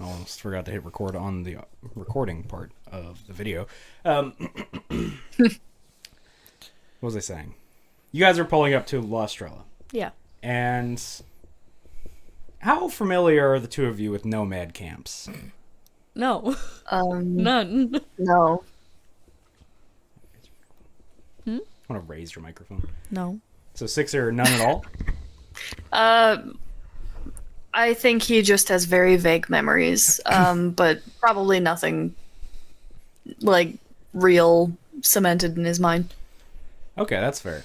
I almost forgot to hit record on the recording part of the video. What was I saying? You guys are pulling up to La Estrella. Yeah. And how familiar are the two of you with nomad camps? No. None. No. I want to raise your microphone. No. So Sixer, none at all? I think he just has very vague memories, but probably nothing like real cemented in his mind. Okay, that's fair.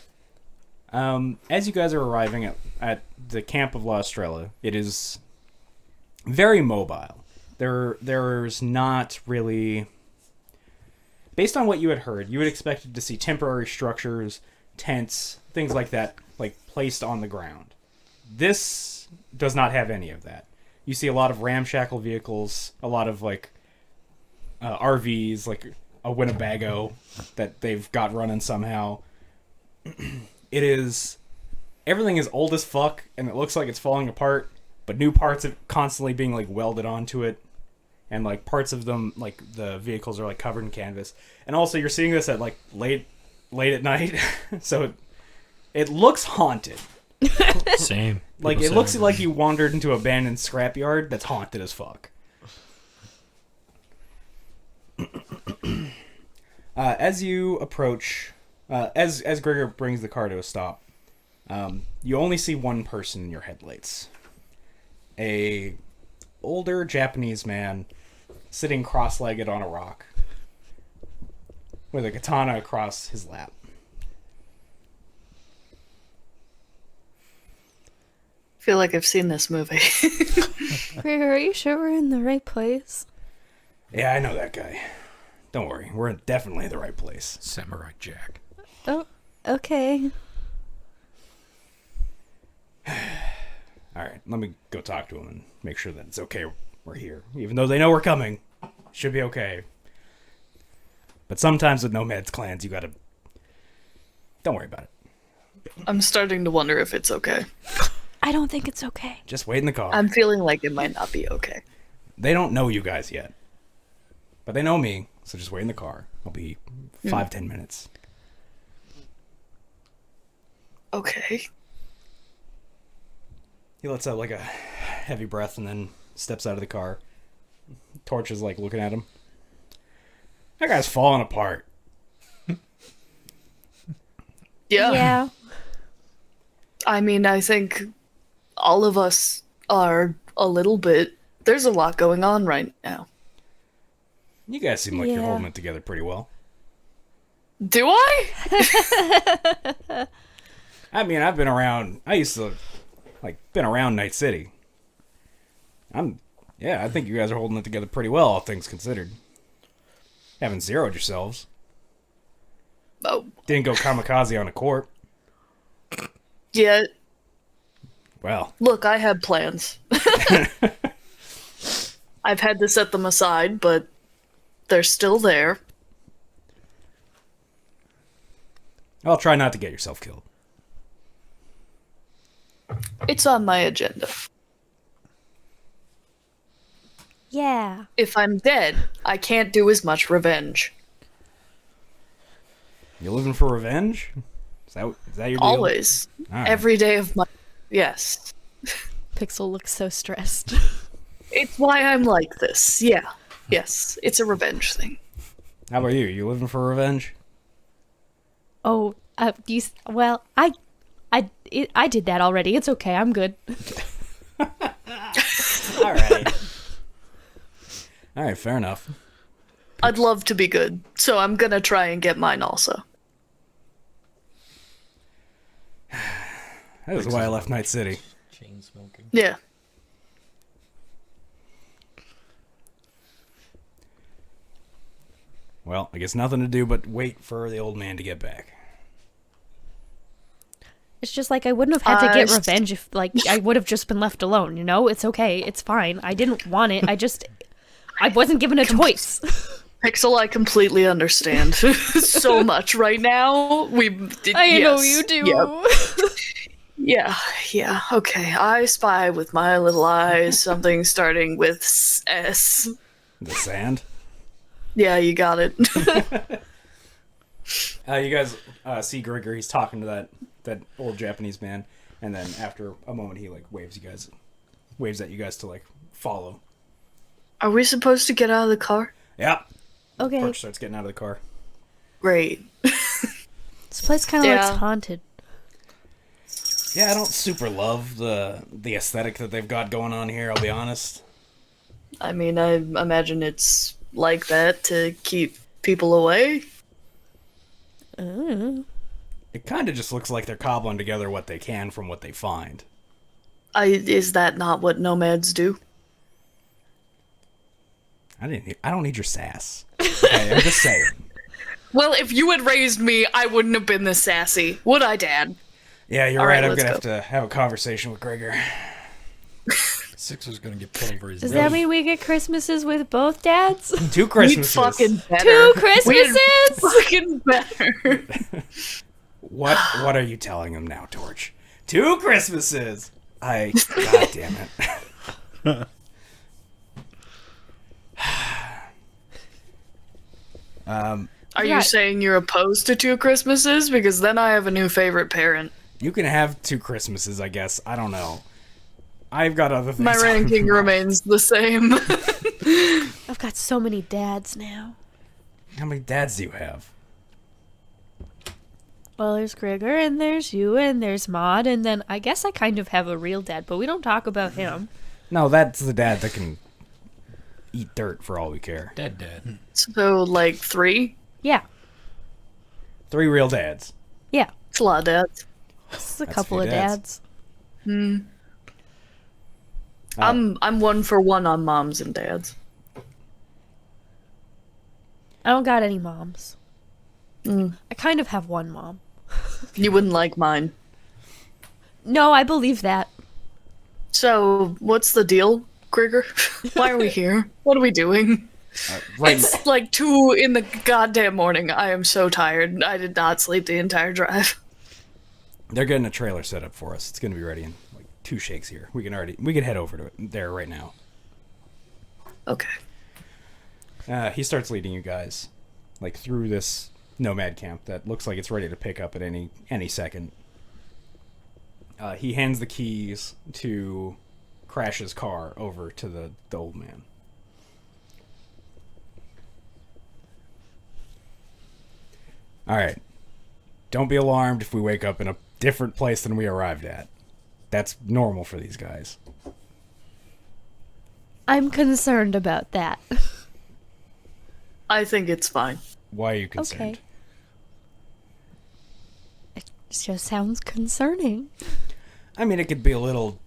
As you guys are arriving at the camp of La Estrella, it is very mobile. There's not really... Based on what you had heard, you had expected to see temporary structures, tents, things like that, like placed on the ground. This does not have any of that. You see a lot of ramshackle vehicles, a lot of like RVs, like a Winnebago that they've got running somehow. Everything is old as fuck, and it looks like it's falling apart, but new parts are constantly being like welded onto it. And like parts of them, like the vehicles are like covered in canvas. And also you're seeing this at like late at night. So it looks haunted. Same. Like it looks like you wandered into an abandoned scrapyard that's haunted as fuck. As you approach, as Gregor brings the car to a stop, you only see one person in your headlights. A older Japanese man sitting cross-legged on a rock with a katana across his lap. I feel like I've seen this movie. Gregor, are you sure we're in the right place? Yeah, I know that guy. Don't worry, we're definitely in the right place. Samurai Jack. Oh, okay. Alright, let me go talk to him and make sure that it's okay we're here. Even though they know we're coming. Should be okay. But sometimes with nomads clans, you gotta... Don't worry about it. I'm starting to wonder if it's okay. I don't think it's okay. Just wait in the car. I'm feeling like it might not be okay. They don't know you guys yet. But they know me, so just wait in the car. I'll be 5-10 minutes. Okay. He lets out like a heavy breath and then steps out of the car. Torch is like looking at him. That guy's falling apart. Yeah. I mean, I think all of us are a little bit. There's a lot going on right now. You guys seem like you're Yeah. holding it together pretty well. Do I? I mean, I've been around. I used to, been around Night City. I think you guys are holding it together pretty well, all things considered. Haven't zeroed yourselves. Oh, Didn't go kamikaze on a corp. yeah. Well, Look, I had plans. I've had to set them aside, but they're still there. I'll try not to get yourself killed. It's on my agenda. Yeah. If I'm dead, I can't do as much revenge. You looking for revenge? Is that your deal? Always. All right. Every day of my... Yes. Pixel looks so stressed. It's why I'm like this. Yeah. Yes. It's a revenge thing. How about you? You living for revenge? Oh, well, I did that already. It's okay. I'm good. All right. All right, fair enough. I'd love to be good, so I'm gonna try and get mine also. That is why I left Night City. Chain smoking. Yeah. Well, I guess nothing to do but wait for the old man to get back. It's just like I wouldn't have had to get I- revenge if, like, I would have just been left alone, you know? It's okay. It's fine. I didn't want it. I wasn't given a choice. Pixel, I completely understand so much right now. I know you do. Yeah, okay. I spy with my little eyes something starting with S. The sand. Yeah, you got it. You guys see Grigor. He's talking to that old Japanese man, and then after a moment, he like waves at you guys to like follow. Are we supposed to get out of the car? Yeah. Okay. Perch starts getting out of the car. Great. This place kind of looks haunted. Yeah, I don't super love the aesthetic that they've got going on here. I'll be honest. I mean, I imagine it's like that to keep people away. It kind of just looks like they're cobbling together what they can from what they find. Is that not what nomads do? I don't need your sass. Okay, I'm just saying. Well, if you had raised me, I wouldn't have been this sassy, would I, Dad? Yeah, you're All right. right, I'm gonna let's have to have a conversation with Grigor. Sixer's gonna get pulled over his Does nose. that mean we get Christmases with both dads? 2 We'd Christmases. fucking better. 2 Christmases? Fucking better. What are you telling him now, Torch? 2 Christmases. God damn it. Are you saying you're opposed to 2 Christmases? Because then I have a new favorite parent. You can have 2 Christmases, I guess. I don't know. I've got other things. My ranking remains the same. I've got so many dads now. How many dads do you have? Well, there's Grigor, and there's you, and there's Maud, and then I guess I kind of have a real dad, but we don't talk about him. No, that's the dad that can eat dirt for all we care. Dead. So, like, 3? Yeah. 3 real dads. Yeah. It's a lot of dads. It's a That's couple a of few dads. dads. I'm 1 for 1 on moms and dads. I don't got any moms. I kind of have one mom. You wouldn't like mine. No, I believe that. So, what's the deal, Grigor? Why are we here? What are we doing? Right. It's like 2 in the goddamn morning. I am so tired. I did not sleep the entire drive. They're getting a trailer set up for us. It's gonna be ready in like 2 shakes here. We can head over to it there right now. Okay. He starts leading you guys like through this nomad camp that looks like it's ready to pick up at any second. He hands the keys to Crash's car over to the old man. All right. Don't be alarmed if we wake up in a different place than we arrived at. That's normal for these guys. I'm concerned about that. I think it's fine. Why are you concerned? Okay. It just sounds concerning. I mean, it could be a little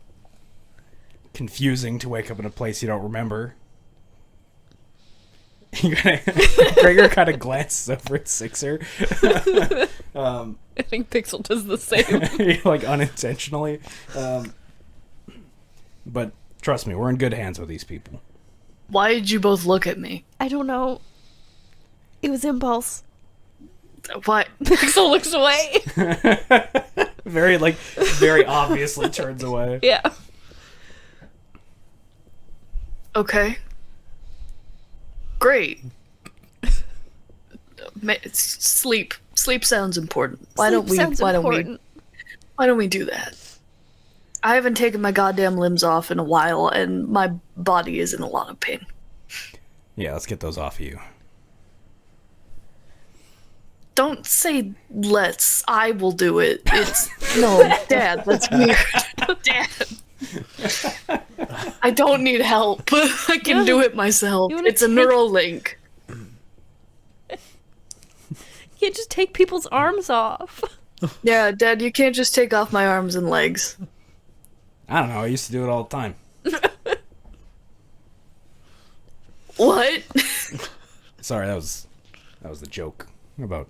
confusing to wake up in a place you don't remember. Gregor kind of glances over at Sixer. I think Pixel does the same. Like unintentionally. But trust me, we're in good hands with these people. Why did you both look at me? I don't know. It was impulse. Why? Pixel looks away. Very obviously turns away. Yeah. Okay. Great. Sleep. Sleep sounds important. Why don't we do that? I haven't taken my goddamn limbs off in a while, and my body is in a lot of pain. Yeah, let's get those off of you. Don't say let's. I will do it. It's no, Dad. That's weird. Dad. I don't need help. I can do it myself. It's a neural link. You can't just take people's arms off. Yeah, Dad, you can't just take off my arms and legs. I don't know. I used to do it all the time. What? Sorry, that was the joke about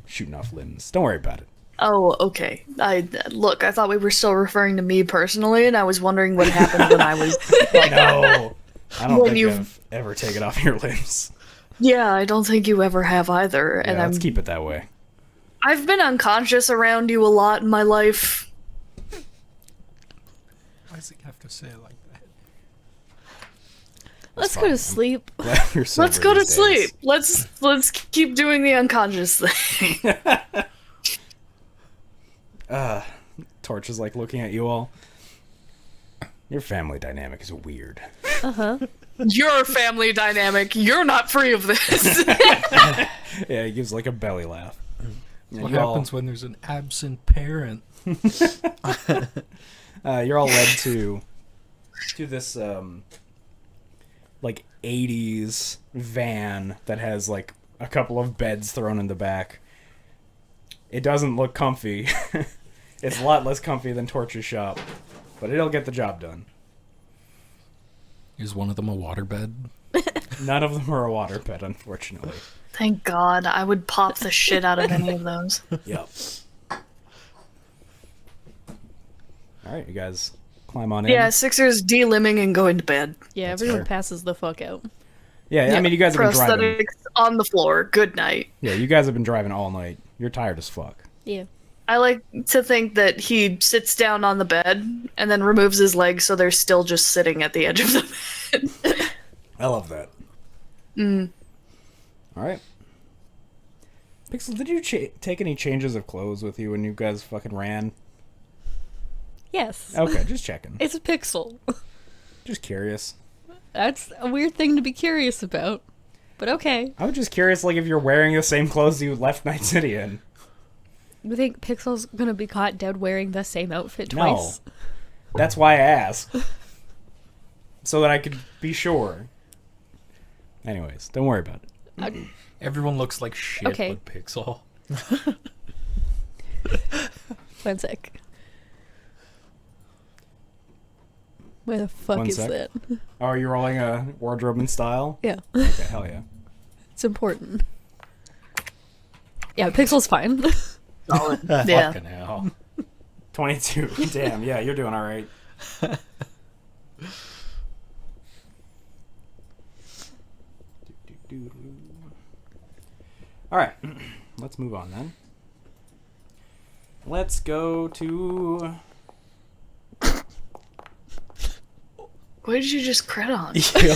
shooting off limbs. Don't worry about it. Oh, okay. I thought we were still referring to me personally, and I was wondering what happened when I was like, No, I don't When think you've- I've ever taken off your limbs. yeah, I don't think you ever have either. And Let's keep it that way. I've been unconscious around you a lot in my life. does he have to say it like that? Let's go to sleep. Glad you're sober Let's go to these days. sleep. Let's keep doing the unconscious thing. Torch is like looking at you all. Your family dynamic is weird. Your family dynamic. You're not free of this. Yeah, he gives like a belly laugh. What you all- happens when there's an absent parent? You're all led to this like 80s van that has like a couple of beds thrown in the back. It doesn't look comfy. It's a lot less comfy than Torch's shop, but it'll get the job done. Is one of them a waterbed? None of them are a waterbed, unfortunately. Thank God. I would pop the shit out of any of those. Yep. All right, you guys climb on in. Yeah, Sixer's de-limbing and going to bed. Yeah, That's everyone fair. passes the fuck out. Yeah, I mean, you guys have been driving. Prosthetics on the floor. Good night. Yeah, you guys have been driving all night. You're tired as fuck. Yeah. I like to think that he sits down on the bed and then removes his legs so they're still just sitting at the edge of the bed. I love that. All right. Pixel, did you take any changes of clothes with you when you guys fucking ran? Yes. Okay, just checking. It's a pixel. Just curious. That's a weird thing to be curious about. But okay. I was just curious, like, if you're wearing the same clothes you left Night City in. You think Pixel's gonna be caught dead wearing the same outfit twice? No. That's why I asked. So that I could be sure. Anyways, don't worry about it. Everyone looks like shit Okay. but Pixel. 1 sec. Where the fuck 1 is sec. that? Oh, are you rolling a wardrobe in style? Yeah. Okay, hell yeah. It's important. Yeah, Pixel's fine. Solid. Yeah. Fucking hell. 22. Damn, yeah, you're doing alright. Alright, let's move on then. Let's go to... What did you just crit on?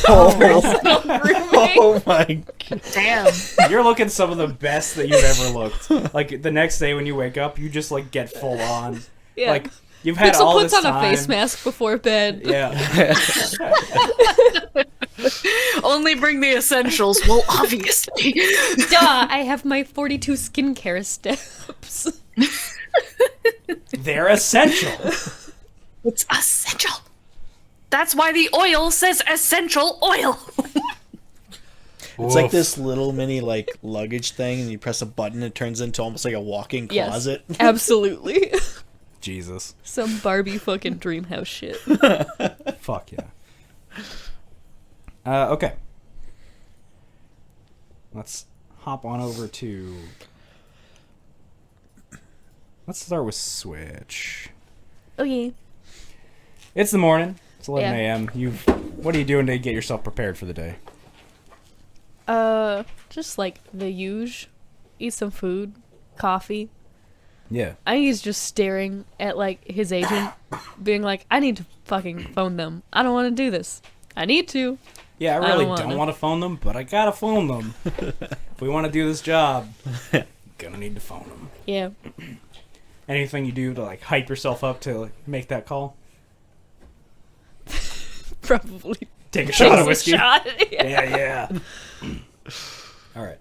Oh my god. Damn. You're looking some of the best that you've ever looked. Like, the next day when you wake up, you just, like, get full on. Yeah. Like, you've had Pixel all puts this on time. a face mask before bed. Yeah. Only bring the essentials. Well, obviously. Duh, I have my 42 skincare steps. They're essential. It's essential. That's why the oil says essential oil. It's like this little mini like luggage thing, and you press a button, it turns into almost like a walk-in Yes. closet. Absolutely. Jesus. Some Barbie fucking dream house shit. Fuck yeah. Okay. Let's hop on over to... Let's start with Switch. Okay. It's the morning. It's 11 Yeah. a.m. What are you doing to get yourself prepared for the day? Just like the huge. Eat some food, coffee. Yeah. I think he's just staring at like his agent, being like, I need to fucking phone them. I don't want to do this. I need to. Yeah, I I really don't don't wanna. want to phone them, but I gotta phone them. If we want to do this job, gonna need to phone them. Yeah. Anything you do to like hype yourself up to like, make that call? Probably. Take a shot of whiskey. Shot. Yeah. Yeah. All right.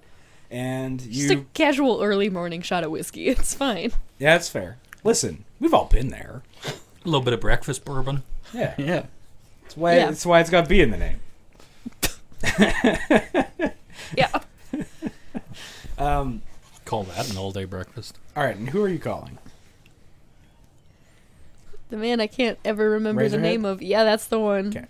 And Just a you... casual early morning shot of whiskey. It's fine. Yeah, that's fair. Listen, we've all been there. A little bit of breakfast bourbon. Yeah. Yeah. That's why, Yeah. that's why it's got B in the name. Yeah. Call that an all-day breakfast. All right, and who are you calling? The man I can't ever remember Razorhead? the name of. Yeah, that's the one. Okay.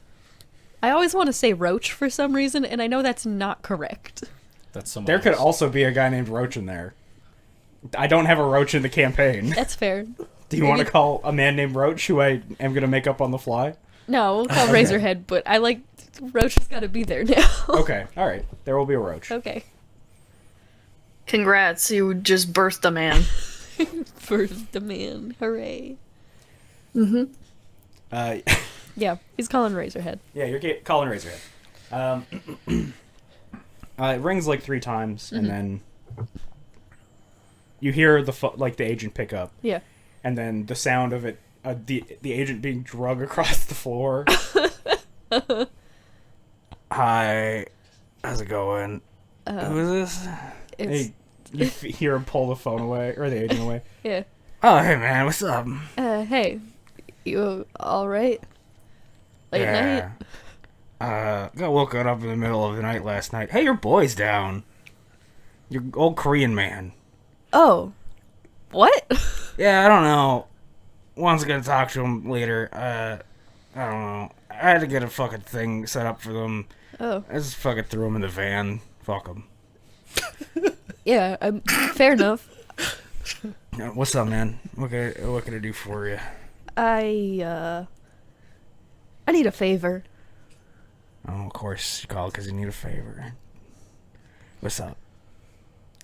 I always want to say Roach for some reason, and I know that's not correct. That's someone There could else. also be a guy named Roach in there. I don't have a Roach in the campaign. That's fair. Do you want to Maybe- call a man named Roach who I am going to make up on the fly? No, we'll call Razorhead, but I like Roach has got to be there now. Okay, all right. There will be a Roach. Okay. Congrats, you just birthed a man. For the man. Hooray. Uh, Yeah, he's calling Razorhead. yeah, you're calling Razorhead. It rings like 3 times, and then you hear the agent pick up, Yeah. and then the sound of it, the agent being drug across the floor. Hi, how's it going? Who is this? It's, Hey, you hear him pull the phone away, or the agent away. yeah. Oh, hey man, what's up? Hey, you all right? Late night? Got woken up in the middle of the night last night. Hey, your boy's down. Your old Korean man. Oh, what? Yeah, I don't know. One's gonna talk to him later. I don't know. I had to get a fucking thing set up for them. Oh, I just fucking threw him in the van. Fuck them. yeah. Fair enough. What's up, man? What can I do for you? I need a favor. Oh, of course you called because you need a favor. What's up?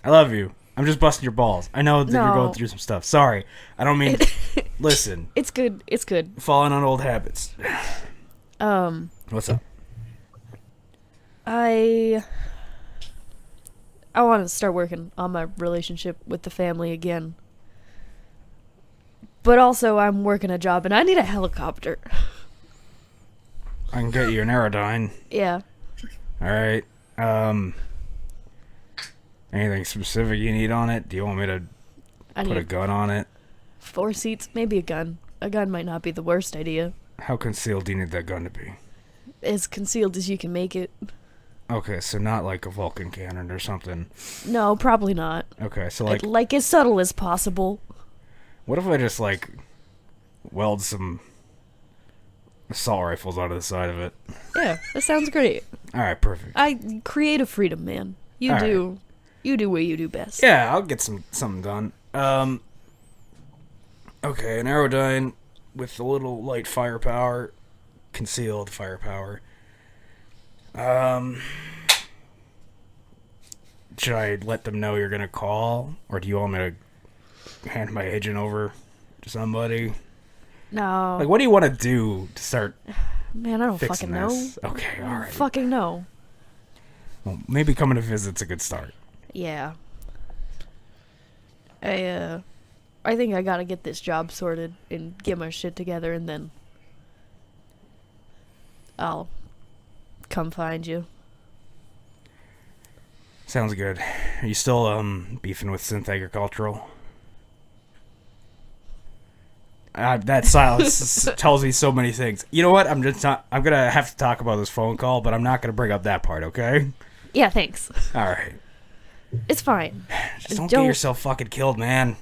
I love you. I'm just busting your balls. I know that you're going through some stuff. Sorry. I don't mean... Listen. It's good. It's good. Falling on old habits. What's up? I want to start working on my relationship with the family again. But also, I'm working a job and I need a helicopter. I can get you an Aerodyne. Yeah. Alright. Anything specific you need on it? Do you want me to I put need a gun on it? 4 seats, maybe a gun. A gun might not be the worst idea. How concealed do you need that gun to be? As concealed as you can make it. Okay, so not like a Vulcan cannon or something. No, probably not. Okay, so Like as subtle as possible. what if I just weld some assault rifles onto the side of it? Yeah, that sounds great. Alright, perfect. Creative freedom, man. You All right. do what you do best. Yeah, I'll get something done. Okay, an Aerodyne with a little light firepower, concealed firepower. Should I let them know you're gonna call, or do you want me to hand my agent over to somebody? No. Like, what do you want to do to start Man, I don't fixing fucking know. this? Okay, all right. Fucking know. Well, maybe coming to visit's a good start. Yeah. I think I gotta get this job sorted and get my shit together, and then I'll come find you. Sounds good. Are you still beefing with Synth Agricultural? That silence tells me so many things. You know what? I'm gonna have to talk about this phone call, but I'm not gonna bring up that part. Okay? Yeah, thanks. All right. It's fine. Just don't get yourself fucking killed, man.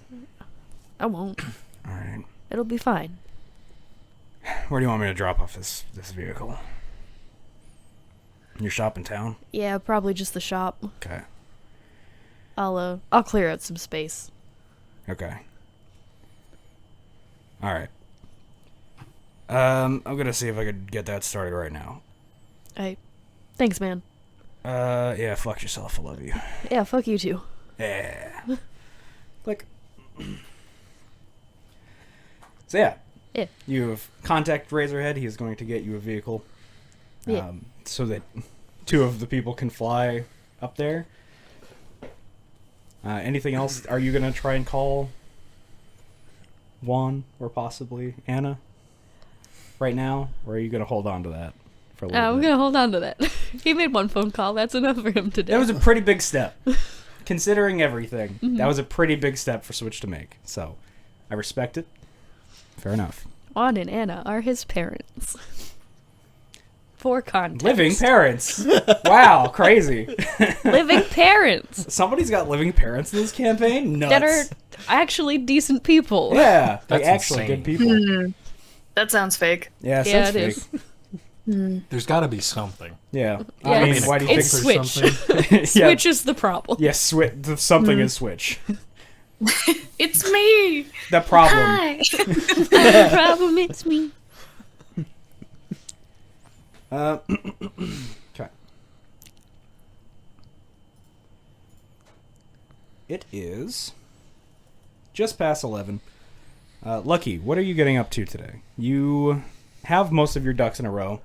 I won't. All right. It'll be fine. Where do you want me to drop off this vehicle? Your shop in town? Yeah, probably just the shop. Okay. I'll clear out some space. Okay. All right. I'm gonna see if I could get that started right now. Thanks, man. Yeah, fuck yourself. I love you. Yeah, fuck you too. Yeah. Click. So yeah. Yeah. You have contact Razorhead. He is going to get you a vehicle. Yeah. So that 2 of the people can fly up there. Anything else? Are you gonna try and call Juan or possibly Anna right now, or are you gonna hold on to that for a little I'm bit? gonna hold on to that. He made 1 phone call. That's enough for him to do. That was a pretty big step, considering everything. That was a pretty big step for Switch to make. So, I respect it. Fair enough. Juan and Anna are his parents. For context. Living parents. Wow, crazy. Living parents Somebody's got living parents in this campaign. Nuts. that are actually decent people. Yeah, like That's actually insane. good people. That sounds fake. Yeah, Yeah, sounds it fake. is. There's got to be something. Yeah. Yeah, I mean, it's- why do you think it's Or Switch. something. Switch is the problem. Yeah, something is Switch. It's me. The problem. Hi. The problem it's me. Okay. It is just past 11. Lucky, what are you getting up to today? You have most of your ducks in a row.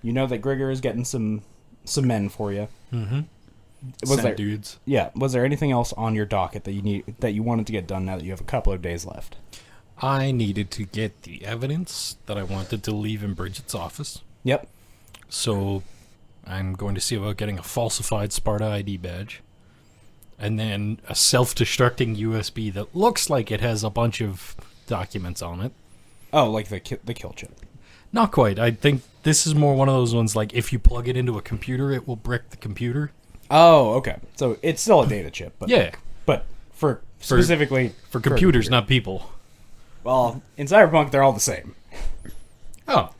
You know that Grigor is getting some men for you. Mm-hmm. Was there, dudes. yeah. Was there anything else on your docket that you wanted to get done now that you have a couple of days left? I needed to get the evidence that I wanted to leave in Bridget's office. Yep. So I'm going to see about getting a falsified Sparta ID badge. And then a self-destructing USB that looks like it has a bunch of documents on it. Oh, like the kill chip. Not quite. I think this is more one of those ones like if you plug it into a computer, it will brick the computer. Oh, okay. So it's still a data chip, but Yeah. but for specifically For computers, not people. Well, in Cyberpunk, they're all the same. Oh.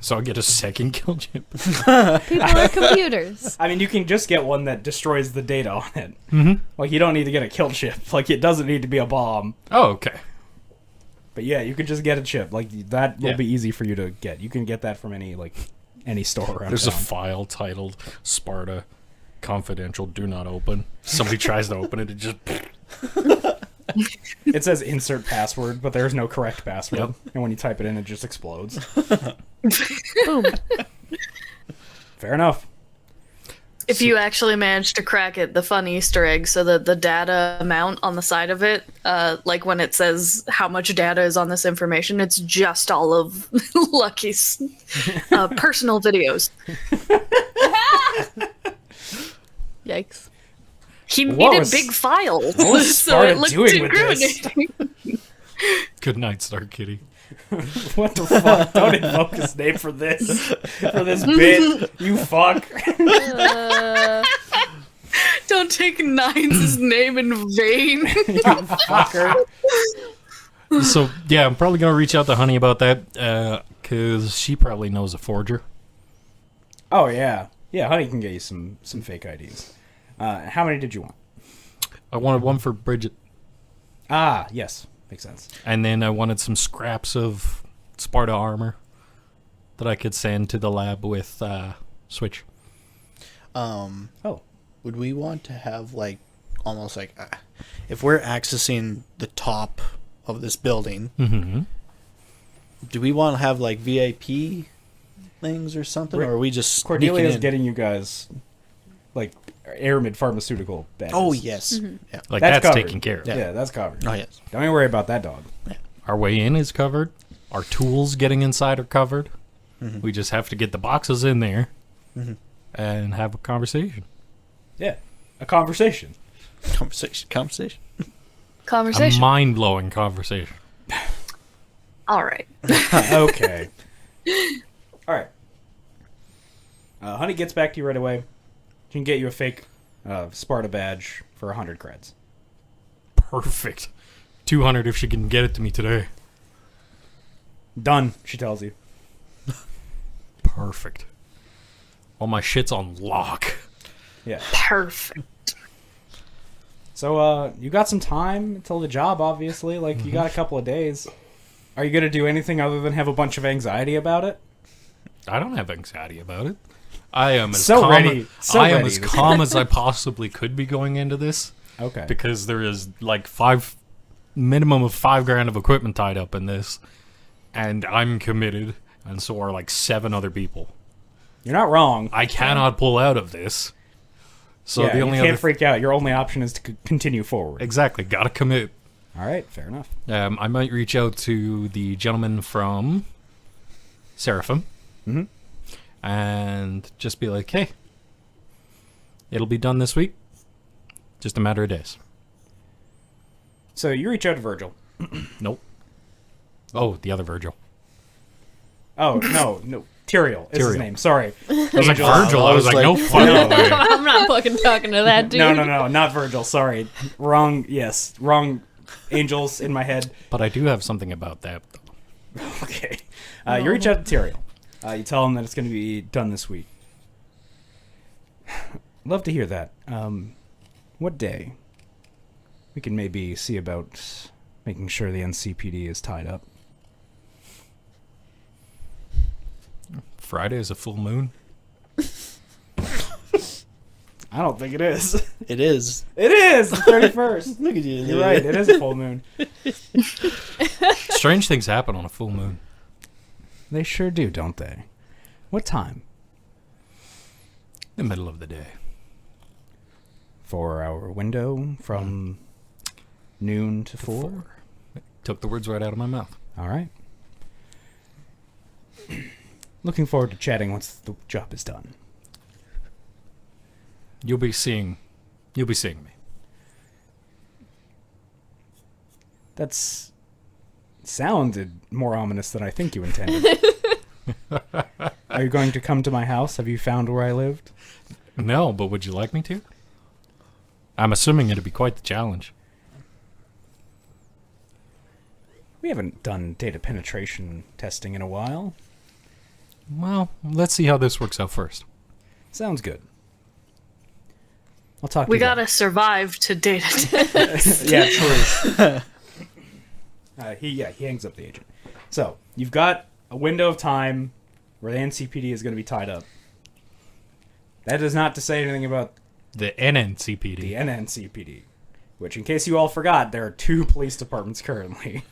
So I'll get a second kill chip. People are computers. I mean, you can just get one that destroys the data on it. Mm-hmm. Like, you don't need to get a kill chip. Like, it doesn't need to be a bomb. Oh, okay. But yeah, you could just get a chip. Like, that will Yeah. be easy for you to get. You can get that from any store around There's a town. file titled Sparta Confidential Do Not Open. Somebody tries to open it, it just... It says insert password, but there's no correct password. Yep. And when you type it in, it just explodes. Boom. Fair enough. If you actually manage to crack it, the fun Easter egg, so that the data amount on the side of it, like when it says how much data is on this information, it's just all of Lucky's personal videos. Yikes. He What made a was- big file, what was so Sparta it looked doing with this? incriminating. Good night, Star Kitty. What the fuck? Don't invoke his name for this bit. You fuck. Don't take Nines' name in vain. You fucker. So, yeah, I'm probably going to reach out to Honey about that, because she probably knows a forger. Oh, yeah. Yeah, Honey can get you some fake IDs. How many did you want? I wanted one for Bridget, Ah, yes. Makes sense. and then I wanted some scraps of Sparta armor that I could send to the lab with Switch. Oh. Would we want to have like almost like if we're accessing the top of this building, Mm-hmm. do we want to have like VIP things or something, or are we just Cordelia sneaking is in? getting you guys, like, Aramid pharmaceutical badges. Oh yes, yeah. Like, That's that's covered. taken care of. Yeah, that's covered. Oh yes. Don't even worry about that dog. Our way in is covered. Our tools getting inside are covered. We just have to get the boxes in there and have a conversation. Yeah. A conversation. Conversation. A Conversation. mind-blowing conversation. All right. Okay. All right. Honey gets back to you right away. She can get you a fake Sparta badge for 100 creds. Perfect. 200 if she can get it to me today. Done, she tells you. Perfect. All my shit's on lock. Yeah. Perfect. So, you got some time until the job, obviously. Like, you got a couple of days. Are you going to do anything other than have a bunch of anxiety about it? I don't have anxiety about it. I am as So calm, ready- so I am ready as to- calm as I possibly could be going into this Okay. because there is like minimum of $5,000 of equipment tied up in this, and I'm committed, and so are like 7 other people. You're not wrong. I cannot pull out of this. So yeah, the only you can't other freak out. Your only option is to continue forward. exactly gotta commit. All right, fair enough. I might reach out to the gentleman from Seraphim and just be like, hey, it'll be done this week. Just a matter of days. So you reach out to Virgil. Nope. Oh, the other Virgil. Oh, no. Tyrael is his Tyrael. name. Sorry. I was like, Angel. Virgil. I was like, no fucking way. I'm not fucking talking to that dude. No, not Virgil. Sorry. Wrong. Yes. Wrong angels in my head. But I do have something about that. Okay. You reach out to Tyrael. You tell him that it's going to be done this week. Love to hear that. What day? We can maybe see about making sure the NCPD is tied up. Friday is a full moon. I don't think it is. It is. It is the 31st. Look at you. You're right. It is a full moon. Strange things happen on a full moon. They sure do, don't they? What time? The middle of the day. 4-hour window from noon to 4? Took the words right out of my mouth. All right. Looking forward to chatting once the job is done. You'll be seeing me. That's sounded more ominous than I think you intended. Are you going to come to my house? Have you found where I lived? No, but would you like me to? I'm assuming it'd be quite the challenge. We haven't done data penetration testing in a while. Well, let's see how this works out first. Sounds good. I'll talk to We you then. gotta survive to data test. Yeah, true. He hangs up the agent. So, you've got a window of time where the NCPD is going to be tied up. That is not to say anything about The NNCPD. the NNCPD, which, in case you all forgot, there are 2 police departments currently.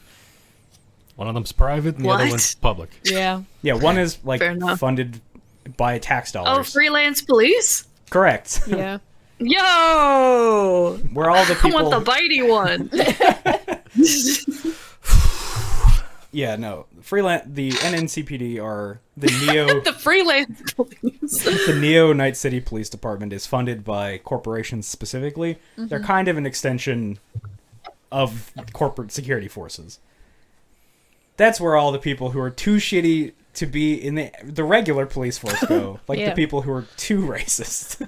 One of them's private and the other What? one's public. Yeah. Yeah, one is Fair enough. funded by tax Oh, dollars. freelance police? Correct. Yeah. Yo! Where all the I people. want the bitey one. Yeah, no. The NNCPD are the Neo. The freelance police. The Neo Night City Police Department is funded by corporations specifically. They're kind of an extension of corporate security forces. That's where all the people who are too shitty to be in the regular police force go. Like Yeah. the people who are too racist.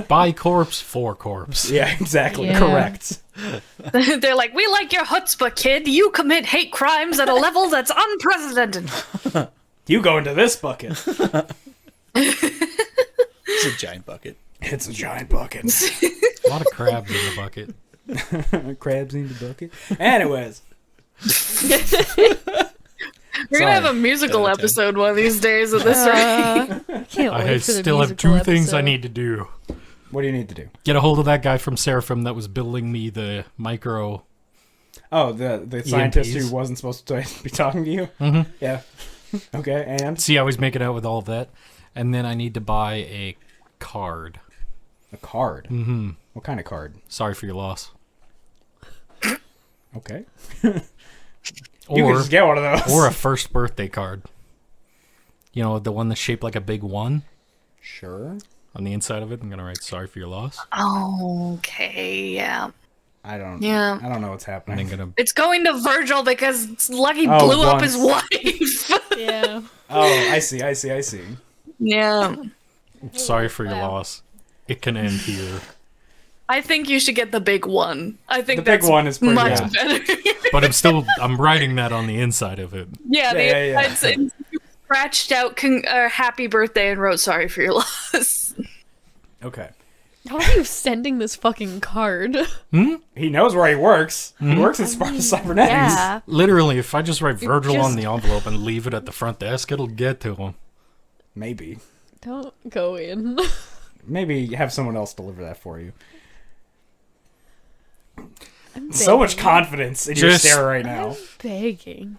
By corpse, for corpse. Yeah, exactly. Yeah. Correct. They're like, we like your chutzpah, kid. You commit hate crimes at a level that's unprecedented. You go into this bucket. It's a giant bucket. It's a giant bucket. A lot of crabs in the bucket. Crabs in the bucket. Anyways. We're gonna have a Sorry. musical episode one of these days at this rate. Can't wait I for the still have musical 2 things I episode. need to do. What do you need to do? Get a hold of that guy from Seraphim that was building me the micro. Oh, the scientist EMPs. who wasn't supposed to be talking to you? Mhm. Yeah. Okay, and? See how he's making out with all of that. And then I need to buy a card. A card. Mm-hmm. What kind of card? Sorry for your loss. Okay. You can Or just get one of those. or a first birthday card. You know, the one that's shaped like a big 1 Sure. on the inside of it. I'm gonna write sorry for your loss. Okay, yeah. I don't Yeah. know what's And happening. then gonna It's going to Virgil because Lucky Oh, blew up once. his wife. Yeah. Oh, I see. Yeah. sorry for your Wow. loss. It can end here. I think you should get the big one. I think The big that's one is pretty much good. better. But I'm writing that on the inside of it. yeah, Yeah. it's scratched out happy birthday and wrote sorry for your loss. Okay. How are you sending this fucking card? He knows where he works. He works at Sparta Cybernetics. Yeah. Literally, if I just write Virgil just- on the envelope and leave it at the front desk, it'll get to him. Maybe. Don't go in. Maybe have someone else deliver that for you. I'm So much begging. confidence in your Just- stare right now. Begging.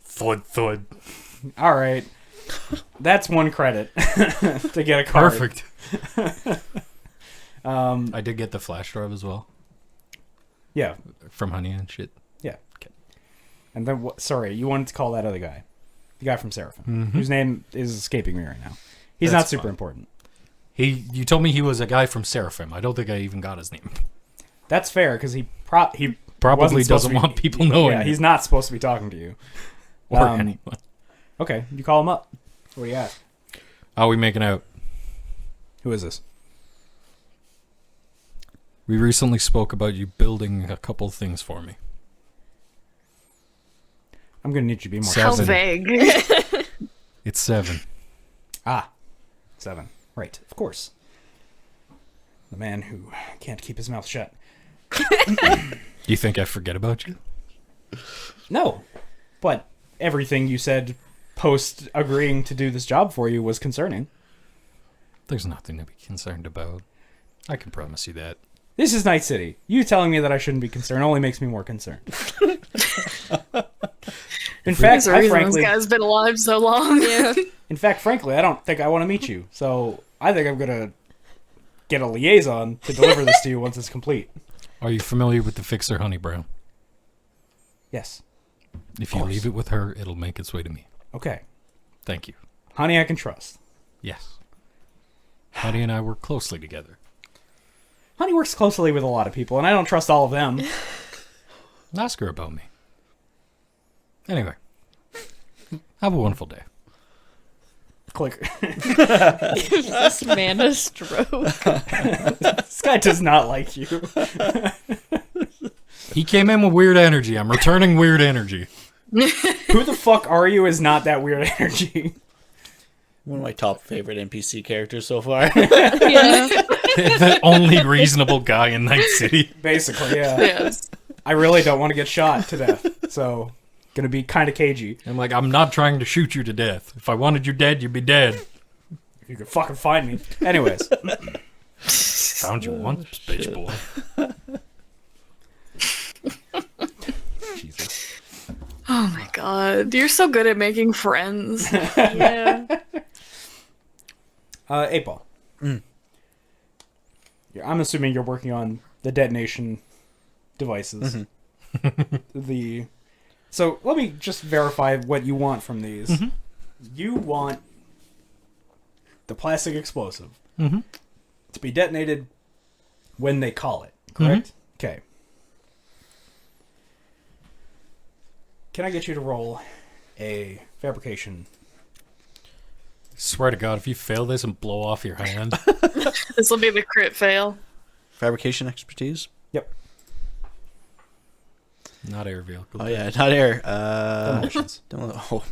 Thud, thud. All right. That's 1 credit to get a card. Perfect. I did get the flash drive as well Yeah. from Honey and shit. Yeah. And then, sorry, you wanted to call that other guy. The guy from Seraphim, whose name is escaping me right now. He's That's not super fine. important. You told me he was a guy from Seraphim. I don't think I even got his name. That's fair, because he probably Probably doesn't want people knowing Yeah, it. he's not supposed to be talking to you. Or Um, anyone. Okay, you call him up. What do you ask? How are we making out? Who is this? We recently spoke about you building a couple things for me. I'm going to need you to be more... Seven. How specific. vague. It's 7. Ah, 7. Right, of course. The man who can't keep his mouth shut. You think I forget about you? No, but everything you said post agreeing to do this job for you was concerning. There's nothing to be concerned about. I can promise you that. This is Night City. You telling me that I shouldn't be concerned only makes me more concerned. In There's fact, a I reason frankly, this guy's been alive so long. Yeah. in fact, frankly, I don't think I want to meet you. So I think I'm gonna get a liaison to deliver this to you once it's complete. Are you familiar with the fixer Honey Brown? Yes. If you course. leave it with her, it'll make its way to me. Okay. Thank you. Honey, I can trust. Yes. Honey and I work closely together. Honey works closely with a lot of people, and I don't trust all of them. Ask her about me. Anyway, have a wonderful day. Click. This man a stroke. This guy does not like you. He came in with weird energy. I'm returning weird energy. Who the fuck are you is not that weird energy. One of my top favorite NPC characters so far. Yeah. The only reasonable guy in Night City. Basically, yeah. Yes. I really don't want to get shot to death, so gonna be kind of cagey. I'm like, I'm not trying to shoot you to death. If I wanted you dead, you'd be dead. If you could fucking find me. Anyways, Found you once, bitch boy. Jesus. Oh my god. You're so good at making friends. Yeah. 8-Ball. Yeah, I'm assuming you're working on the detonation devices. So let me just verify what you want from these. You want the plastic explosive to be detonated when they call it, correct? Okay. Can I get you to roll a fabrication? Swear to God, if you fail this and blow off your hand, This will be the crit fail. Fabrication expertise. Yep. not air vehicle. Oh yeah, not air. Demolitions. Oh. All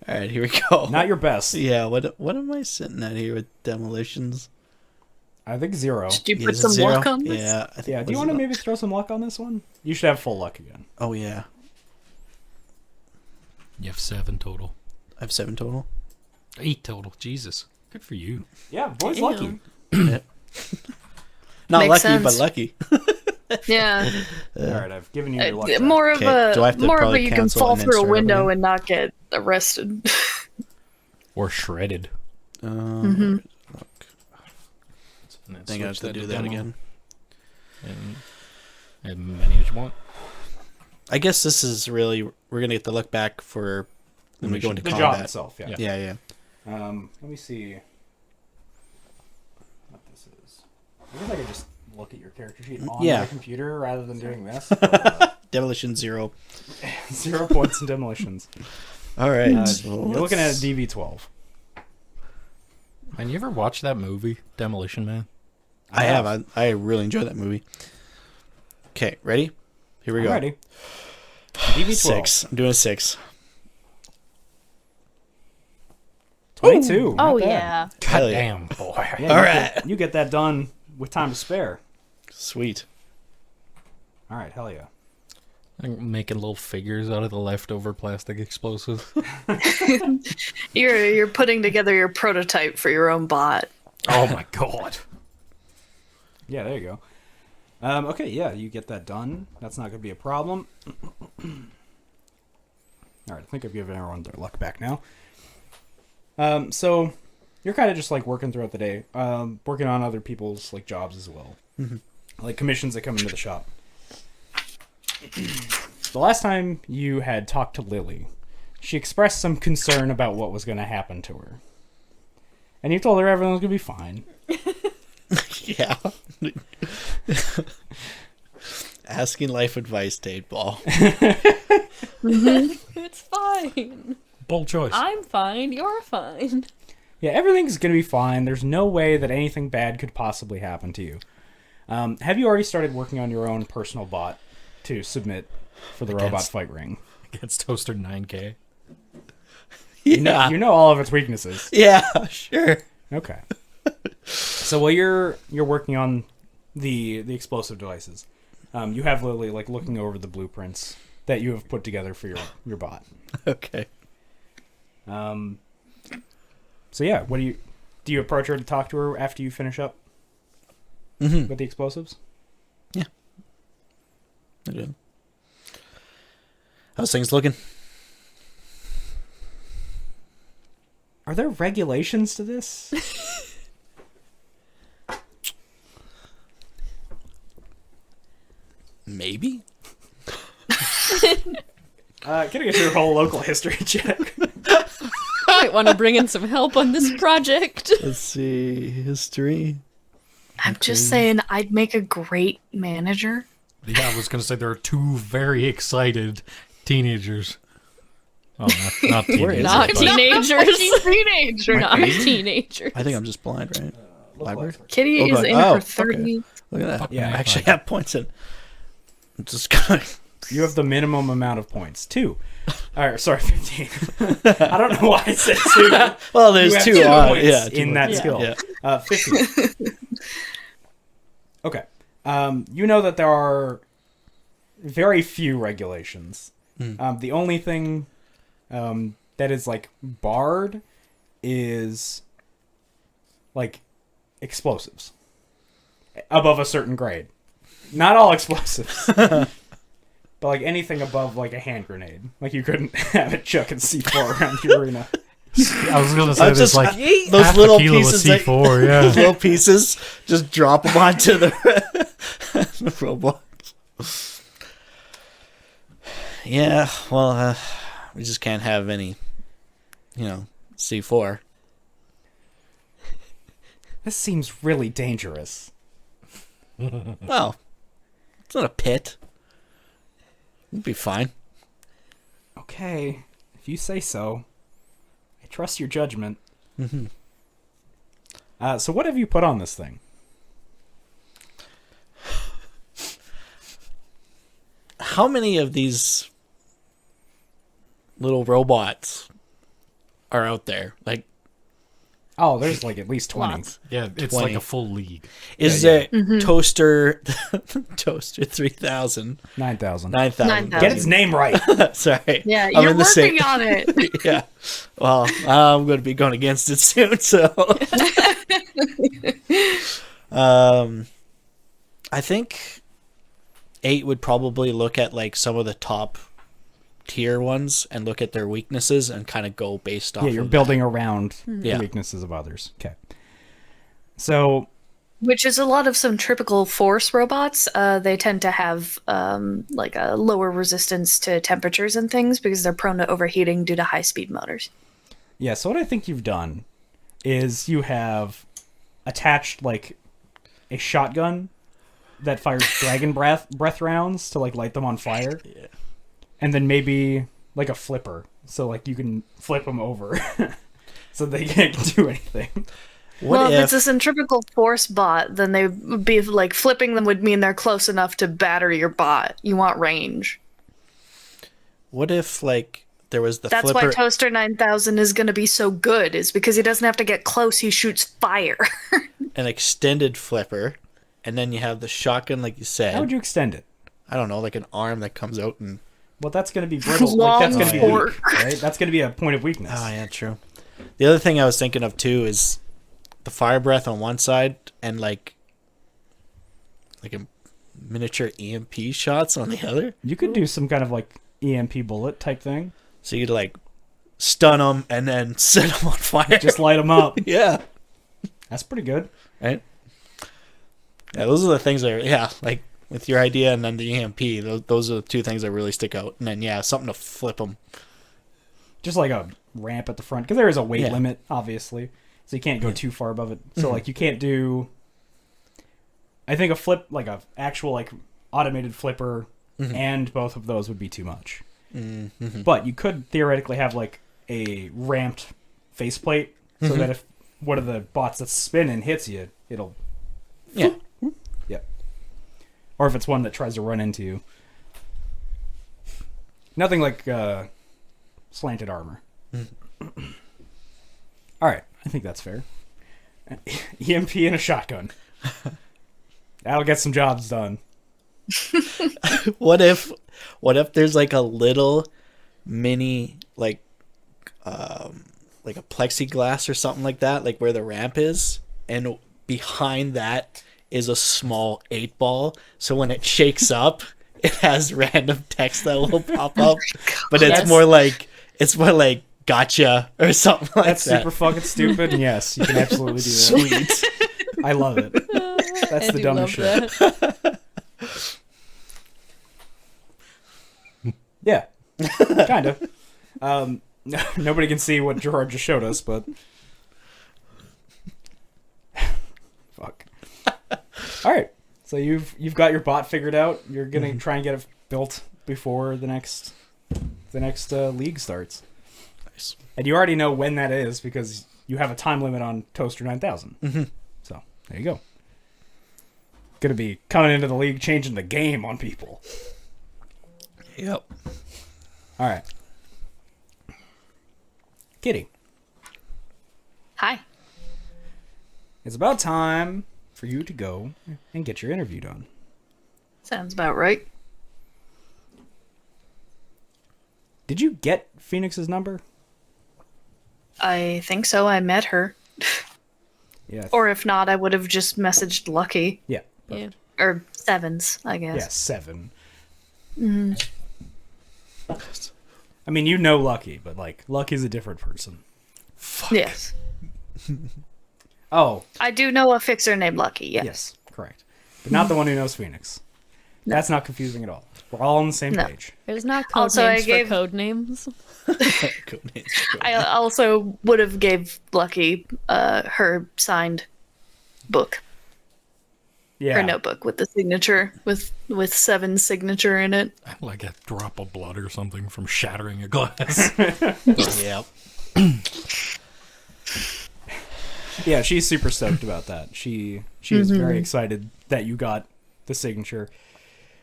right, here we go. Not your best. Yeah, what am I sitting at here with demolitions? I think 0. Did you Yeah, put is it some zero? luck on this? Yeah. I think Yeah, it do you was want to about- maybe throw some luck on this one? You should have full luck again. Oh yeah, You have 7 total. I have 7 total. 8 total. Jesus. Good for you. Yeah, boy's Damn. lucky. Not Makes lucky, sense. but lucky. Yeah. All right, I've given you your luck. die. More of Okay, do I have to more of a probably you can cancel fall and then through a start over window again? and not get arrested. Or shredded. I And then think I have switch to do to that demo. again. And as many as you want. I guess this is really we're gonna get the luck back for when we go into The combat. job itself, yeah. Yeah. Let me see what this is. I guess I could just look at your character sheet on Yeah. my computer rather than doing this. Demolition 0. 0 points in demolitions. All right. You're looking at a DV12. And you ever watch that movie, Demolition Man? I have. I really enjoy that movie. Okay, ready? Here we I'm go. ready. DV12. 6. I'm doing a 6. 22. Oh not bad. yeah. God Hell yeah. damn, boy. Yeah, All you right. You get that done with time to spare. Sweet. All right, hell yeah. I'm making little figures out of the leftover plastic explosives. You're putting together your prototype for your own bot. Oh my god. Yeah, there you go. Okay, yeah, you get that done. That's not going to be a problem. All right, I think I've given everyone their luck back now. So you're kind of just like working throughout the day, working on other people's like jobs as well, like commissions that come into the shop. The last time you had talked to Lily, she expressed some concern about what was going to happen to her, and you told her everything was going to be fine. Yeah. Asking life advice, Date Ball. It's fine. Bold choice. I'm fine. You're fine. Yeah, everything's going to be fine. There's no way that anything bad could possibly happen to you. Have you already started working on your own personal bot to submit for the robot Against- fight ring? Against Toaster 9K. Yeah. You know all of its weaknesses. Yeah, sure. Okay. So while you're working on the explosive devices, you have Lily like looking over the blueprints that you have put together for your bot. Okay. So yeah, what do you approach her to talk to her after you finish up Mm-hmm. with the explosives? Okay. How's things looking? Are there regulations to this? Maybe. Can I get your whole local history check? Might want to bring in some help on this project. Let's see. History. I'm just saying, I'd make a great manager. Yeah, I was going to say there are two very excited teenagers. Oh, not teenagers. Not but- teenagers. Teenager. Not teenagers. I think I'm just blind, right? Library. Kitty Oh, is God. in Oh, her 30s. Look at that. Yeah, I actually have points in. I'm just gonna. You have the minimum amount of points. 2. Alright, sorry, 15. I don't know why I said 2. Well, You there's have 2 2 on. points Yeah, in that skill. Yeah. 15. Okay. You know that there are very few regulations. The only thing that is like barred is like explosives above a certain grade. Not all explosives. But like anything above like a hand grenade. Like you couldn't have it chuck and C4 around the arena. I was going to say I'm there's just like those half little a kilo pieces. of C4, yeah. Those little pieces. Just drop them onto the robot. Yeah. Well, we just can't have any. C4. This seems really dangerous. Well, it's not a pit. It'll be fine. Okay, if you say so. I trust your judgment. So what have you put on this thing? How many of these little robots are out there? Like, Oh, there's like at least 20. Lots. Yeah, it's 20. like a full league. is Yeah, it Toaster 3000, 9,000. 9000? 9,000. Get its name right. Sorry. Yeah, I'm you're in the same- working on it. Yeah. Well, I'm going to be going against it soon, so. I think 8 would probably look at like some of the top tier ones and look at their weaknesses and kind of go based off. Yeah, you're of building around Yeah. the weaknesses of others. Okay. So, Which is a lot of centrifugal force robots. They tend to have like a lower resistance to temperatures and things because they're prone to overheating due to high-speed motors. yeah, so what I think you've done is you have attached like a shotgun that fires dragon breath rounds to like light them on fire. Yeah. And then maybe like a flipper, so like you can flip them over, so they can't do anything. What If if it's a centrifugal force bot, then they would be like flipping them would mean they're close enough to batter your bot. You want range. like there was the That's flipper? why Toaster 9000 is going to be so good, is because he doesn't have to get close. He shoots fire. An extended flipper, and then you have the shotgun, like you said. How would you extend it? I don't know, like an arm that comes out and. Well, that's going to be brittle. Like, that's going to be Long weak, right? That's going to be a point of weakness. Oh yeah, true. The other thing I was thinking of too is the fire breath on one side and like a miniature EMP shots on the other. You could do some kind of like EMP bullet type thing. So you'd like stun them and then set them on fire. Just light them up. yeah, That's pretty good. right. Yeah, those are the things that are, like with your idea and then the EMP. Those are the two things that really stick out. And then something to flip them. Just like a ramp at the front, because there is a weight Yeah. limit, obviously, so you can't go too far above it. So like you can't do. I think a flip, like a actual like automated flipper, and both of those would be too much. But you could theoretically have like a ramped faceplate, so that if one of the bots that's spinning hits you, it'll. Yeah. Yep. Or if it's one that tries to run into you. Nothing like slanted armor. All right, I think that's fair. EMP and a shotgun. That'll get some jobs done. What if there's like a little mini like a plexiglass or something like that, like where the ramp is, and behind that is a small 8-ball, so when it shakes up it has random text that will pop up, but Yes. it's more like gotcha, or something like That's that. super fucking stupid. And yes, you can absolutely do that. Sweet. I love it. That's I the do dumbest love shit. that. Yeah, kind of. Nobody can see what Gerard just showed us, but fuck. All right, so you've got your bot figured out. You're gonna try and get it built before the next league starts, Nice. and you already know when that is because you have a time limit on Toaster 9000. Mm-hmm. So there you go. Gonna be coming into the league, changing the game on people. Yep. All right, Kitty. Hi. It's about time for you to go and get your interview done. Sounds about right. Did you get Phoenix's number? I think so. I met her. Yeah. Or if not, I would have just messaged Lucky. Yeah. Yeah. Or Sevens, I guess. Yeah, 7. I mean, you know Lucky, but like Lucky's a different person. Yes. Oh, I do know a fixer named Lucky, yes. yes, correct. But not the one who knows Phoenix. That's not confusing at all. We're all on the same No. page. There's not code Also, I names gave- for code names. I also would have gave Lucky her signed book, Yeah. her notebook with the signature, with Seven's signature in it. Like a drop of blood or something from shattering a glass. Yep. Yeah, she's super stoked about that. She is very excited that you got the signature.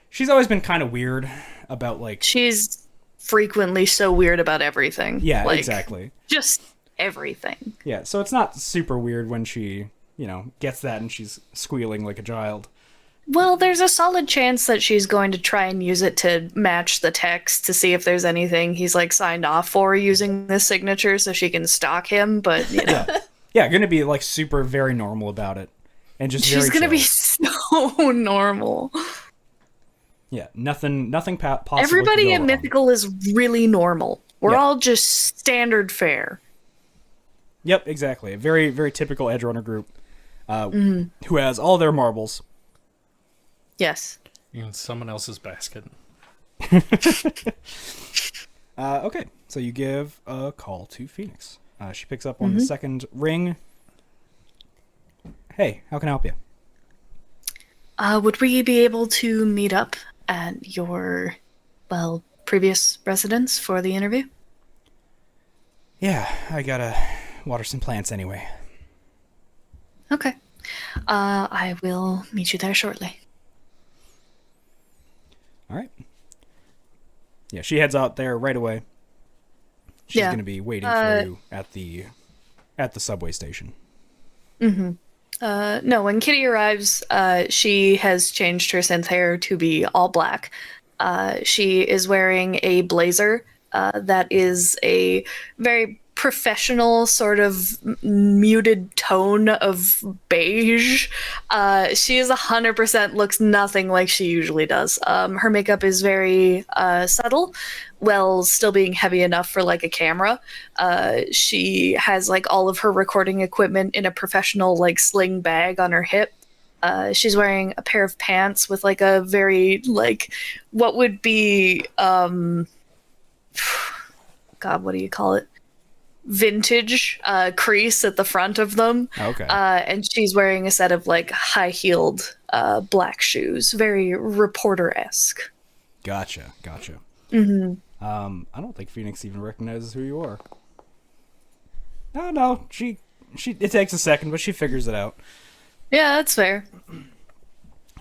She's always been kind of weird about like She's frequently so weird about everything. yeah, Like, exactly. Just everything. Yeah, so it's not super weird when she, gets that and she's squealing like a child. Well, there's a solid chance that she's going to try and use it to match the text to see if there's anything he's like signed off for using this signature so she can stalk him, but you know. Yeah, gonna be like super very normal about it. And just She's very gonna be chill. so normal. Yeah, nothing possible. Everybody could go in wrong. Mythical is really normal. We're Yeah. all just standard fare. Yep, exactly. A very, very typical Edge Runner group who has all their marbles. Yes. In someone else's basket. Okay, so you give a call to Phoenix. She picks up on the second ring. Hey, how can I help you? Would we be able to meet up at your, previous residence for the interview? Yeah, I gotta water some plants anyway. Okay. I will meet you there shortly. All right. Yeah, she heads out there right away. She's Yeah. gonna be waiting for you at the subway station. No, when Kitty arrives, she has changed her synth hair to be all black. She is wearing a blazer that is a very professional sort of muted tone of beige. She is 100% looks nothing like she usually does. Her makeup is very subtle, while still being heavy enough for like a camera. She has like all of her recording equipment in a professional like sling bag on her hip. She's wearing a pair of pants with like a very like what would be God, what do you call it? Vintage crease at the front of them. Okay. And she's wearing a set of like high-heeled black shoes, very reporter-esque. Gotcha. Mm-hmm. I don't think Phoenix even recognizes who you are. No, she. It takes a second, but she figures it out. Yeah, that's fair.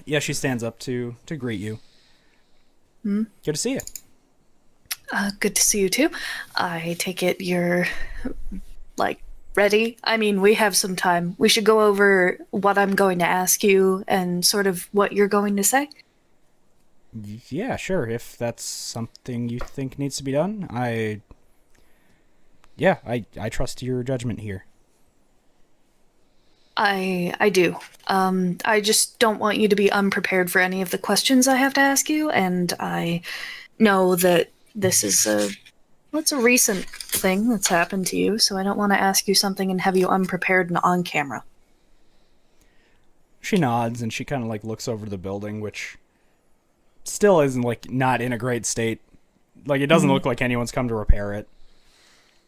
Yeah, she stands up to greet you. Good to see you. Good to see you too. I take it you're like ready. I mean, we have some time. We should go over what I'm going to ask you and sort of what you're going to say. Yeah, sure. If that's something you think needs to be done, I trust your judgment here. I do. I just don't want you to be unprepared for any of the questions I have to ask you, and I know that this is a Well, it's a recent thing that's happened to you, so I don't want to ask you something and have you unprepared and on camera. She nods and she kind of like looks over the building, which still isn't like not in a great state. Like it doesn't look like anyone's come to repair it.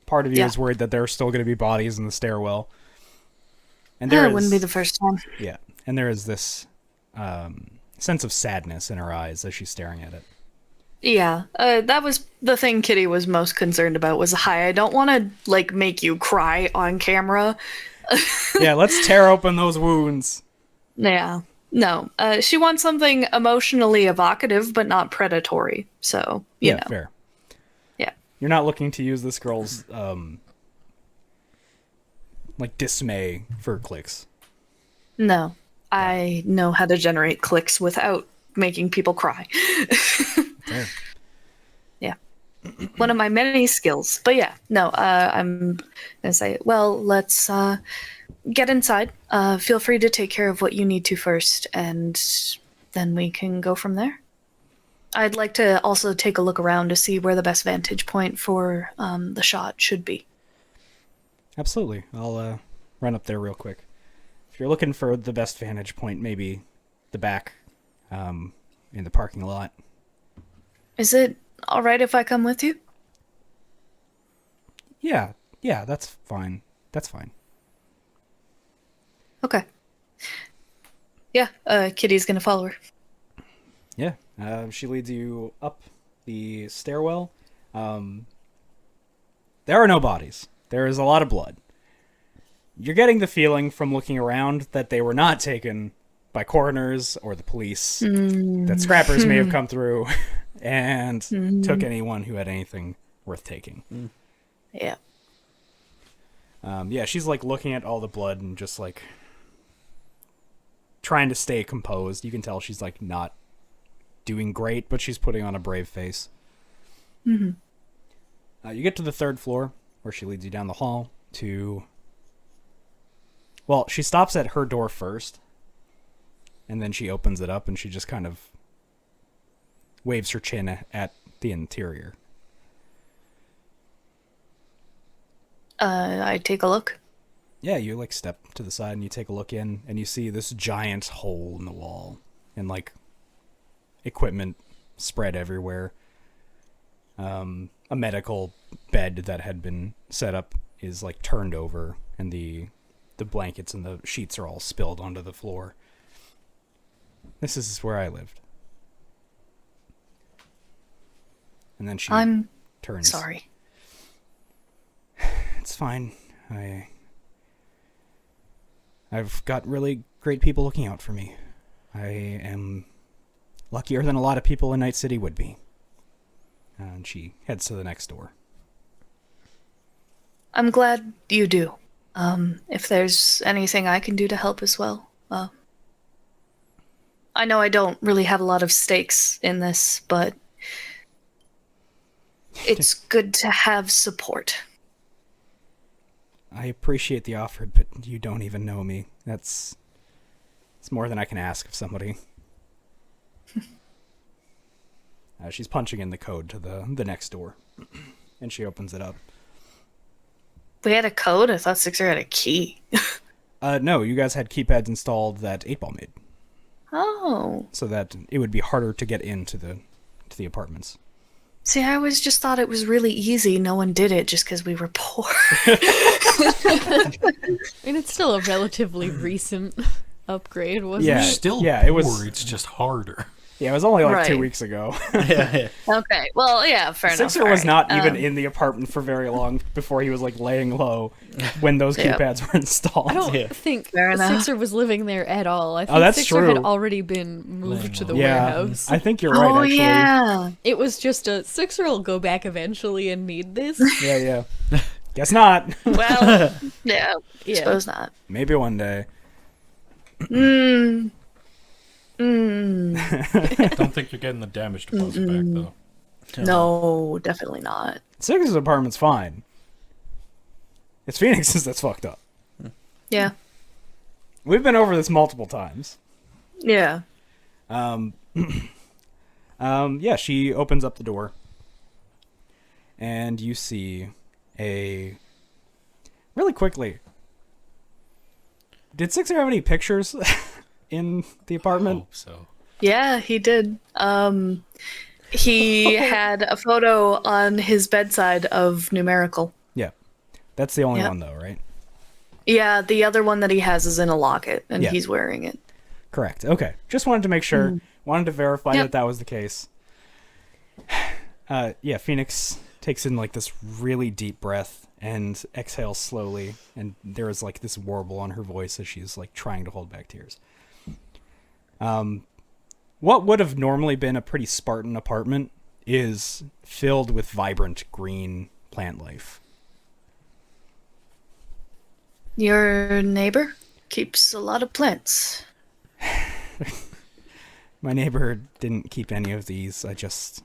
Part of you Yeah. is worried that there are still going to be bodies in the stairwell. And Yeah, there it wouldn't be is- the first time. yeah, and there is this sense of sadness in her eyes as she's staring at it. Yeah, that was the thing Kitty was most concerned about. Was hi, I don't want to like make you cry on camera. Yeah, let's tear open those wounds. Yeah, no, she wants something emotionally evocative but not predatory. So you know, Fair. yeah, You're not looking to use this girl's like dismay for clicks. no, I know how to generate clicks without making people cry. Fair. Yeah, one of my many skills. But yeah, no, I'm gonna say, well, let's get inside. Feel free to take care of what you need to first, and then we can go from there. I'd like to also take a look around to see where the best vantage point for the shot should be. Absolutely. I'll run up there real quick. If you're looking for the best vantage point, maybe the back in the parking lot. Is it all right if I come with you? Yeah, that's fine. That's fine. Okay. Yeah, Kitty's gonna follow her. Yeah, she leads you up the stairwell. There are no bodies. There is a lot of blood. You're getting the feeling from looking around that they were not taken by coroners or the police. That scrappers may have come through and took anyone who had anything worth taking. Yeah. Yeah, she's like looking at all the blood and just like trying to stay composed. You can tell she's like not doing great, but she's putting on a brave face. You get to the third floor where she leads you down the hall to... Well, she stops at her door first, and then she opens it up and she just kind of waves her chin at the interior. I take a look. Yeah, you like step to the side and you take a look in and you see this giant hole in the wall and like equipment spread everywhere. A medical bed that had been set up is like turned over and the blankets and the sheets are all spilled onto the floor. This is where I lived. And then she I'm turns. sorry. It's fine. I've got really great people looking out for me. I am luckier than a lot of people in Night City would be. And she heads to the next door. I'm glad you do. If there's anything I can do to help as well. I know I don't really have a lot of stakes in this, but it's good to have support. I appreciate the offer, but you don't even know me. It's more than I can ask of somebody. She's punching in the code to the next door, and she opens it up. We had a code? I thought Sixer had a key. No, you guys had keypads installed that 8-Ball made, Oh. so that it would be harder to get into the apartments. See, I always just thought it was really easy. No one did it just because we were poor. I mean, it's still a relatively recent upgrade, wasn't Yeah. it? Still Yeah, poor, it was- it's just harder. Yeah, it was only like 2 Right. weeks ago. Yeah. Okay, well, yeah, fair enough. Sixer was alright. not even in the apartment for very long before he was like laying low when those Yep. keypads were installed. I don't Yeah. think Fair enough. Sixer was living there at all. I think that's Sixer had true. already been moved to the Yeah, warehouse. I think you're right. Oh, Actually, yeah. It was just a Sixer will go back eventually and need this. yeah. Guess not. Well, yeah, Yeah. suppose not. Maybe one day. Mm. Don't think you're getting the damage deposit back, though. No, definitely not. Sixer's apartment's fine. It's Phoenix's that's fucked up. Yeah. We've been over this multiple times. Yeah. Yeah, she opens up the door. and you see a really quickly. Did Sixer have any pictures in the apartment? Hope so. Yeah, he did. He had a photo on his bedside of Numerical. Yeah, that's the only Yep. one though, right? Yeah, the other one that he has is in a locket, and Yeah. he's wearing it. Correct. Okay, just wanted to make sure. Wanted to verify Yep. that was the case. Yeah, Phoenix takes in like this really deep breath and exhales slowly, and there is like this warble on her voice as she's like trying to hold back tears. What would have normally been a pretty Spartan apartment is filled with vibrant green plant life. Your neighbor keeps a lot of plants. My neighbor didn't keep any of these. It's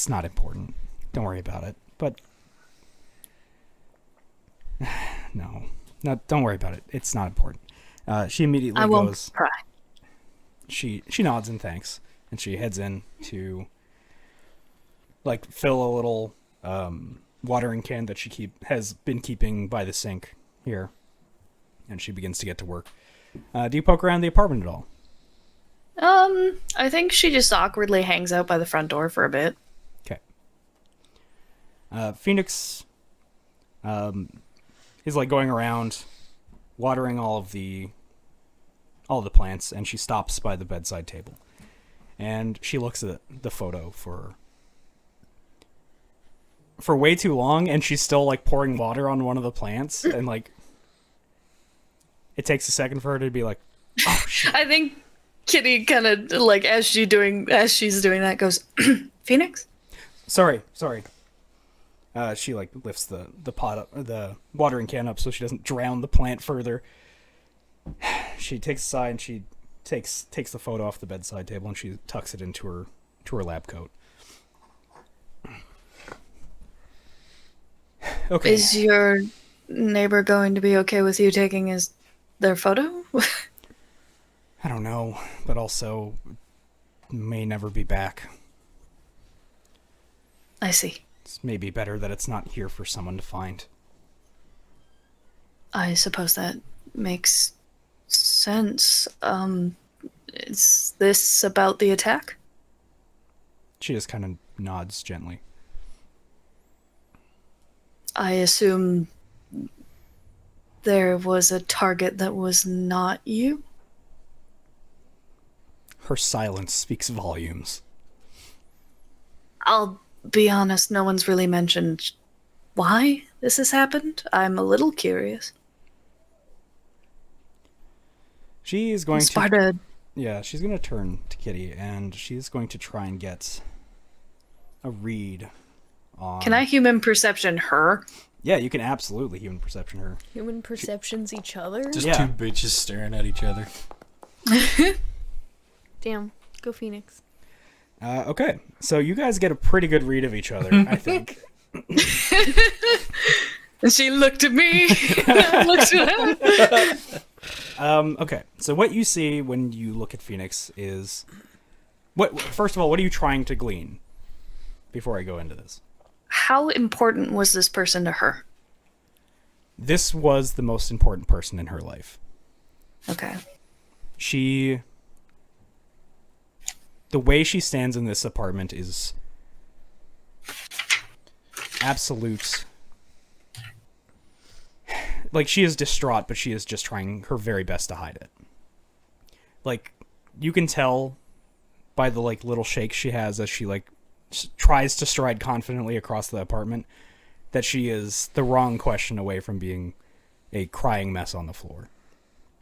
not important. Don't worry about it. But no, don't worry about it. It's not important. She immediately I won't goes. cry. She nods in thanks, and she heads in to like fill a little watering can that she has been keeping by the sink here, and she begins to get to work. Do you poke around the apartment at all? I think she just awkwardly hangs out by the front door for a bit. Okay. Phoenix is like going around watering all the plants, and she stops by the bedside table. And she looks at the photo for way too long, and she's still like pouring water on one of the plants, and like it takes a second for her to be like, "Oh shit." I think Kitty kind of like as she's doing that goes, Phoenix? Sorry. She like lifts the pot up, the watering can up so she doesn't drown the plant further. She takes a sigh and she takes the photo off the bedside table and she tucks it into her lab coat. Okay. Is your neighbor going to be okay with you taking their photo? I don't know, but also may never be back. I see. It's maybe better that it's not here for someone to find. I suppose that makes sense. Is this about the attack? She just kind of nods gently. I assume there was a target that was not you? Her silence speaks volumes. I'll be honest, no one's really mentioned why this has happened. I'm a little curious. She is going to... Sparta, Yeah, she's going to turn to Kitty, and she's going to try and get a read on... can I human perception her? Yeah, you can absolutely human perception her. Human perceptions each other? Just Yeah. two bitches staring at each other. Damn. Go Phoenix. Okay, so you guys get a pretty good read of each other, I think. And she looked at me. I looked at her. Okay, so what you see when you look at Phoenix is... First of all, what are you trying to glean before I go into this? How important was this person to her? This was the most important person in her life. Okay. The way she stands in this apartment is absolute. Like, she is distraught, but she is just trying her very best to hide it. Like, you can tell by the, like, little shakes she has as she, like, tries to stride confidently across the apartment that she is the wrong question away from being a crying mess on the floor.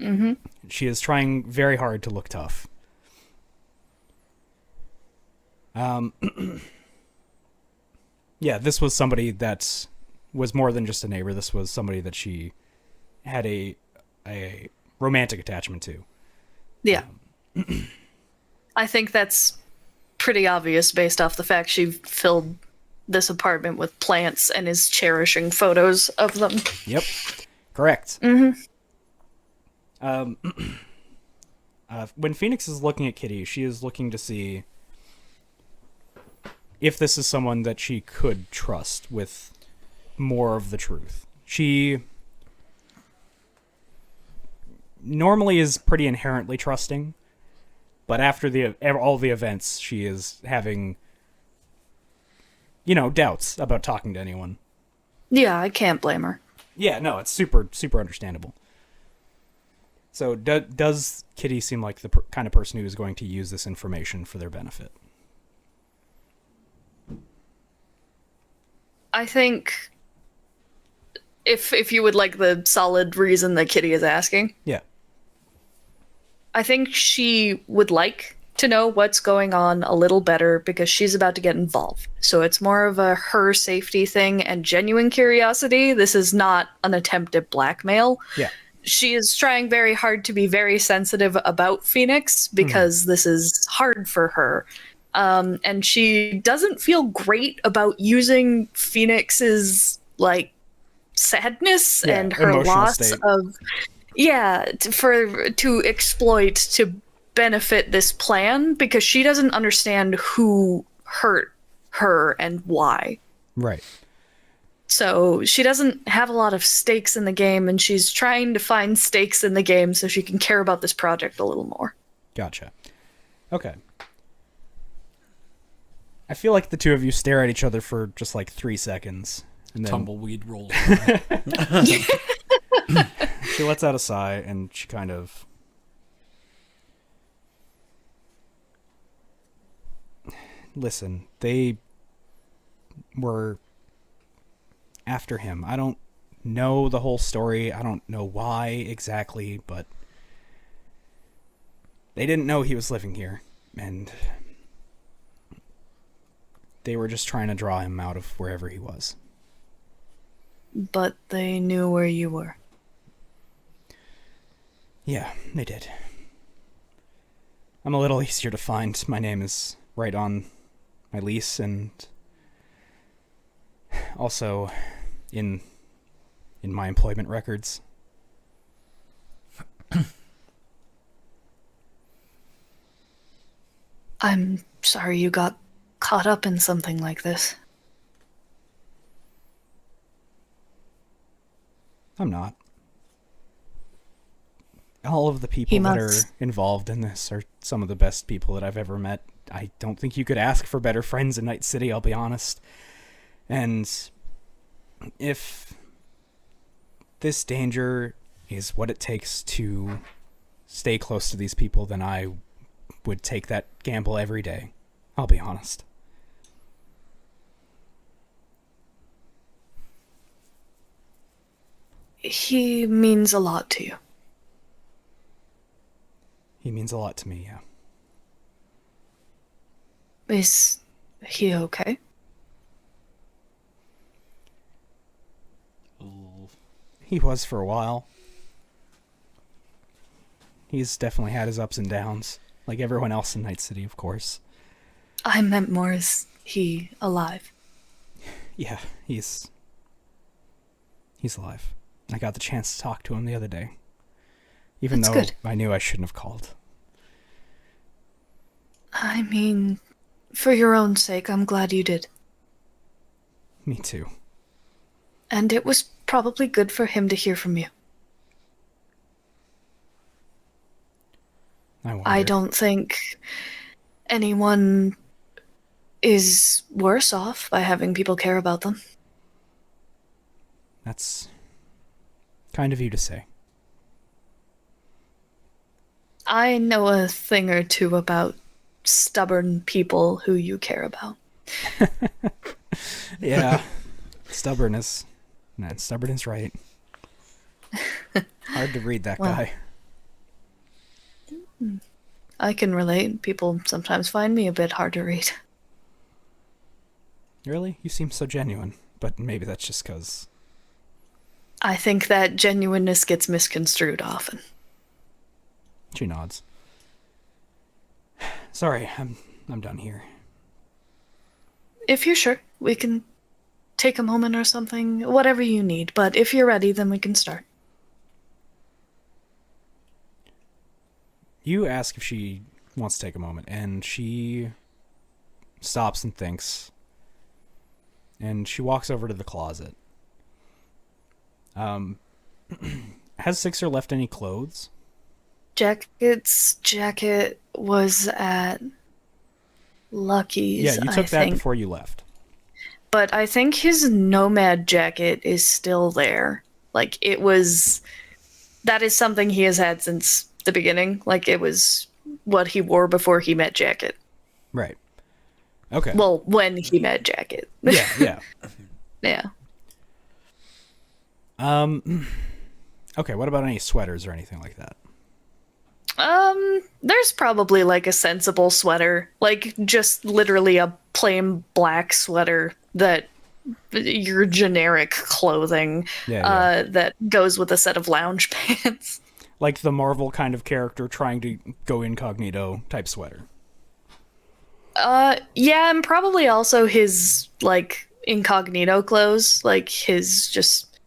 Mm-hmm. She is trying very hard to look tough. Yeah, this was somebody that was more than just a neighbor. This was somebody that she had a romantic attachment to. Yeah. I think that's pretty obvious based off the fact she filled this apartment with plants and is cherishing photos of them. Yep, correct. When Phoenix is looking at Kitty, she is looking to see if this is someone that she could trust with more of the truth. She normally is pretty inherently trusting, but after all the events, she is having, doubts about talking to anyone. Yeah, I can't blame her. Yeah, no, it's super, super understandable. So does Kitty seem like the kind of person who is going to use this information for their benefit? I think if you would like the solid reason that Kitty is asking, Yeah. I think she would like to know what's going on a little better because she's about to get involved. So it's more of a her safety thing and genuine curiosity. This is not an attempt at blackmail. Yeah. She is trying very hard to be very sensitive about Phoenix because this is hard for her. And she doesn't feel great about using Phoenix's sadness Yeah, and her emotional loss state. of to exploit to benefit this plan because she doesn't understand who hurt her and why. Right. So she doesn't have a lot of stakes in the game, and she's trying to find stakes in the game so she can care about this project a little more. Gotcha. Okay. I feel like the two of you stare at each other for just 3 seconds. And then Tumbleweed rolls. she lets out a sigh and she kind of... Listen, they were after him. I don't know the whole story. I don't know why exactly, but they didn't know he was living here. And they were just trying to draw him out of wherever he was. But they knew where you were. Yeah, they did. I'm a little easier to find. My name is right on my lease, and also in my employment records. I'm sorry you got caught up in something like this. I'm not. All of the people that are must. involved in this are some of the best people that I've ever met. I don't think you could ask for better friends in Night City, I'll be honest. And if this danger is what it takes to stay close to these people, then I would take that gamble every day. I'll be honest. He means a lot to you. He means a lot to me, yeah. Is he okay? He was for a while. He's definitely had his ups and downs, like everyone else in Night City, of course. I meant more, is he alive? Yeah, he's alive. I got the chance to talk to him the other day. Even That's though good. I knew I shouldn't have called. I mean, for your own sake, I'm glad you did. Me too. And it was probably good for him to hear from you. I wonder. I don't think anyone is worse off by having people care about them. That's kind of you to say. I know a thing or two about stubborn people who you care about. Yeah. Stubbornness. Man, stubborn is right. Hard to read that Well. guy. I can relate. People sometimes find me a bit hard to read. Really? You seem so genuine. But maybe that's just because... I think that genuineness gets misconstrued often. She nods. Sorry, I'm done here. If you're sure, we can take a moment or something, whatever you need. But if you're ready, then we can start. You ask if she wants to take a moment, and she stops and thinks. And she walks over to the closet. Has Sixer left any clothes? Jacket's jacket was at Lucky's. Yeah, you took I that think. before you left. But I think his nomad jacket is still there. Like, it was... That is something he has had since the beginning. Like, it was what he wore before he met Jacket. Right. Okay. Well, when he met Jacket. yeah, yeah. Yeah. Okay, what about any sweaters or anything like that? There's probably, like, a sensible sweater. Like, just literally a plain black sweater that... your generic clothing that goes with a set of lounge pants. Like the Marvel kind of character trying to go incognito type sweater. Yeah, and probably also his, like, incognito clothes. Like, his just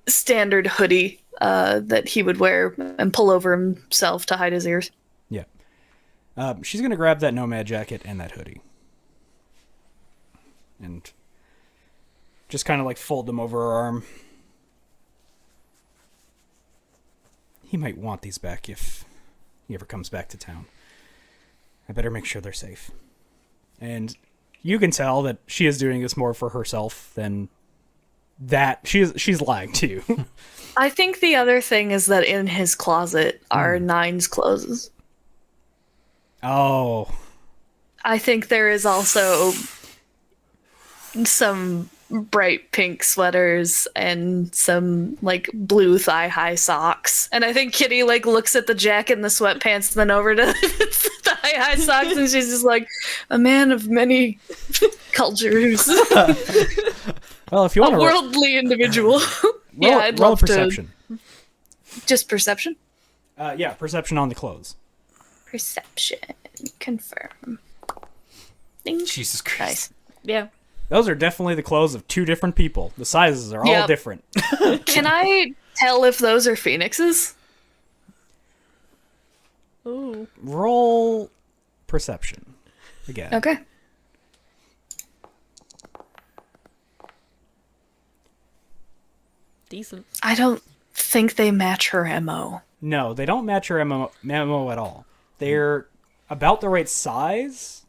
standard hoodie that he would wear and pull over himself to hide his ears. Yeah. She's going to grab that nomad jacket and that hoodie. And just kind of like fold them over her arm. He might want these back if he ever comes back to town. I better make sure they're safe. And you can tell that she is doing this more for herself than that. She's lying to you. I think the other thing is that in his closet are Nine's clothes. Oh. I think there is also some bright pink sweaters and some, like, blue thigh-high socks. And I think Kitty, like, looks at the jacket and the sweatpants and then over to the thigh-high socks, and she's just like, a man of many cultures. Well, if you want A to worldly individual. Yeah, I'd roll love perception. to. Just perception? Yeah, perception on the clothes. Perception. Confirm. Ding. Jesus Christ. Nice. Yeah. Those are definitely the clothes of two different people. The sizes are all Yep. different. Can I tell if those are phoenixes? Ooh. Roll perception again. Okay. Decent. I don't think they match her MO. No, they don't match her MMO at all. They're about the right size,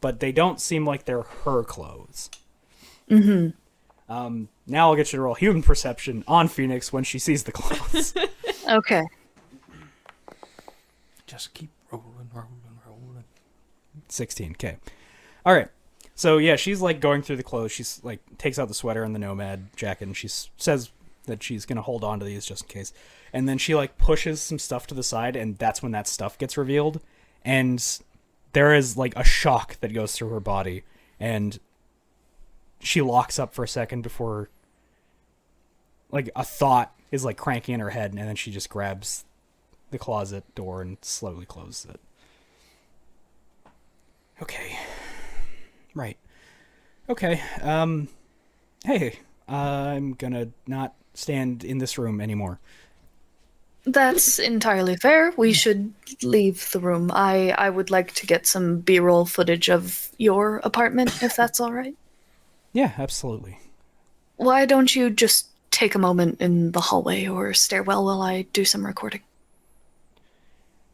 but they don't seem like they're her clothes. Mm-hmm. Now I'll get you to roll human perception on Phoenix when she sees the clothes. Okay. Just keep rolling, rolling, rolling. 16. Okay. All right. So yeah, she's like going through the clothes. She's like takes out the sweater and the nomad jacket, and she says that she's gonna hold on to these just in case. And then she like pushes some stuff to the side, and that's when that stuff gets revealed. And there is like a shock that goes through her body, and she locks up for a second before like a thought is like cranking in her head, and then she just grabs the closet door and slowly closes it. Okay. Right. Okay. Hey, I'm gonna not stand in this room anymore. That's entirely fair. We should leave the room. I would like to get some B-roll footage of your apartment, if that's all right. Yeah, absolutely. Why don't you just take a moment in the hallway or stairwell while I do some recording?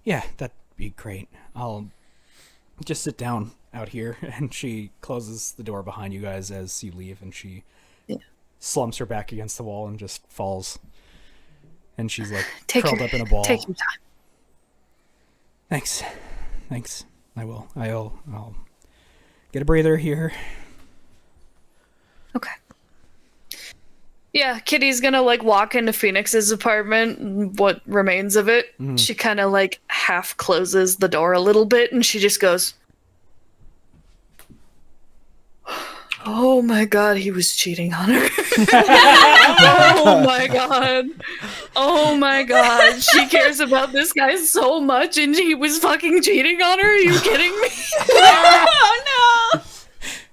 Yeah, that'd be great. I'll just sit down out here, and she closes the door behind you guys as you leave, and she slumps her back against the wall and just falls. And she's like curled up in a ball. Take your time. Thanks. I'll get a breather here. Okay. Yeah, Kitty's gonna like walk into Phoenix's apartment, what remains of it. She kind of like half closes the door a little bit, and she just goes, "Oh my god, he was cheating on her." Oh my god. Oh my god. She cares about this guy so much, and he was fucking cheating on her? Are you kidding me? Oh no!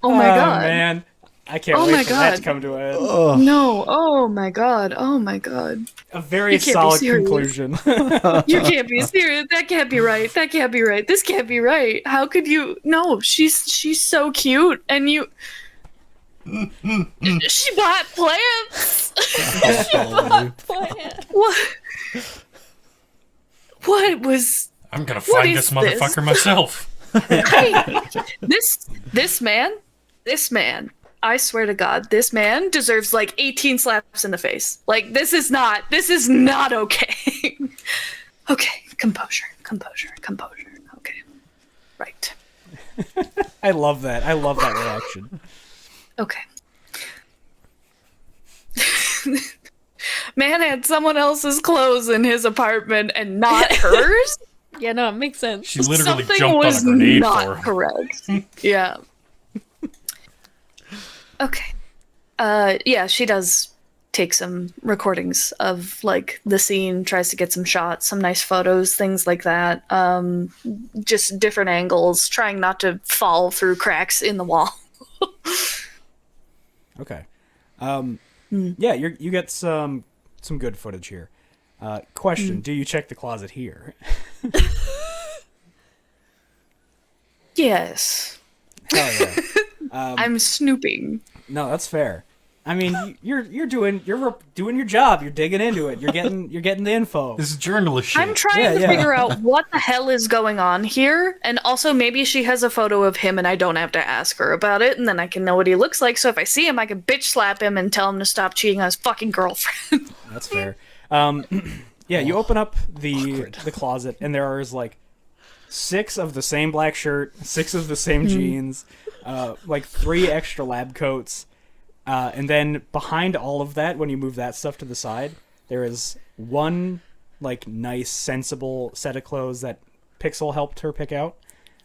Oh my god. Man. I can't Oh wait my for that to God. come to an end. Oh, No. Oh my god. Oh my god. A very You can't be solid serious. conclusion. You can't be serious. That can't be right. That can't be right. This can't be right. How could you? No, she's so cute, and you. She bought plants. What? What was I'm gonna What find is this motherfucker myself. this man? I swear to God, this man deserves like 18 slaps in the face. Like this is not okay. Okay, composure. Okay, right. I love that. I love that reaction. Okay. Man had someone else's clothes in his apartment and not hers. Yeah, no, it makes sense. She literally Something jumped on a was grenade not for him. correct. Yeah. Okay. Yeah, she does take some recordings of like the scene, tries to get some shots, some nice photos, things like that. Just different angles, trying not to fall through cracks in the wall. Okay. Yeah, you get some good footage here. Question: do you check the closet here? Yes. Hell yeah. I'm snooping. No, that's fair. I mean, you're doing your job. You're digging into it. You're getting the info. This is journalist shit. I'm trying Yeah, to yeah. figure out what the hell is going on here, and also maybe she has a photo of him and I don't have to ask her about it, and then I can know what he looks like, so if I see him, I can bitch slap him and tell him to stop cheating on his fucking girlfriend. That's fair. Yeah, you open up the closet, and there is like 6 of the same black shirt, 6 of the same jeans, like 3 extra lab coats, and then behind all of that, when you move that stuff to the side, there is one like nice, sensible set of clothes that Pixel helped her pick out.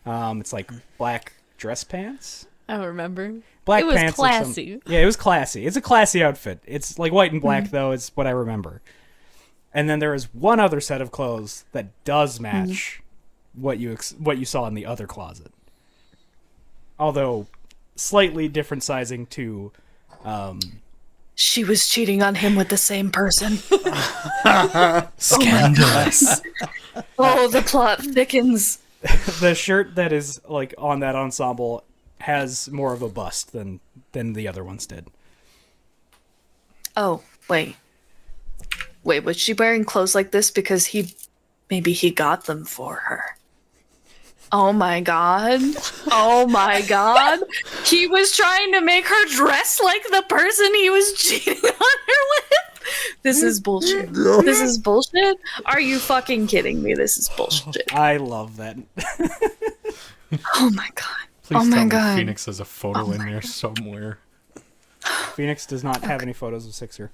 It's like black dress pants. I don't remember. Black It was pants. with some- classy. yeah, it was classy. It's a classy outfit. It's like white and black though. Is what I remember. And then there is one other set of clothes that does match what you saw in the other closet. Although slightly different sizing to. She was cheating on him with the same person. Scandalous. Oh, the plot thickens. The shirt that is like on that ensemble has more of a bust than the other ones did. Oh, wait. Wait, was she wearing clothes like this because maybe he got them for her? Oh my god. Oh my god. He was trying to make her dress like the person he was cheating on her with? This is bullshit. This is bullshit? Are you fucking kidding me? This is bullshit. I love that. Oh my god. Please Oh my tell me God. Phoenix has a photo in there somewhere. Phoenix does not have any photos of Sixer.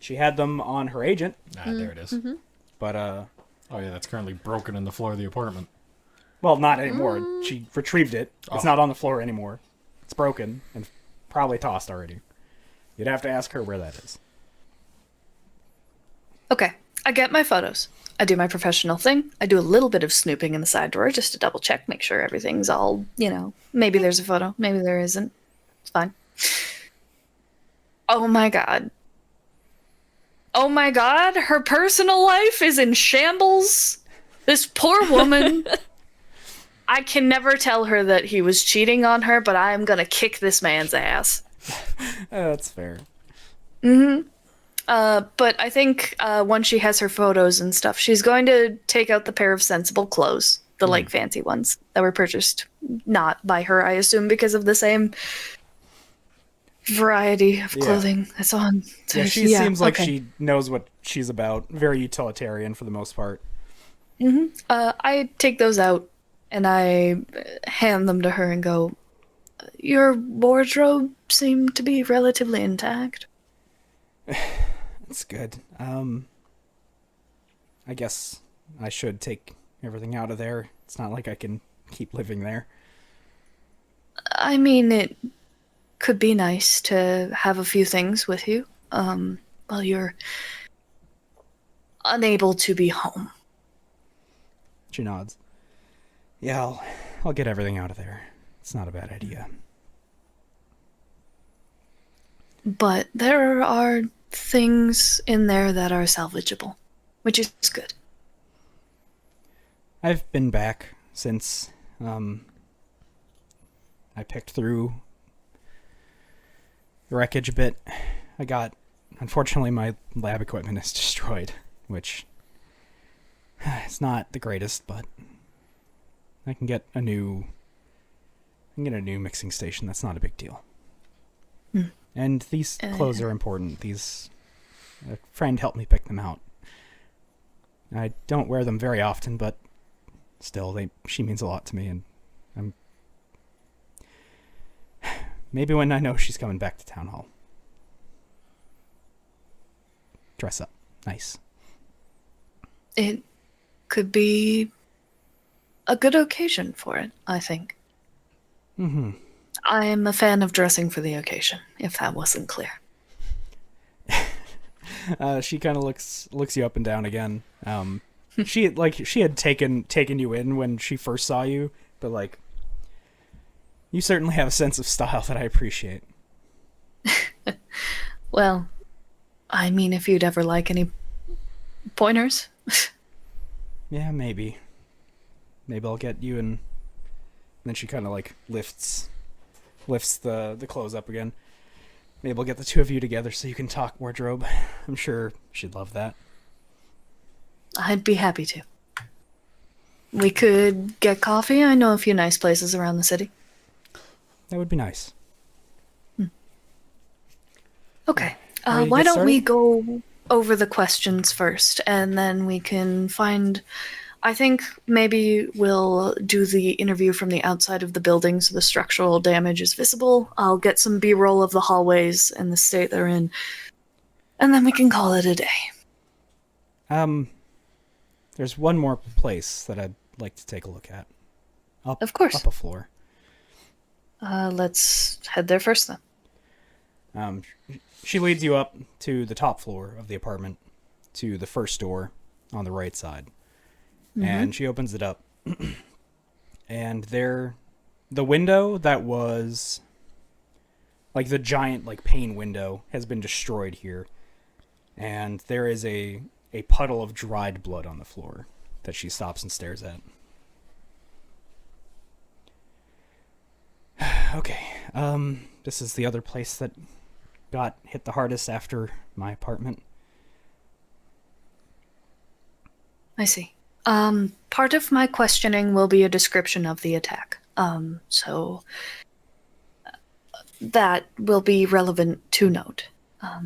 She had them on her agent, Ah, there it is. but Oh yeah, that's currently broken in the floor of the apartment. well, not anymore. She retrieved it. It's not on the floor anymore. It's broken and probably tossed already. You'd have to ask her where that is. Okay, I get my photos. I do my professional thing. I do a little bit of snooping in the side drawer just to double check, make sure everything's all, maybe there's a photo, maybe there isn't. It's fine. Oh my god. Oh my god, her personal life is in shambles. This poor woman. I can never tell her that he was cheating on her, but I am gonna kick this man's ass. That's fair. But I think once she has her photos and stuff, she's going to take out the pair of sensible clothes, the like fancy ones that were purchased not by her, I assume, because of the same variety of clothing that's on. So Yeah, she seems like okay. she knows what she's about. Very utilitarian for the most part. I take those out and I hand them to her and go, "Your wardrobe seemed to be relatively intact." That's good. I guess I should take everything out of there. It's not like I can keep living there. I mean, it could be nice to have a few things with you while you're unable to be home. She nods. Yeah, I'll get everything out of there. It's not a bad idea. but there are things in there that are salvageable, which is good. I've been back since I picked through the wreckage a bit. Unfortunately, my lab equipment is destroyed, which it's not the greatest, but I can get a new mixing station. That's not a big deal. And these clothes are important. A friend helped me pick them out. I don't wear them very often, but still, she means a lot to me, and maybe when I know she's coming back to town hall. Dress up. Nice. It could be a good occasion for it, I think. Mm-hmm. I am a fan of dressing for the occasion, if that wasn't clear. She kind of looks you up and down again. She had taken you in when she first saw you, but like, you certainly have a sense of style that I appreciate. Well, I mean, if you'd ever like any pointers. Yeah, maybe. Maybe I'll get you and then she kind of like lifts the clothes up again. Maybe I'll get the two of you together so you can talk wardrobe. I'm sure she'd love that. I'd be happy to. We could get coffee. I know a few nice places around the city. That would be nice. Okay. Ready to Why get don't we started? go over the questions first, and then we can find... I think maybe we'll do the interview from the outside of the building so the structural damage is visible. I'll get some B-roll of the hallways and the state they're in, and then we can call it a day. There's one more place that I'd like to take a look at. Of course. Up a floor. Let's head there first, then. She leads you up to the top floor of the apartment, to the first door on the right side. And she opens it up. And there, the window that was, like the giant like pane window has been destroyed here. And there is a puddle of dried blood on the floor that she stops and stares at. Okay, this is the other place that got hit the hardest after my apartment. I see. Part of my questioning will be a description of the attack. So that will be relevant to note. I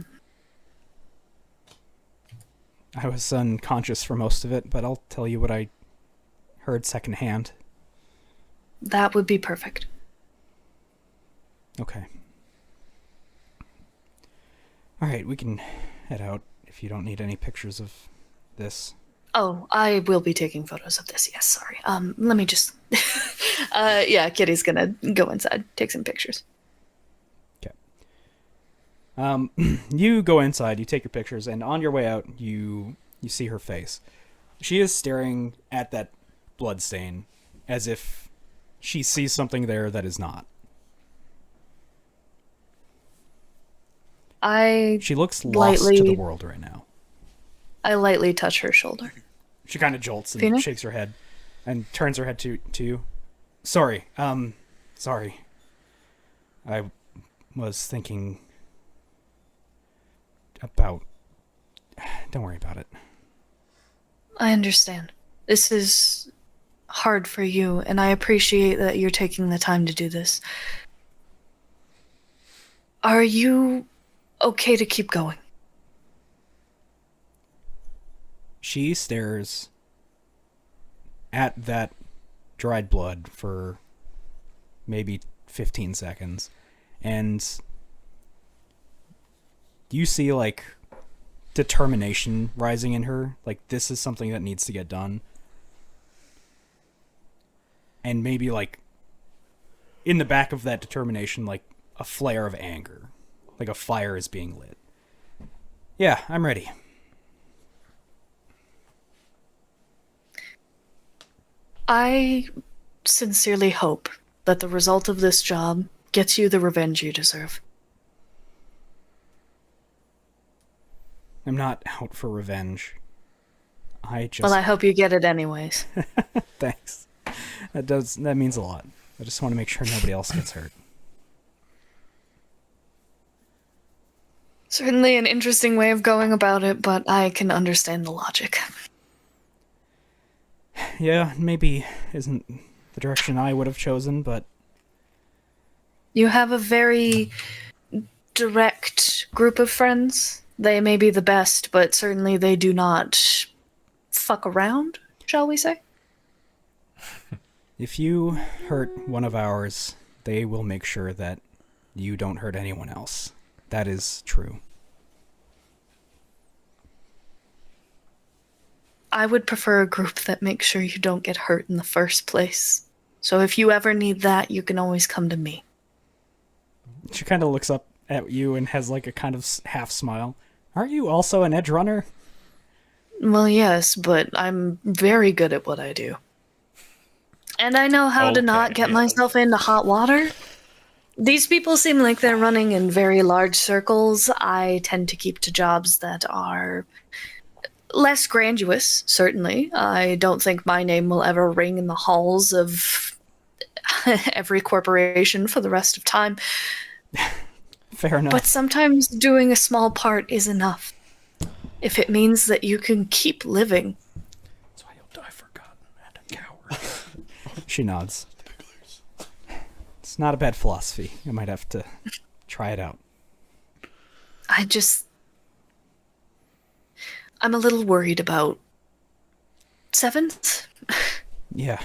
was unconscious for most of it, but I'll tell you what I heard secondhand. That would be perfect. Okay. Alright, we can head out if you don't need any pictures of this. Oh, I will be taking photos of this. Yes, sorry. Let me just... yeah, Kitty's gonna go inside, take some pictures. Okay. You go inside, you take your pictures, and on your way out, you see her face. She is staring at that blood stain as if she sees something there that is not. She looks lost to the world right now. I lightly touch her shoulder. She kind of jolts and Phoenix? shakes her head and turns her head to you. Sorry. Sorry. I was thinking about... Don't worry about it. I understand. This is hard for you, and I appreciate that you're taking the time to do this. Are you okay to keep going? She stares at that dried blood for maybe 15 seconds, and you see, like, determination rising in her. Like, this is something that needs to get done. And maybe, like, in the back of that determination, like, a flare of anger. Like a fire is being lit. Yeah, I'm ready. I sincerely hope that the result of this job gets you the revenge you deserve. I'm not out for revenge. I just... Well, I hope you get it anyways. Thanks. That means a lot. I just want to make sure nobody else gets hurt. Certainly an interesting way of going about it, but I can understand the logic. Yeah, maybe isn't the direction I would have chosen, but You have a very direct group of friends. They may be the best, but certainly they do not fuck around, shall we say? if you hurt one of ours, they will make sure that you don't hurt anyone else. That is true. I would prefer a group that makes sure you don't get hurt in the first place. So if you ever need that, you can always come to me. She kind of looks up at you and has like a kind of half smile. Aren't you also an edge runner? Well, yes, but I'm very good at what I do. And I know how to not get myself into hot water. These people seem like they're running in very large circles. I tend to keep to jobs that are less grandiose, certainly. I don't think my name will ever ring in the halls of every corporation for the rest of time. Fair enough. But sometimes doing a small part is enough. If it means that you can keep living. That's why you'll die forgotten and a coward. She nods. It's not a bad philosophy. I might have to try it out. I'm a little worried about Seventh. Yeah.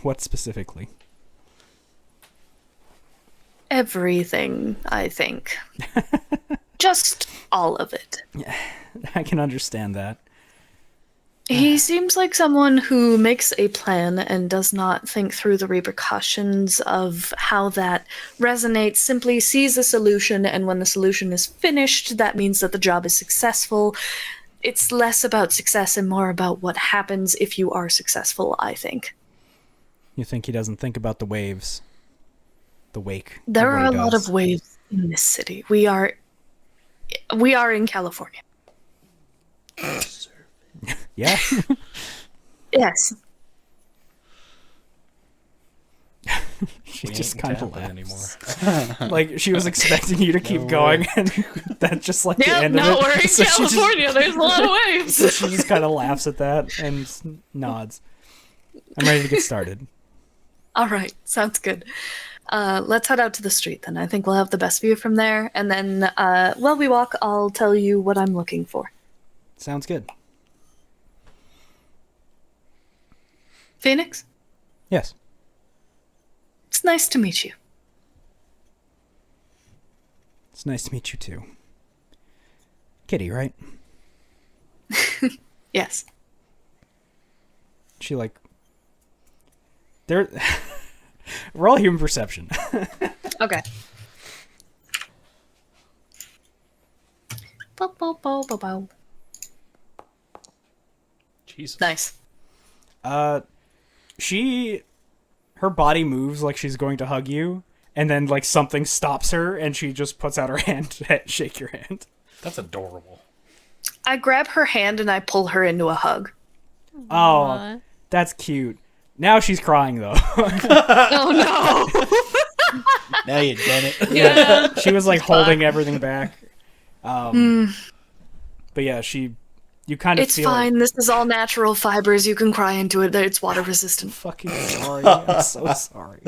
What specifically? Everything, I think. Just all of it. I can understand that. He seems like someone who makes a plan and does not think through the repercussions of how that resonates, simply sees a solution, and when the solution is finished, that means that the job is successful. It's less about success and more about what happens if you are successful, I think. You think he doesn't think about the waves? The wake? There the way are a he lot does? of waves in this city. We are in California. Yeah? Yes. She We just ain't kind of tapping laughs. anymore. Like, she was expecting you to keep No going, way. and that's just like the Yep, end no, of it. we're in So she just- California. There's a lot of waves. So she just kind of laughs at that and nods. I'm ready to get started. All right, sounds good. Let's head out to the street then. I think we'll have the best view from there. And then while we walk, I'll tell you what I'm looking for. Sounds good. Phoenix, Yes. it's nice to meet you. It's nice to meet you too. Kitty, right? Yes. She like... There... Roll human perception. Okay. Bow, bow, bow, bow, bow. Jesus. Nice. Her body moves like she's going to hug you, and then like something stops her, and she just puts out her hand to shake your hand. That's adorable. I grab her hand and I pull her into a hug. Oh, Aw. that's cute. Now she's crying though. Oh no! Now you done it. Yeah. She was like holding everything back. But yeah, you kind of It's feel fine. This is all natural fibers. You can cry into it. It's water resistant. fucking sorry. I'm so sorry.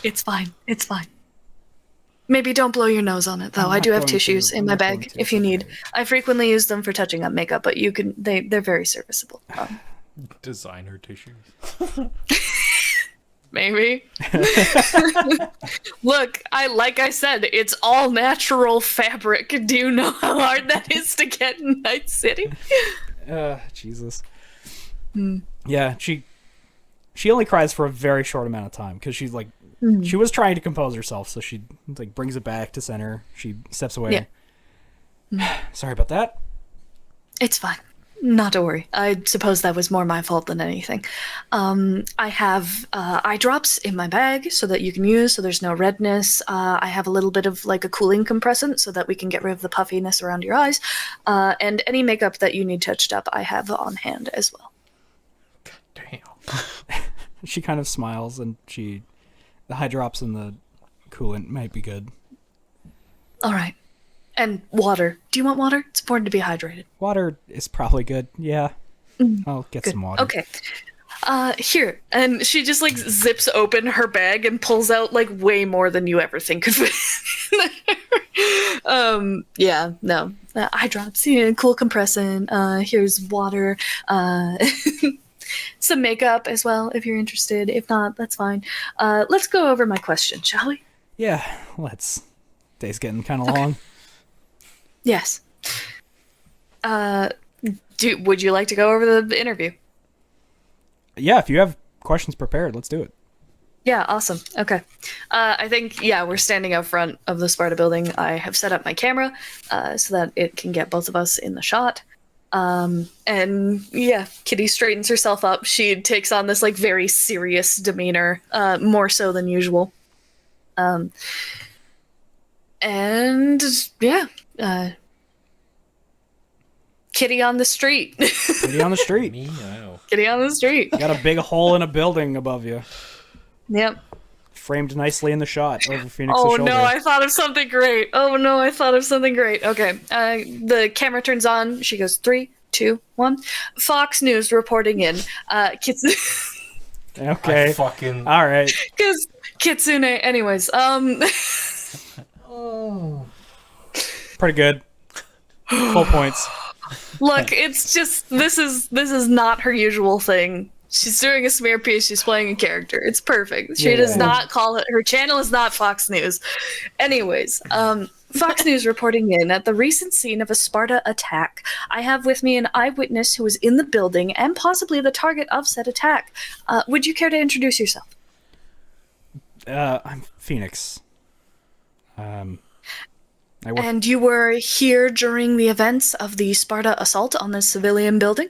It's fine. It's fine. Maybe don't blow your nose on it, though. I'm I not do have going tissues to. in I'm my not going bag to. if you It's need. okay. I frequently use them for touching up makeup, but you can. They're very serviceable. Designer tissues. Maybe. Look, like I said, it's all natural fabric. Do you know how hard that is to get in Night City? Jesus. Yeah, she only cries for a very short amount of time because she's like she was trying to compose herself, so she like brings it back to center. She steps away. Sorry about that. It's fine. Not to worry. I suppose that was more my fault than anything. I have eye drops in my bag so that you can use, so there's no redness. I have a little bit of like a cooling compressant so that we can get rid of the puffiness around your eyes. And any makeup that you need touched up, I have on hand as well. Damn. She kind of smiles, and the eye drops and the coolant might be good. All right. And water. Do you want water? It's important to be hydrated. Water is probably good. Yeah. I'll get some water. Okay. Here. And she just like zips open her bag and pulls out like way more than you ever think of. Yeah, no. Eye drops, cool compressant. Here's water. Some makeup as well if you're interested. If not, that's fine. Let's go over my question, shall we? Yeah, let's. Day's getting kind of long. Yes. Would you like to go over the interview? Yeah, if you have questions prepared, let's do it. Yeah, awesome. Okay. I think, we're standing out front of the Sparta building. I have set up my camera so that it can get both of us in the shot. And Kitty straightens herself up. She takes on this like very serious demeanor, more so than usual. Kitty on the street. Kitty on the street. Meow. Kitty on the street. You got a big hole in a building above you, Yep. framed nicely in the shot over Phoenix's Oh shoulder. no, I thought of something great. Okay. The camera turns on. She goes 3, 2, 1. Fox News reporting in. Okay. I fucking. All right. Because Kitsune. Anyways, Pretty good. Full points. look, it's just this is not her usual thing. She's doing a smear piece. She's playing a character. It's perfect. She does not call it. Her channel is not Fox News. Anyways, Fox News reporting in at the recent scene of a Sparta attack. I have with me an eyewitness who was in the building and possibly the target of said attack. Would you care to introduce yourself? I'm Phoenix. I work. And you were here during the events of the Sparta assault on the civilian building?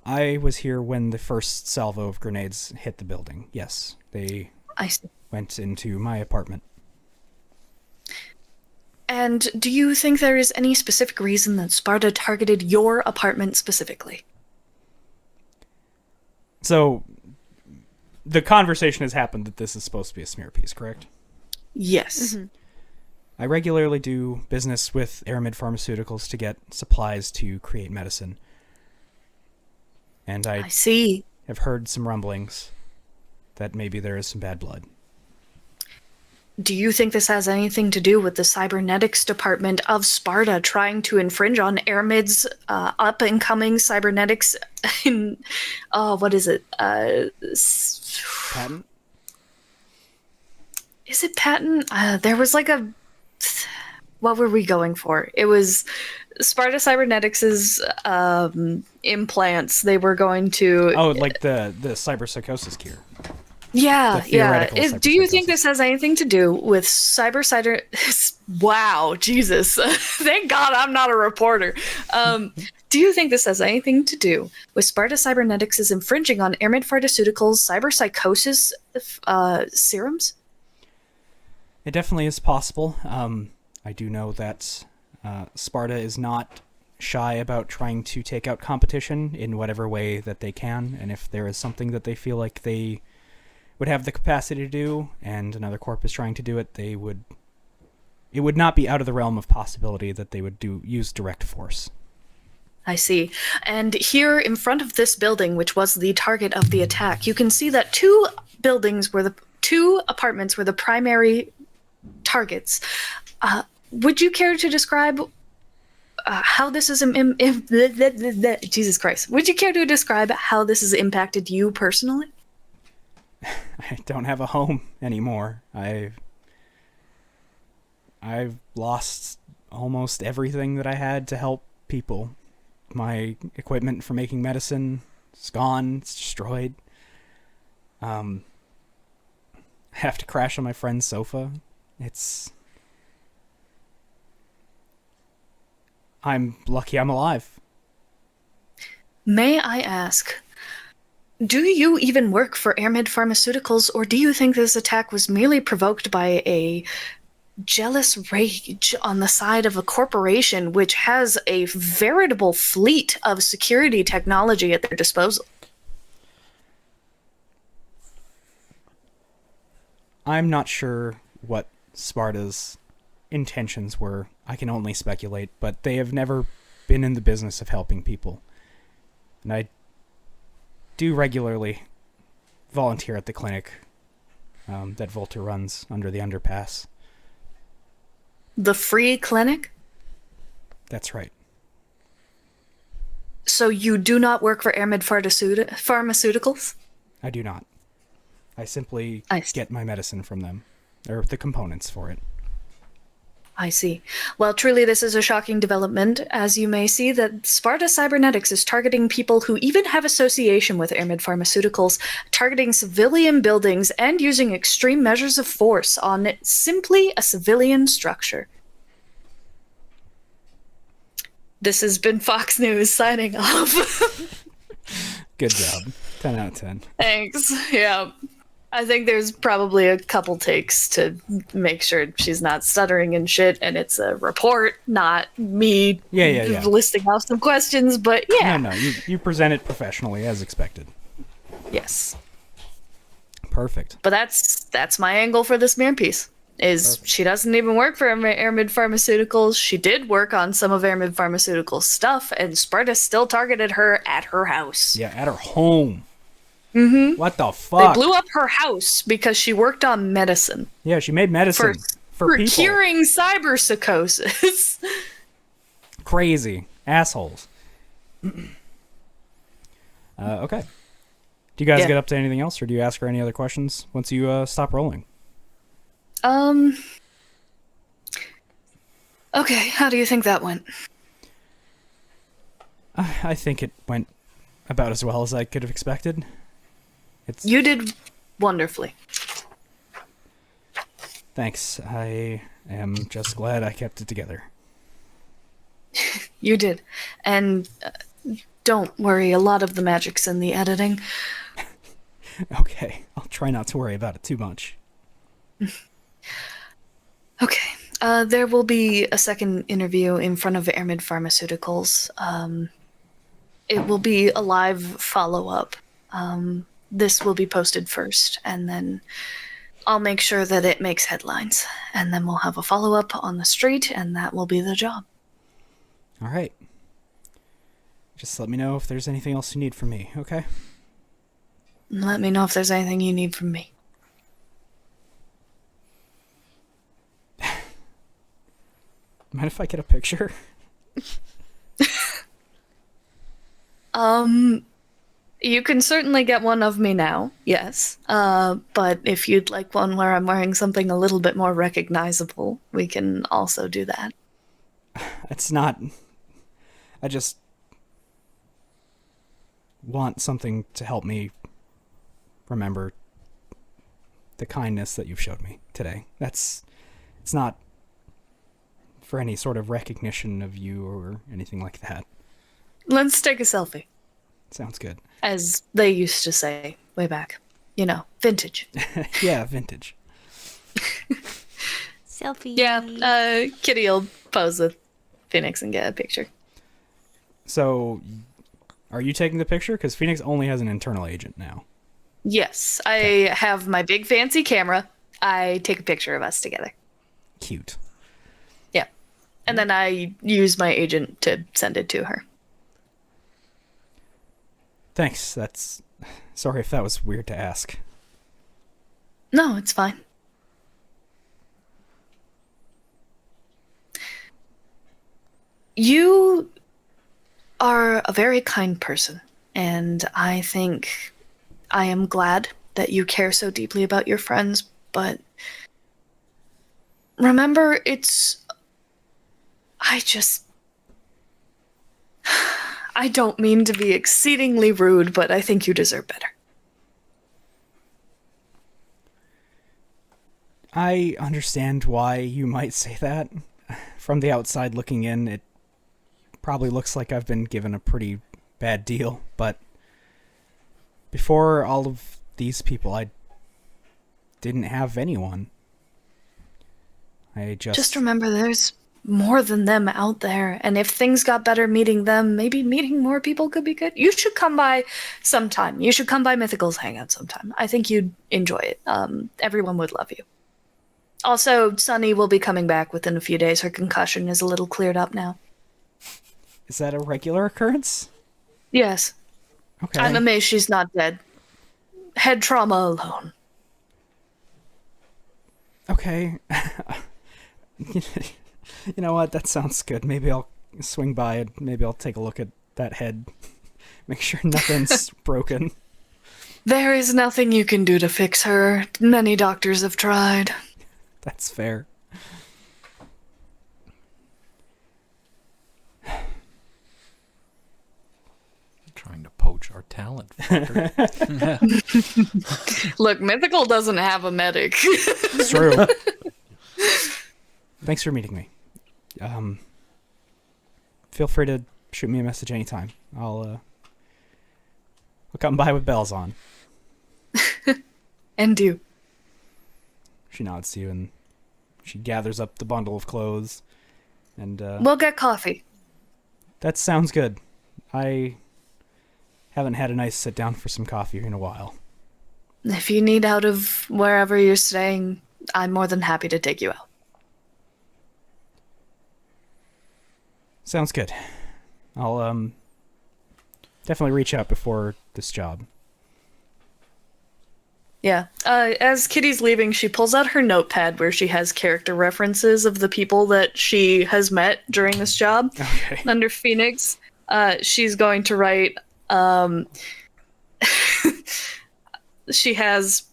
I was here when the first salvo of grenades hit the building. Yes, they I see. went into my apartment. And do you think there is any specific reason that Sparta targeted your apartment specifically? So, the conversation has happened that this is supposed to be a smear piece, correct? Yes. Mm-hmm. I regularly do business with Aramid Pharmaceuticals to get supplies to create medicine. And I I see. have heard some rumblings that maybe there is some bad blood. Do you think this has anything to do with the cybernetics department of Sparta trying to infringe on Aramid's up-and-coming cybernetics in... what is it? Patent? Is it patent? There was like a... What were we going for? It was Sparta Cybernetics' implants. They were going to... Oh, like the cyberpsychosis cure. Yeah, The yeah. theoretical Do you think cyberpsychosis. this has anything to do with Wow, Jesus. Thank God I'm not a reporter. Do you think this has anything to do with Sparta Cybernetics' infringing on Aramid Pharmaceuticals' cyberpsychosis serums? It definitely is possible. I do know that Sparta is not shy about trying to take out competition in whatever way that they can, and if there is something that they feel like they would have the capacity to do, and another corp is trying to do it, it would not be out of the realm of possibility that they would use direct force. I see. And here in front of this building, which was the target of the attack, you can see that two apartments were the primary targets. Would you care to describe how this is Jesus Christ? Would you care to describe how this has impacted you personally? I don't have a home anymore. I've lost almost everything that I had to help people. My equipment for making medicine is gone. It's destroyed. I have to crash on my friend's sofa. I'm lucky I'm alive. May I ask, do you even work for Airmed Pharmaceuticals, or do you think this attack was merely provoked by a jealous rage on the side of a corporation which has a veritable fleet of security technology at their disposal? I'm not sure what Sparta's intentions were. I can only speculate, but they have never been in the business of helping people. And I do regularly volunteer at the clinic that Volta runs under the underpass. The free clinic? That's right. So you do not work for Airmed Pharmaceuticals? I do not. I simply I see. get my medicine from them, or the components for it. I see. Well, truly, this is a shocking development, as you may see that Sparta Cybernetics is targeting people who even have association with Airmed Pharmaceuticals, targeting civilian buildings and using extreme measures of force on simply a civilian structure. This has been Fox News signing off. Good job. 10 out of 10. Thanks. Yeah. I think there's probably a couple takes to make sure she's not stuttering and shit, and it's a report, not me Yeah. listing off some questions, but yeah. No, you present it professionally, as expected. Yes. Perfect. But that's my angle for this mirror piece. Is she doesn't even work for Airmed Pharmaceuticals. She did work on some of Airmed Pharmaceuticals stuff, and Sparta still targeted her at her house. Yeah, at her home. Mm-hmm. What the fuck? They blew up her house because she worked on medicine Yeah, she made medicine for people. curing cyberpsychosis. Crazy. Assholes. Okay. Do you guys Yeah. get up to anything else, or do you ask her any other questions once you stop rolling? Okay, how do you think that went? I think it went about as well as I could have expected. You did wonderfully. Thanks. I am just glad I kept it together. You did. And don't worry, a lot of the magic's in the editing. Okay, I'll try not to worry about it too much. Okay. There will be a second interview in front of Airmed Pharmaceuticals. It will be a live follow-up. This will be posted first, and then I'll make sure that it makes headlines. And then we'll have a follow-up on the street, and that will be the job. All right. Just let me know if there's anything else you need from me, okay? Let me know if there's anything you need from me. Mind if I get a picture? You can certainly get one of me now, yes. But if you'd like one where I'm wearing something a little bit more recognizable, we can also do that. It's not... I just want something to help me remember the kindness that you've showed me today. It's not for any sort of recognition of you or anything like that. Let's take a selfie, Sounds good. as they used to say way back. You know, vintage. Yeah, vintage. Selfie. Yeah, Kitty will pose with Phoenix and get a picture. So, are you taking the picture? Because Phoenix only has an internal agent now. Yes, I have my big fancy camera. I take a picture of us together. Cute. Yeah. And then I use my agent to send it to her. Thanks. Sorry if that was weird to ask. No, it's fine. You are a very kind person, and I think I am glad that you care so deeply about your friends, but remember, I don't mean to be exceedingly rude, but I think you deserve better. I understand why you might say that. From the outside looking in, it probably looks like I've been given a pretty bad deal, but before all of these people, I didn't have anyone. I Just remember there's more than them out there, and if things got better meeting them, maybe meeting more people could be good. You should come by sometime. You should come by Mythical's Hangout sometime. I think you'd enjoy it. Everyone would love you. Also, Sunny will be coming back within a few days. Her concussion is a little cleared up now. Is that a regular occurrence? Yes. Okay. I'm amazed she's not dead. Head trauma alone. Okay. You know what? That sounds good. Maybe I'll swing by and maybe I'll take a look at that head. Make sure nothing's broken. There is nothing you can do to fix her. Many doctors have tried. That's fair. Trying to poach our talent. Fucker. Look, Mythical doesn't have a medic. It's true. Thanks for meeting me. Feel free to shoot me a message anytime. I'll come by with bells on. And you. She nods to you and she gathers up the bundle of clothes and We'll get coffee. that sounds good. I haven't had a nice sit down for some coffee in a while. If you need out of wherever you're staying, I'm more than happy to take you out. Sounds good. I'll definitely reach out before this job. Yeah. As Kitty's leaving, she pulls out her notepad where she has character references of the people that she has met during this job. Okay. Under Phoenix, she's going to write, she has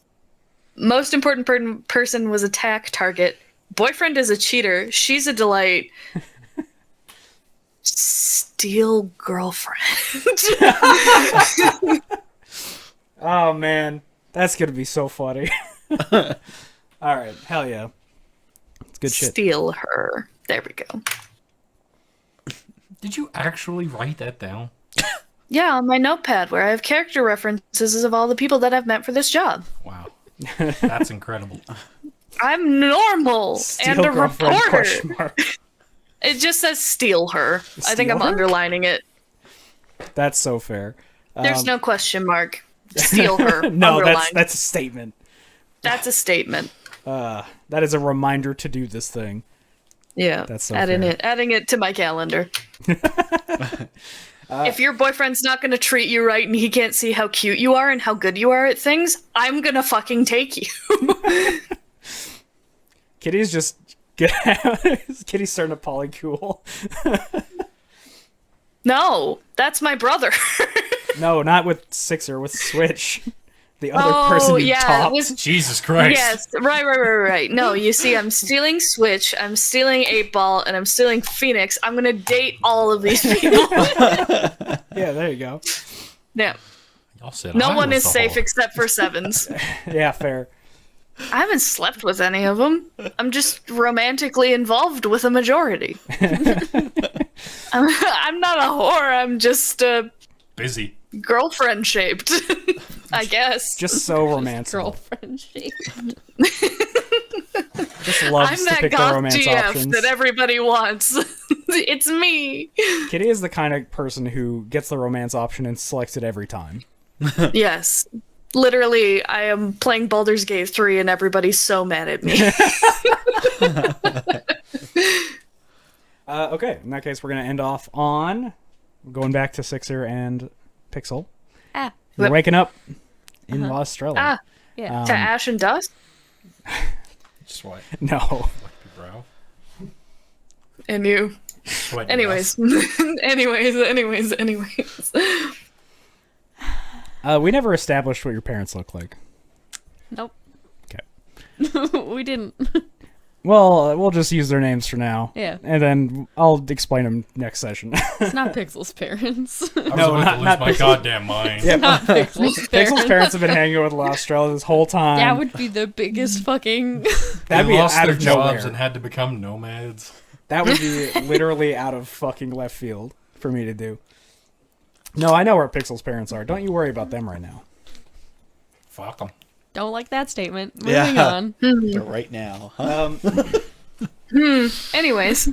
most important person was attack target. Boyfriend is a cheater. She's a delight. Steal girlfriend. Oh man, that's gonna be so funny. All right, hell yeah, it's good shit. Steal her. There we go. Did you actually write that down? Yeah, on my notepad where I have character references of all the people that I've met for this job. Wow. That's incredible. I'm normal Steal and a girlfriend, reporter. question mark. It just says steal her. I think Steal I'm her? underlining it. That's so fair. There's no question mark. Steal her. No, underlined. that's a statement. That's a statement. That is a reminder to do this thing. Yeah. That's so adding fair. adding it to my calendar. If your boyfriend's not gonna treat you right and he can't see how cute you are and how good you are at things, I'm gonna fucking take you. Kitty's just Kitty's starting to polycool. No, that's my brother. No, not with Sixer, with Switch. The other person you yeah, topped. with Jesus Christ. Yes, right. No, you see, I'm stealing Switch, I'm stealing 8-Ball, and I'm stealing Phoenix. I'm gonna date all of these people. Yeah, there you go. Yeah, Y'all said no I one was is the safe whore. except for Sevens. Yeah, fair. I haven't slept with any of them. I'm just romantically involved with a majority. I'm not a whore. I'm just Busy. girlfriend shaped. I guess. Just so romantic. Girlfriend shape. Just loves I'm to that pick the goth romance GF options. that everybody wants. It's me. Kitty is the kind of person who gets the romance option and selects it every time. Yes. Literally, I am playing Baldur's Gate 3 and everybody's so mad at me. Okay, in that case, we're going to end off on going back to Sixer and Pixel. Ah, You're waking up in Australia. Ah, yeah. to ash and dust? Just what? No. Wipe your brow? And you. Sweat your Anyways. anyways. We never established what your parents look like. Nope. Okay. We didn't. Well, we'll just use their names for now. Yeah. And then I'll explain them next session. It's not Pixel's parents. I was No, about not- to lose not my Pixel. goddamn mind. Yeah, Not Pixel's Pixel's parents. parents have been hanging out with Australia this whole time. That would be the biggest fucking. That'd They be lost out their of jobs nowhere. and had to become nomads. That would be literally out of fucking left field for me to do. No, I know where Pixel's parents are. Don't you worry about them right now. Fuck them. Don't like that statement. Moving Yeah. on. They're right now. Huh? Anyways,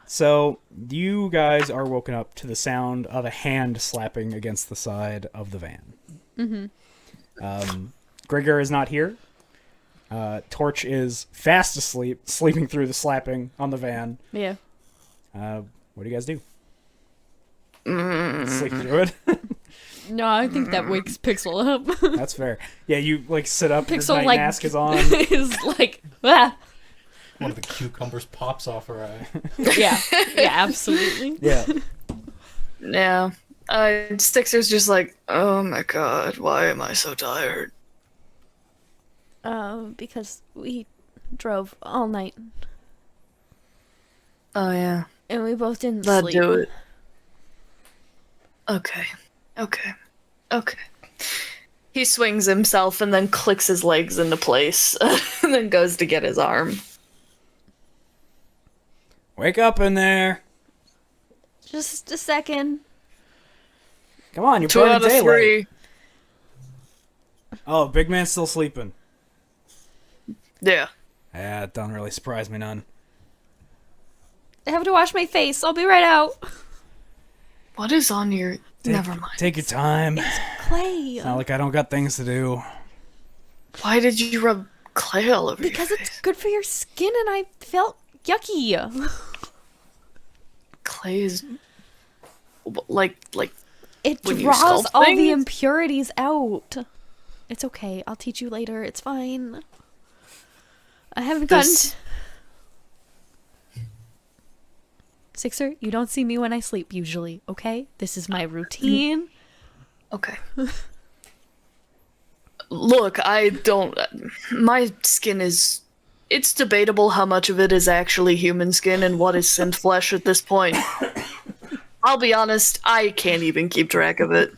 So you guys are woken up to the sound of a hand slapping against the side of the van. Mm-hmm. Grigor is not here. Torch is fast asleep, sleeping through the slapping on the van. Yeah. What do you guys do? Sleep through it. No, I think that wakes Pixel up. That's fair. Yeah, you like sit up. His Pixel night like mask is on. is like ah. One of the cucumbers pops off her eye. Yeah. Yeah, absolutely. Yeah. yeah. Stixer's just like, oh my god, why am I so tired? Because we drove all night Oh yeah, and we both didn't that'd sleep. do it. Okay. He swings himself and then clicks his legs into place and then goes to get his arm. Wake up in there. Just a second. Come on, you're 2 part out of of daylight. 3. Oh, big man's still sleeping. Yeah. Yeah, it don't really surprise me none. I have to wash my face. I'll be right out. What is on your... Never mind. Take your time. Clay. Not like I don't got things to do. Why did you rub clay all over Because your it's face? good for your skin and I felt yucky. Clay is... Like... It When you draws sculpt all the things? impurities out. It's okay. I'll teach you later. It's fine. I haven't gotten... This- Sixer, you don't see me when I sleep usually, okay? This is my routine. Okay. Look, I don't... My skin is... It's debatable how much of it is actually human skin and what is synth flesh at this point. I'll be honest, I can't even keep track of it.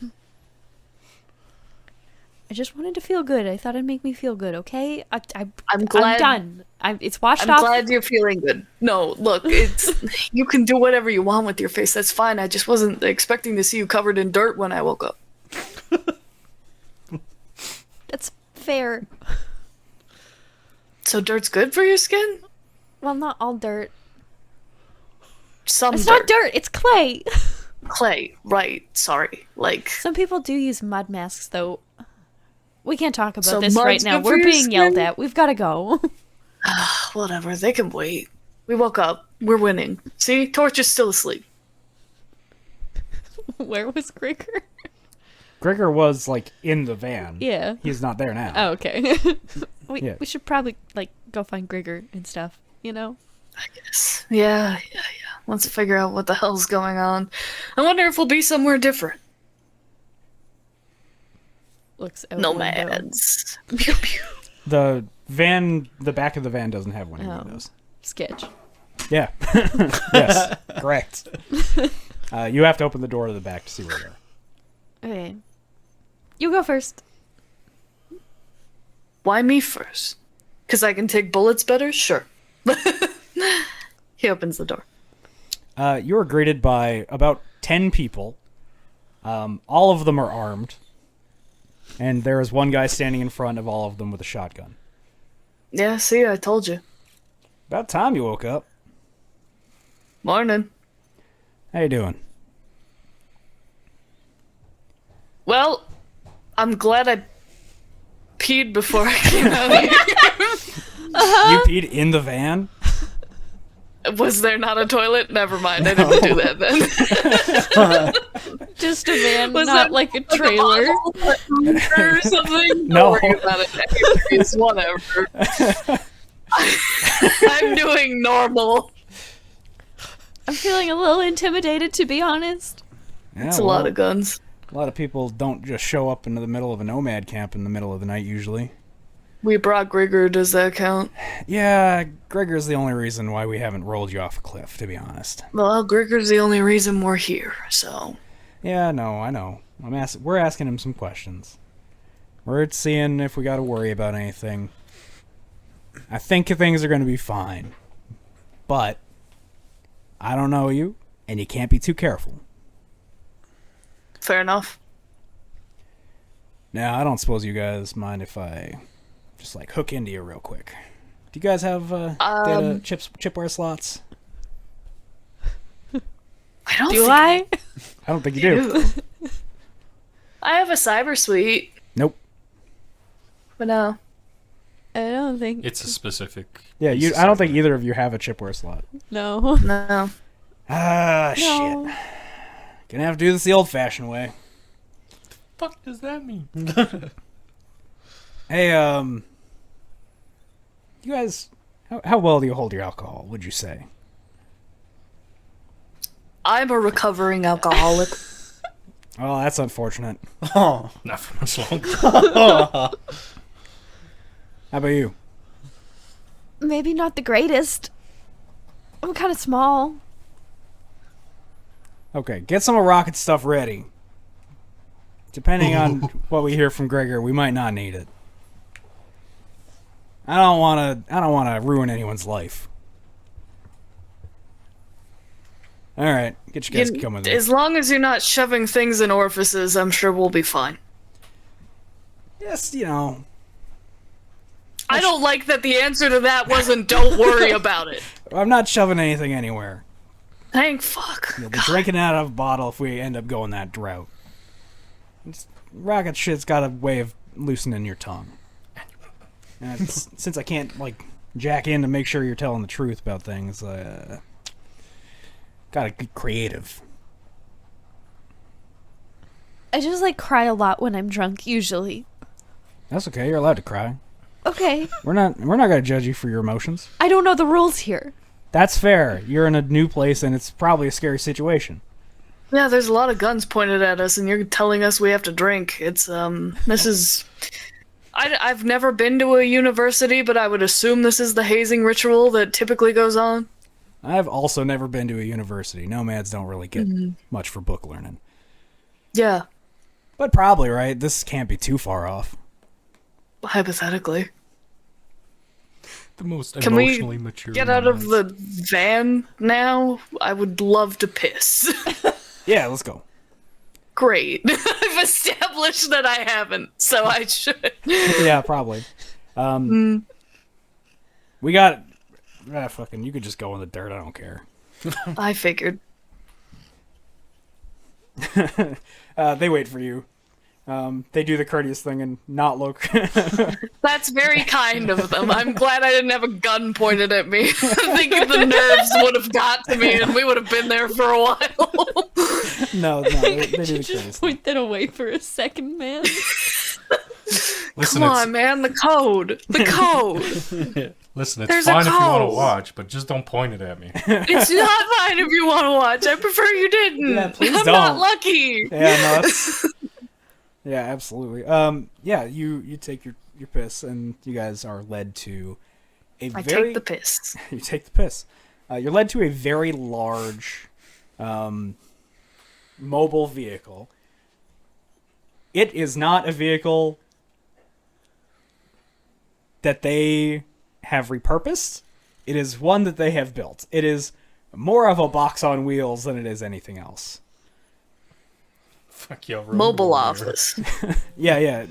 I just wanted to feel good. I thought it'd make me feel good, okay? I'm glad... I'm done. It's washed I'm off. glad you're feeling good. No, look, it's... You can do whatever you want with your face, that's fine. I just wasn't expecting to see you covered in dirt when I woke up. That's fair. So dirt's good for your skin? Well, not all dirt. Some It's dirt. not dirt. It's clay. Clay, right, sorry. Like... Some people do use mud masks, though. We can't talk about So this right mud's now. good for We're your being yelled skin? at. We've got to go. Whatever, they can wait. We woke up. We're winning. See? Torch is still asleep. Where was Grigor? Grigor was like in the van. Yeah. He's not there now. Oh, okay. we Yeah. we should probably like go find Grigor and stuff. You know. I guess. Yeah. Let's figure out what the hell's going on. I wonder if we'll be somewhere different. Looks out window. Nomads. Pew, pew. The van, the back of the van doesn't have window Oh. windows. Sketch. Yeah. Yes, correct. You have to open the door to the back to see where they are. Okay. You go first. Why me first? Because I can take bullets better? Sure. He opens the door. You are greeted by about 10 people. All of them are armed. And there is one guy standing in front of all of them with a shotgun. Yeah, see, I told you. About time you woke up. Morning. How you doing? Well, I'm glad I peed before I came out here. You peed in the van? Was there not a toilet? Never mind, I didn't do that then. Just a van, Was not that like a trailer. Or something? No. Don't worry about it. It's whatever. I'm doing normal. I'm feeling a little intimidated, to be honest. Yeah, It's a lot of guns. A lot of people don't just show up into the middle of a nomad camp in the middle of the night usually. We brought Grigor, does that count? Yeah, Gregor's the only reason why we haven't rolled you off a cliff, to be honest. Well, Grigor's the only reason we're here, so... Yeah, no, I know. We're asking him some questions. We're seeing if we got to worry about anything. I think things are going to be fine. But I don't know you, and you can't be too careful. Fair enough. Now, I don't suppose you guys mind if I just like hook into you real quick. Do you guys have data chipware slots? I don't Do think I? I don't think you do. do. I have a cyber suite, Nope. but no. I don't think. It's a specific. Yeah, piece of I don't think software. either of you have a chipware slot. No. No. Ah, No. shit. Gonna have to do this the old-fashioned way. Fuck does that mean? Hey, you guys, how well do you hold your alcohol? Would you say? I'm a recovering alcoholic. Oh, that's unfortunate. Oh. Not for much longer. How about you? Maybe not the greatest. I'm kind of small. Okay, get some of Rocket's stuff ready. Depending on what we hear from Gregor, we might not need it. I don't want to ruin anyone's life. All right, get you guys coming there. As long as you're not shoving things in orifices, I'm sure we'll be fine. Yes, you know. I don't like that the answer to that wasn't "don't worry about it." I'm not shoving anything anywhere. Thank fuck. You'll be drinking out of a bottle if we end up going that route. Rocket shit's got a way of loosening your tongue. And since I can't, like, jack in to make sure you're telling the truth about things, gotta be creative. I just like cry a lot when I'm drunk usually. That's okay, you're allowed to cry. Okay. We're not gonna judge you for your emotions. I don't know the rules here. That's fair. You're in a new place and it's probably a scary situation. Yeah, there's a lot of guns pointed at us, and you're telling us we have to drink. It's this is. I've never been to a university, but I would assume this is the hazing ritual that typically goes on. I've also never been to a university. Nomads don't really get much for book learning. Yeah, But probably, right? This can't be too far off. hypothetically. The most Can we emotionally mature. Get out of moments. the van now. I would love to piss. Yeah, let's go. Great. I've established that I haven't, so I should. Yeah, probably. We got... fucking, you could just go in the dirt, I don't care. I figured. They wait for you. They do the courteous thing and not look. That's very kind of them. I'm glad I didn't have a gun pointed at me. I think the nerves would have got to me and we would have been there for a while. No, they do the Did you courteous just thing. point that away for a second, man? Listen, Come on, man, the code. The code. Listen, it's There's a fine if you want to code. watch, but just don't point it at me. It's not fine if you want to watch. I prefer you didn't. Yeah, please I'm don't. not lucky. Yeah, no, that's... Yeah, absolutely. Yeah, you take your piss, and you guys are led to a I very... take the piss. You take the piss. You're led to a very large mobile vehicle. It is not a vehicle that they have repurposed. It is one that they have built. It is more of a box on wheels than it is anything else. Fuck you. Mobile office. Yeah.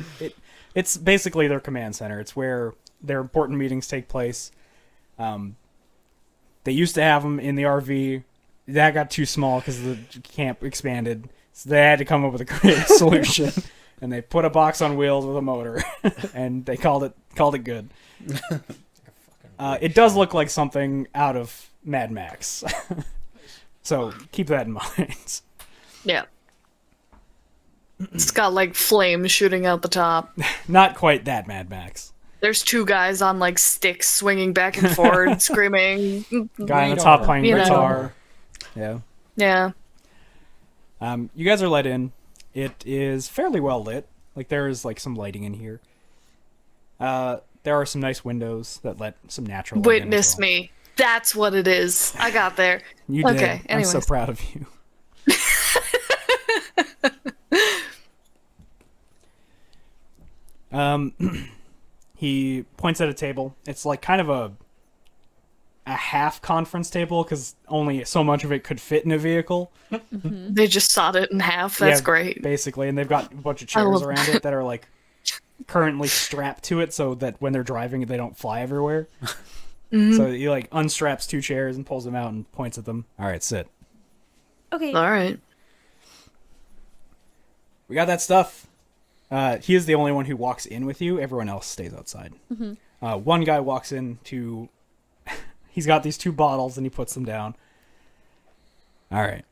It's basically their command center. It's where their important meetings take place. They used to have them in the RV. That got too small because the camp expanded. So they had to come up with a creative solution. And they put a box on wheels with a motor. And they called it good. It does look like something out of Mad Max. So keep that in mind. Yeah. It's got like flames shooting out the top. Not quite that Mad Max. There's two guys on like sticks swinging back and forth, screaming. Guy on the top playing You know. guitar. Yeah. Yeah. You guys are let in. It is fairly well lit. Like there is like some lighting in here. There are some nice windows that let some natural light in as Witness well. me. That's what it is. I got there. You did. Okay, I'm so anyways. proud of you. He points at a table. It's like kind of a half conference table because only so much of it could fit in a vehicle. They just sawed it in half. That's Yeah, great. Basically, and they've got a bunch of I chairs love around it that are like currently strapped to it so that when they're driving they don't fly everywhere. So he like unstraps 2 chairs and pulls them out and points at them. All right, sit. Okay. All right. We got that stuff. He is the only one who walks in with you. Everyone else stays outside. One guy walks in to... He's got these 2 bottles and he puts them down. All right.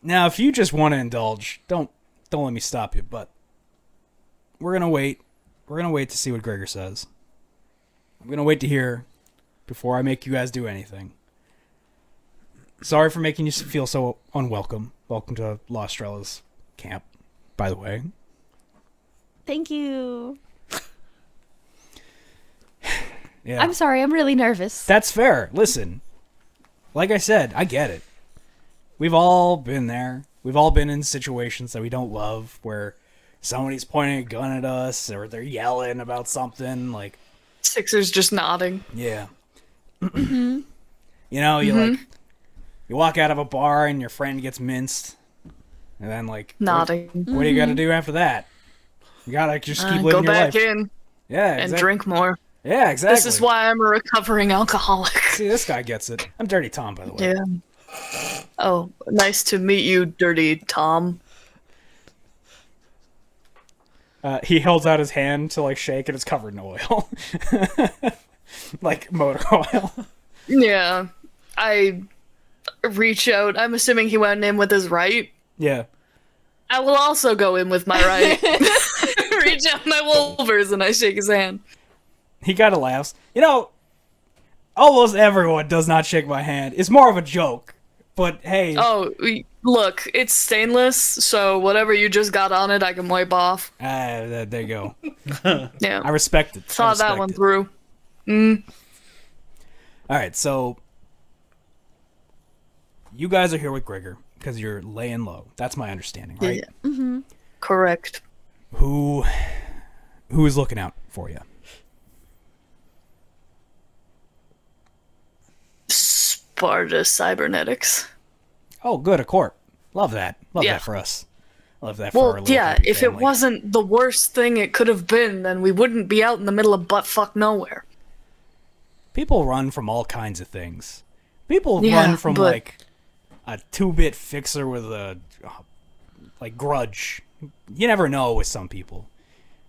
Now, if you just want to indulge, don't let me stop you, but we're going to wait. We're going to wait to see what Gregor says. I'm going to wait to hear before I make you guys do anything. Sorry for making you feel so unwelcome. Welcome to La Estrella's camp, by the way. Thank you. Yeah. I'm sorry. I'm really nervous. That's fair. Listen, like I said, I get it. We've all been there. We've all been in situations that we don't love where somebody's pointing a gun at us or they're yelling about something. Like, Sixer's just nodding. yeah. You know, you walk out of a bar and your friend gets minced. And then, like, Nodding. What do you got to do after that? You got to just keep Go living your back life. in Yeah, and exactly. drink more. Yeah, exactly. This is why I'm a recovering alcoholic. See, this guy gets it. I'm Dirty Tom, by the way. Yeah. Oh, nice to meet you, Dirty Tom. He holds out his hand to like shake, and it's covered in oil, like motor oil. Yeah. I reach out. I'm assuming he went in with his right. Yeah, I will also go in with my right. Reach out my Wolvers and I shake his hand. he kind of laughs. You know, almost everyone does not shake my hand. It's more of a joke, but hey, Oh, look, it's stainless, so whatever you just got on it, I can wipe off. there you go. Yeah. I respect it. I Saw that respect one it. through. All right, so you guys are here with Gregor because you're laying low. That's my understanding, right? Yeah. Correct. Who is looking out for you? Sparta Cybernetics. Oh, good, a corp. Love that. Love Yeah. that for us. Love that for our Well, little yeah, happy if it family. wasn't the worst thing it could have been, then we wouldn't be out in the middle of buttfuck nowhere. People run from all kinds of things. People Yeah, run from but- like a 2-bit fixer with a like grudge. You never know with some people.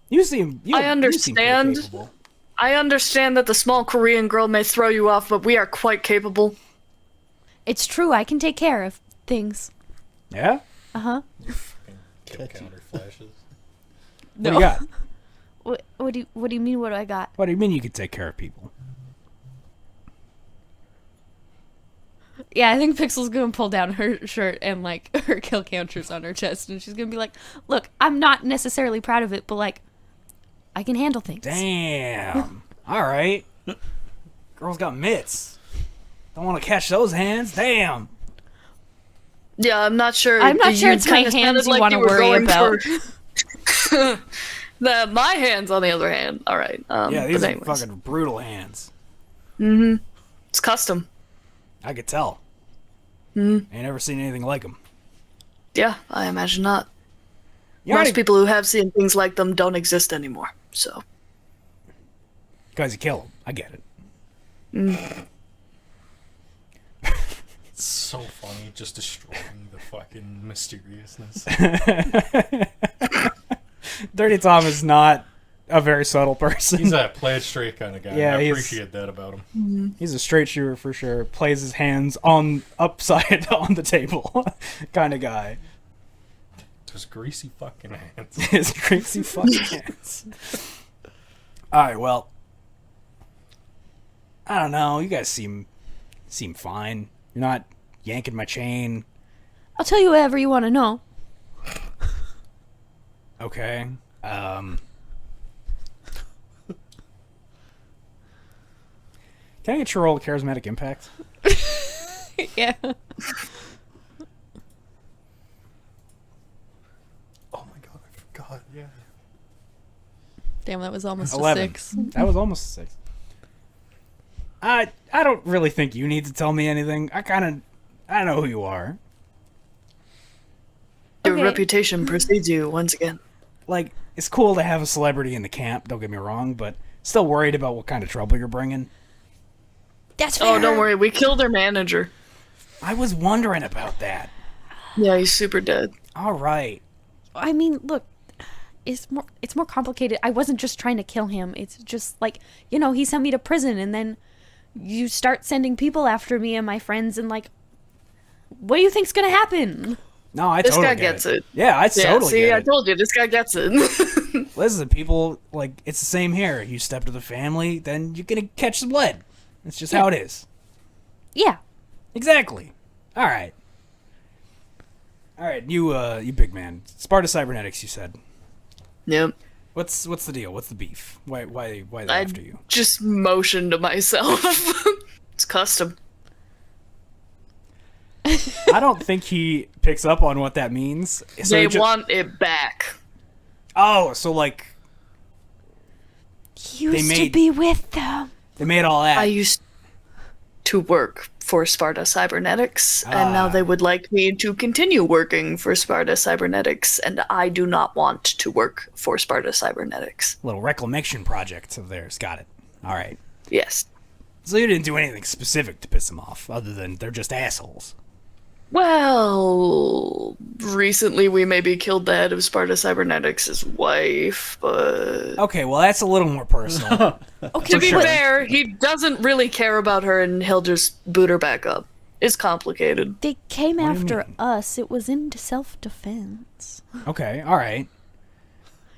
You seem. You, I You seem understand. pretty capable. I understand that the small Korean girl may throw you off, but we are quite capable. It's true. I can take care of things. Yeah. Kill counter flashes. What do you got? What do you mean? What do I got? What do you mean you could take care of people? Yeah, I think Pixel's gonna pull down her shirt and like her kill counters on her chest, and she's gonna be like, "Look, I'm not necessarily proud of it, but like, I can handle things." Damn. All right. Girl's got mitts. Don't want to catch those hands. Damn. Yeah, I'm not sure. I'm not sure You it's my kinda hands sounded you like want to were worry going about. for- my hands, on the other hand. All right. Yeah, these but are anyways. fucking brutal hands. It's custom. I could tell. Ain't never seen anything like them. Yeah, I imagine not. You Most people who have seen things like them don't exist anymore. So Because you kill them. I get it. It's so funny, just destroying the fucking mysteriousness. Dirty Tom is not a very subtle person. He's a play it straight kind of guy. Yeah, I he's- appreciate that about him. He's a straight shooter for sure. Plays his hands on upside on the table kind of guy. Those greasy fucking hands. His crazy fucking hands. Alright, well. I don't know. You guys seem fine. You're not yanking my chain. I'll tell you whatever you want to know. Okay. Can I get your roll of charismatic impact? Yeah. Oh my god, I forgot. Yeah. Damn, that was almost 11. a 6. That was almost a 6. I don't really think you need to tell me anything. I know who you are. Your Okay. reputation precedes you once again. Like, it's cool to have a celebrity in the camp, don't get me wrong, but still worried about what kind of trouble you're bringing. That's fair. Oh, don't worry. We killed our manager. I was wondering about that. Yeah, he's super dead. All right. I mean, look, it's more complicated. I wasn't just trying to kill him. It's just like, you know, he sent me to prison, and then you start sending people after me and my friends, and like, what do you think's gonna happen? No, I This totally guy get gets it. Yeah, I Yeah, totally see, get I it. told you, this guy gets it. Listen, people, like, it's the same here. You step to the family, then you're gonna catch some lead. It's just how it is. Yeah. Exactly. All right. All right, you big man. Sparta Cybernetics, you said. Yep. What's the deal? What's the beef? Why they I after you? just motioned to myself. It's custom. I don't think he picks up on what that means. So They he ju- want it back. Oh, so like He used to made- be with them. they made all that. I used to work for Sparta Cybernetics, and now Ah. they would like me to continue working for Sparta Cybernetics, and I do not want to work for Sparta Cybernetics. Little reclamation project of theirs. Got it. All right. Yes. So you didn't do anything specific to piss them off, other than they're just assholes. Well, recently we maybe killed the head of Sparta Cybernetics' wife, but Okay, well that's a little more personal. Okay, to be but fair, he doesn't really care about her and he'll just boot her back up. It's complicated. they came do you after mean? us. It was in self-defense. Okay, all right.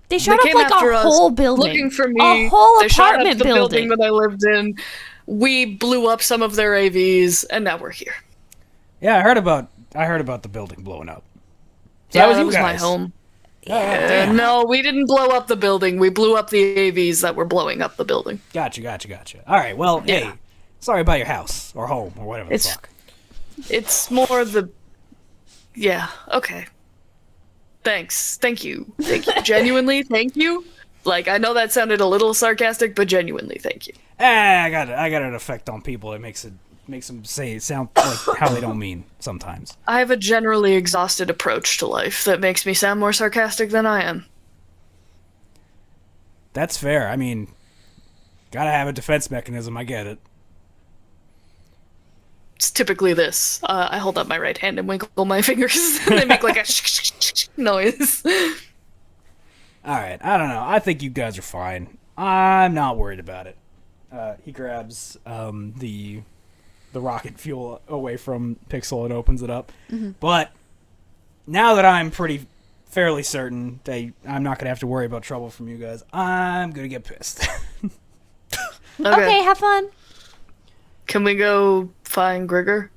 They They shot up came like after a us whole building. looking for me. A whole They shot up apartment the building building. that I lived in. We blew up some of their AVs, and now we're here. Yeah, I heard about the building blowing up. So Yeah, that was that you was my guys. home. Damn. No, we didn't blow up the building. We blew up the AVs that were blowing up the building. Gotcha. All right, well, Yeah. hey, sorry about your house or home or whatever It's- the fuck. It's more the. Yeah. Okay. Thanks. Thank you. Genuinely, thank you. Like, I know that sounded a little sarcastic, but genuinely, thank you. I got an effect on people. It makes them sound like how they don't mean sometimes. I have a generally exhausted approach to life that makes me sound more sarcastic than I am. That's fair. I mean, gotta have a defense mechanism. I get it. It's typically this. I hold up my right hand and winkle my fingers, and they make like a noise. All right, I don't know. I think you guys are fine. I'm not worried about it. He grabs the rocket fuel away from Pixel and opens it up. But now that I'm fairly certain that I'm not gonna have to worry about trouble from you guys, I'm gonna get pissed. Okay, have fun. Can we go find Grigor?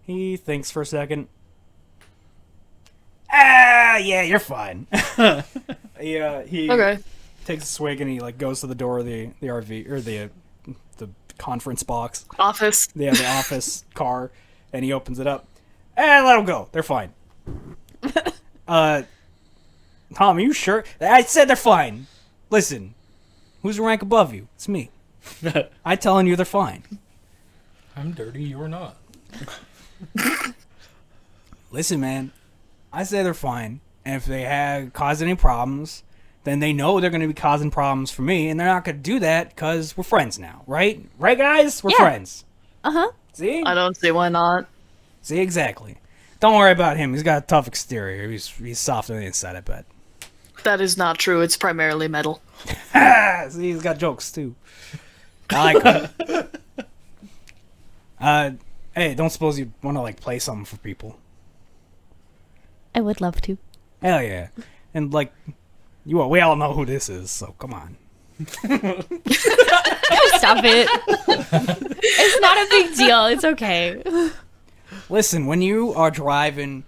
He thinks for a second. Yeah, you're fine. he Okay. takes a swig and he like goes to the door of the RV or the conference box. Office. The office car, and he opens it up. Let them go. They're fine. Tom, are you sure? I said they're fine. Listen, who's the rank above you? It's me. I telling you they're fine. I'm dirty, you're not. Listen, man, I say they're fine, and if they have caused any problems, then they know they're going to be causing problems for me, and they're not going to do that because we're friends now, right? Right, guys? We're Yeah. friends. Uh-huh. See? I don't see why not. See, exactly. Don't worry about him. He's got a tough exterior. He's soft on the inside, I bet. That is not true. It's primarily metal. See, he's got jokes, too. I like him. Hey, don't suppose you want to, like, play something for people? I would love to. Hell yeah. And, like, we all know who this is, so come on. Stop it. It's not a big deal. It's okay. Listen, when you are driving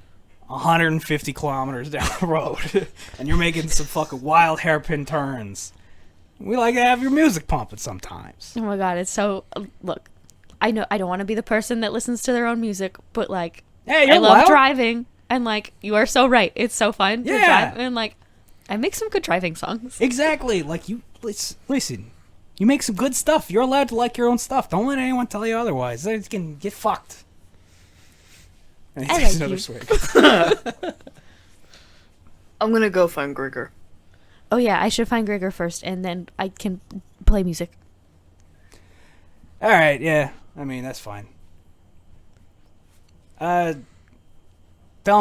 150 kilometers down the road and you're making some fucking wild hairpin turns, we like to have your music pumping sometimes. Oh my god, it's so... Look, I know I don't want to be the person that listens to their own music, but, like, Hey, you're I love loud. driving, and, like, you are so right. It's so fun to Yeah. drive, and, like, I make some good driving songs. Exactly. Like, you listen. You make some good stuff. You're allowed to like your own stuff. Don't let anyone tell you otherwise. They can get fucked. And he I takes like another you. swig. I'm gonna go find Grigor. Oh yeah, I should find Gregor first, and then I can play music. All right, yeah. I mean, that's fine. Tell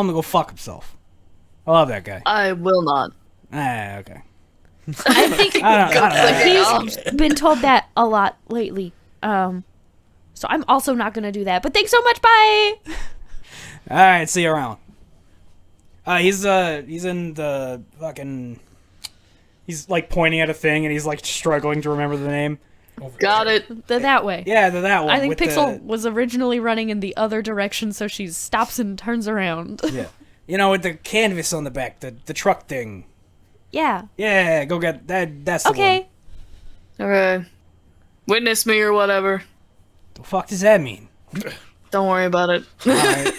him to go fuck himself. I love that guy. I will not. Okay. I think I don't know. he's been told that a lot lately. So I'm also not gonna do that. But thanks so much. Bye. All right, see you around. He's in the fucking. He's like pointing at a thing, and he's like struggling to remember the name. Got it. That way. Yeah, that one. I think with Pixel was originally running in the other direction, so she stops and turns around. Yeah, you know, with the canvas on the back, the truck thing. Yeah. Yeah, go get that. That's the Okay. one. Okay. Witness me or whatever. The fuck does that mean? Don't worry about it. All right.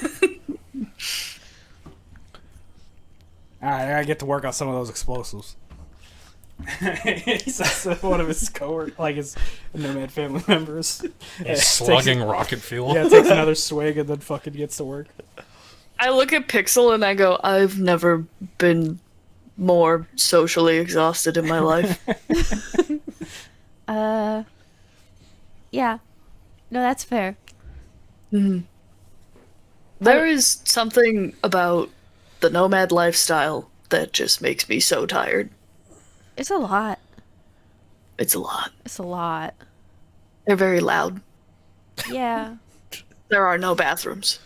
All right, I gotta get to work on some of those explosives. He says to one of his coworkers, like his Nomad family members. He's slugging rocket fuel. Yeah, takes another swig and then fucking gets to work. I look at Pixel and I go, I've never been more socially exhausted in my life. Yeah. No, that's fair. There is something about the nomad lifestyle that just makes me so tired. It's a lot. It's a lot. It's a lot. They're very loud. Yeah. There are no bathrooms.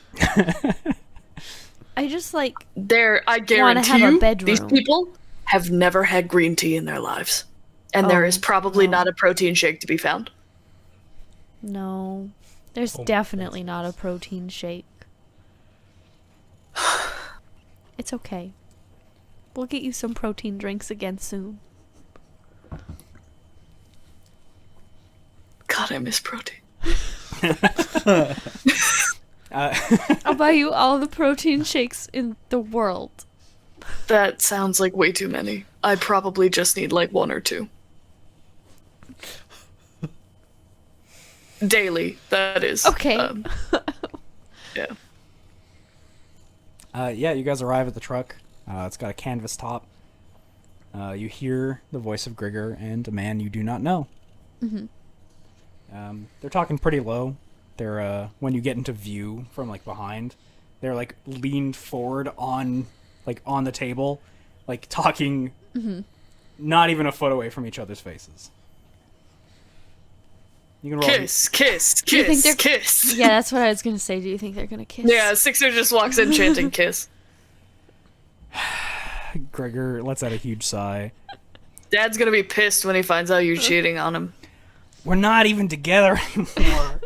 I just like I wanna guarantee have a you, bedroom. these people have never had green tea in their lives. And there Oh, is probably no. not a protein shake to be found. no. There's Oh, definitely not a protein shake. It's okay. We'll get you some protein drinks again soon. God, I miss protein. I'll buy you all the protein shakes in the world. That sounds like way too many. I probably just need like one or two. Daily, that is. Okay. Yeah. Yeah, you guys arrive at the truck. It's got a canvas top. You hear the voice of Grigor and a man you do not know. They're talking pretty low. They're when you get into view from like behind, they're like leaned forward on the table, like talking, not even a foot away from each other's faces. You can roll. Kiss, kiss, you think kiss, they're- kiss. Yeah, that's what I was gonna say. Do you think they're gonna kiss? Yeah, Sixer just walks in chanting kiss. Grigor lets out a huge sigh. Dad's gonna be pissed when he finds out you're cheating on him. We're not even together anymore.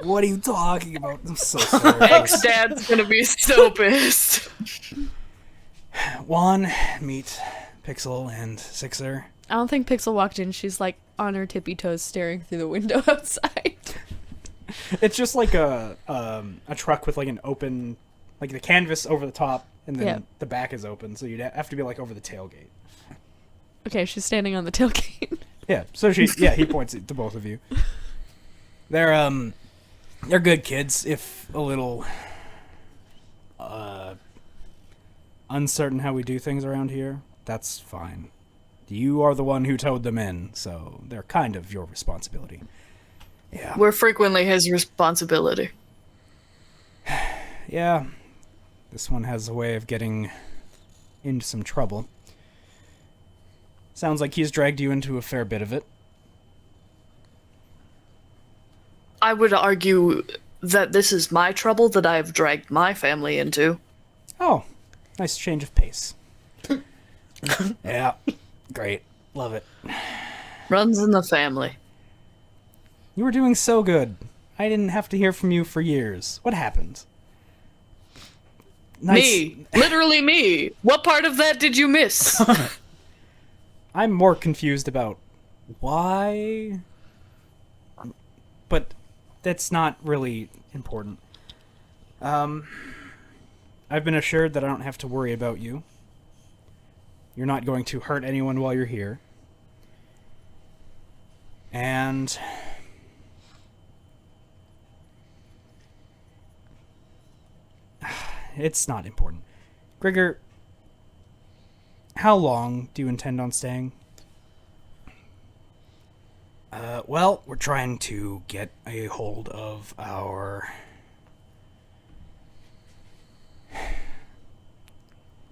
What are you talking about? I'm so sorry. Ex-dad's gonna be so pissed. Juan, meet Pixel and Sixer. I don't think Pixel walked in. She's like on her tippy toes, staring through the window outside. It's just like a truck with like an open, like the canvas over the top, and then Yeah. the back is open, so you'd have to be like over the tailgate. Okay, she's standing on the tailgate. Yeah, so he points it to both of you. They're good kids, if a little uncertain how we do things around here. That's fine. You are the one who towed them in, so they're kind of your responsibility. Yeah. We're frequently his responsibility. Yeah. This one has a way of getting into some trouble. Sounds like he's dragged you into a fair bit of it. I would argue that this is my trouble that I've dragged my family into. Oh, nice change of pace. Yeah, great. Love it. Runs in the family. You were doing so good. I didn't have to hear from you for years. What happened? Nice. Me. Literally me. What part of that did you miss? I'm more confused about why, but that's not really important. I've been assured that I don't have to worry about you. You're not going to hurt anyone while you're here. And it's not important. Grigor, how long do you intend on staying? Well, we're trying to get a hold of our... What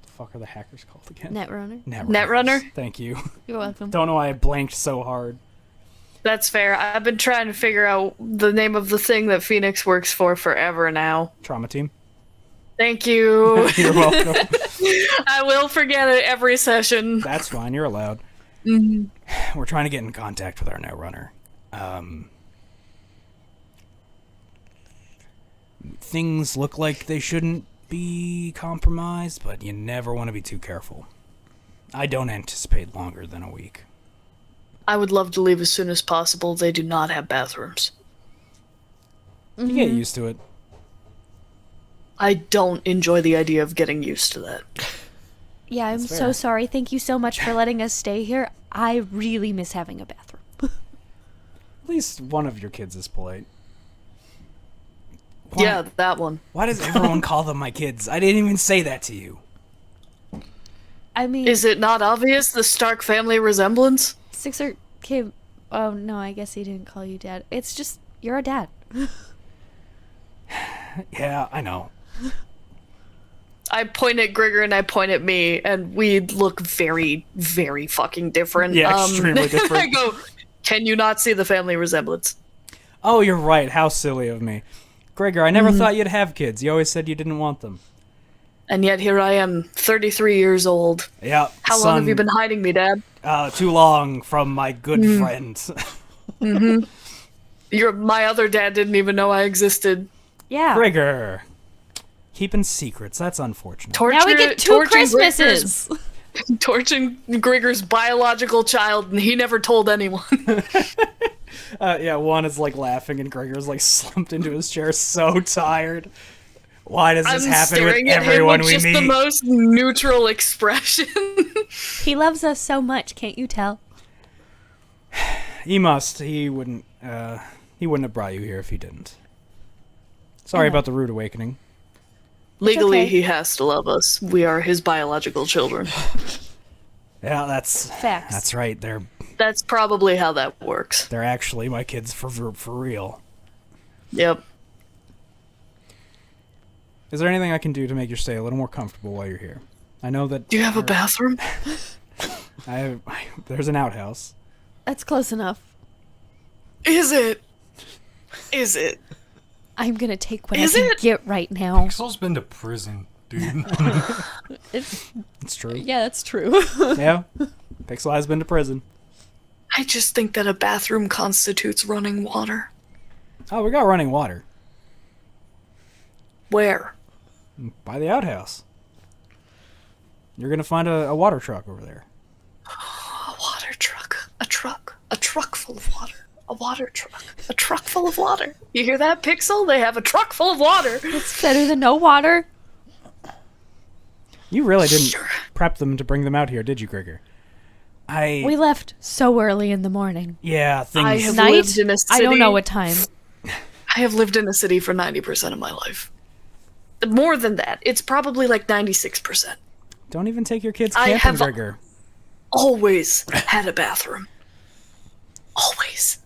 the fuck are the hackers called again? Netrunner. Netrunner? Thank you. You're welcome. Don't know why I blanked so hard. That's fair. I've been trying to figure out the name of the thing that Phoenix works for forever now. Trauma team. Thank you. You're welcome. I will forget it every session. That's fine. You're allowed. Mm-hmm. We're trying to get in contact with our Netrunner. Things look like they shouldn't be compromised, but you never want to be too careful. I don't anticipate longer than a week. I would love to leave as soon as possible. They do not have bathrooms. You get used to it. I don't enjoy the idea of getting used to that. Yeah, I'm That's so fair. sorry. Thank you so much for letting us stay here. I really miss having a bathroom. At least one of your kids is polite. Why, Yeah, that one. Why does everyone call them my kids? I didn't even say that to you. I mean, Is it not obvious the Stark family resemblance? Sixer came. Oh no, I guess he didn't call you dad. It's just you're a dad. Yeah, I know. I point at Grigor and I point at me, and we look very, very fucking different. Yeah, extremely different. I go, can you not see the family resemblance? Oh, you're right. How silly of me. Gregor, I never thought you'd have kids. You always said you didn't want them. And yet here I am, 33 years old. Yeah. How long have you been hiding me, Dad? Too long from my good friends. My other dad didn't even know I existed. Yeah. Gregor. Keeping secrets. That's unfortunate. Now we get two Christmases. Torching Grigor's biological child, and he never told anyone. Yeah, one is like laughing and Gregor's like slumped into his chair so tired. Why does this I'm happen with staring at him everyone with we just meet? the most neutral expression. He loves us so much, can't you tell? He must. He wouldn't have brought you here if he didn't. Sorry about the rude awakening. Legally, okay. he has to love us. We are his biological children. Yeah, that's Facts. That's right. That's probably how that works. They're actually my kids for real. Yep. Is there anything I can do to make your stay a little more comfortable while you're here? I know that Do you have a bathroom? there's an outhouse. That's close enough. Is it? Is it? I'm gonna take what Is I can it? get right now. Pixel's been to prison, dude. It's true. Yeah, that's true. Yeah. Pixel has been to prison. I just think that a bathroom constitutes running water. Oh, we got running water. Where? By the outhouse. You're gonna find a water truck over there. A water truck. A truck. A truck full of water. A water truck. A truck full of water. You hear that, Pixel? They have a truck full of water. It's better than no water. You really didn't Sure. prep them to bring them out here, did you, Grigor? We left so early in the morning. Yeah, things. I have Night? lived in a I city. don't know what time. I have lived in a city for 90% of my life. More than that. It's probably like 96%. Don't even take your kids I camping, have- Grigor. Always had a bathroom. Always.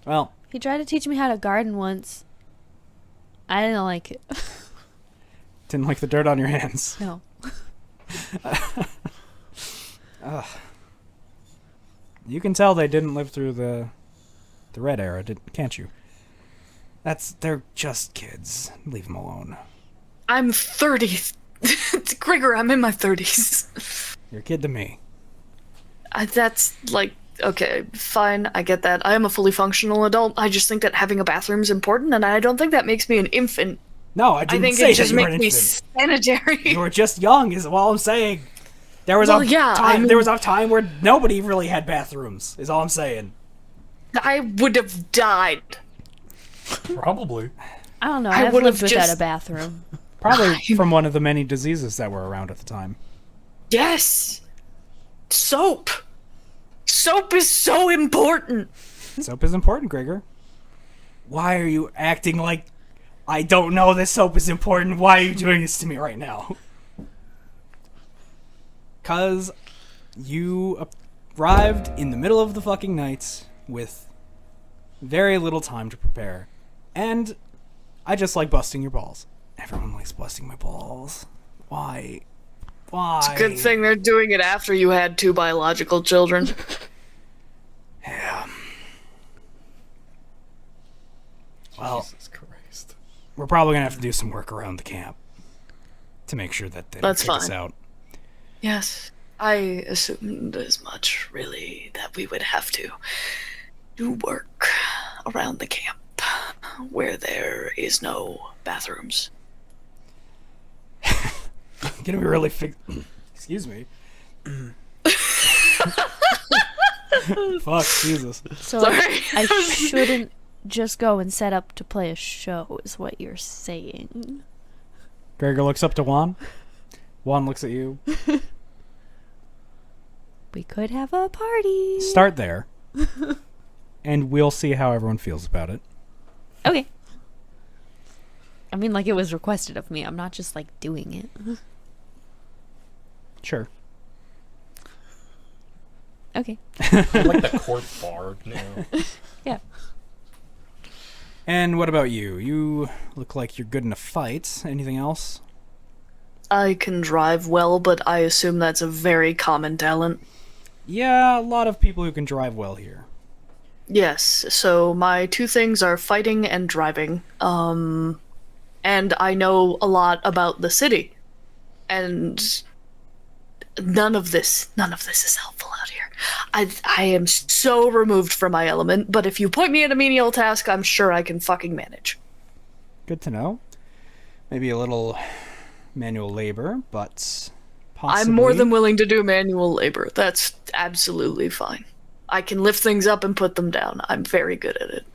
Well, He tried to teach me how to garden once. I didn't like it. didn't like the dirt on your hands. No. You can tell they didn't live through the Red Era, can't you? They're just kids. Leave them alone. I'm 30. Grigor, I'm in my 30s. You're a kid to me. That's like, okay, fine, I get that. I am a fully functional adult. I just think that having a bathroom is important, and I don't think that makes me an infant. No, I I didn't think say it just that you were makes an me infant. sanitary. You were just young, is all I'm saying. There was Well, a yeah, time. I mean- There was a time where nobody really had bathrooms. Is all I'm saying. I would have died. Probably. I don't know. I I've would've lived without just- a bathroom. Probably from one of the many diseases that were around at the time. Yes. Soap. Soap is so important. Soap is important, Gregor. Why are you acting like I don't know that soap is important? Why are you doing this to me right now? Cause you arrived in the middle of the fucking night with very little time to prepare. And I just like busting your balls. Everyone likes busting my balls. Why? Why? Good thing they're doing it after you had 2 biological children. Yeah. Well, Jesus Christ. we're probably gonna have to do some work around the camp to make sure that they don't That's kick us fine. out. Yes, I assumed as much, really, that we would have to do work around the camp where there is no bathrooms. Gonna be really excuse me. Fuck, Jesus. So Sorry. I shouldn't just go and set up to play a show, is what you're saying. Gregor looks up to Juan. Juan looks at you. We could have a party. Start there. And we'll see how everyone feels about it. Okay. I mean, like, it was requested of me. I'm not just, like, doing it. Sure. Okay. I'm like the court bard now. Yeah. And what about you? You look like you're good in a fight. Anything else? I can drive well, but I assume that's a very common talent. Yeah, a lot of people who can drive well here. Yes, so my 2 things are fighting and driving. And I know a lot about the city. And none of this is helpful out here. I am so removed from my element, but if you point me at a menial task, I'm sure I can fucking manage. Good to know. Maybe a little manual labor, but possibly... I'm more than willing to do manual labor. That's absolutely fine. I can lift things up and put them down. I'm very good at it.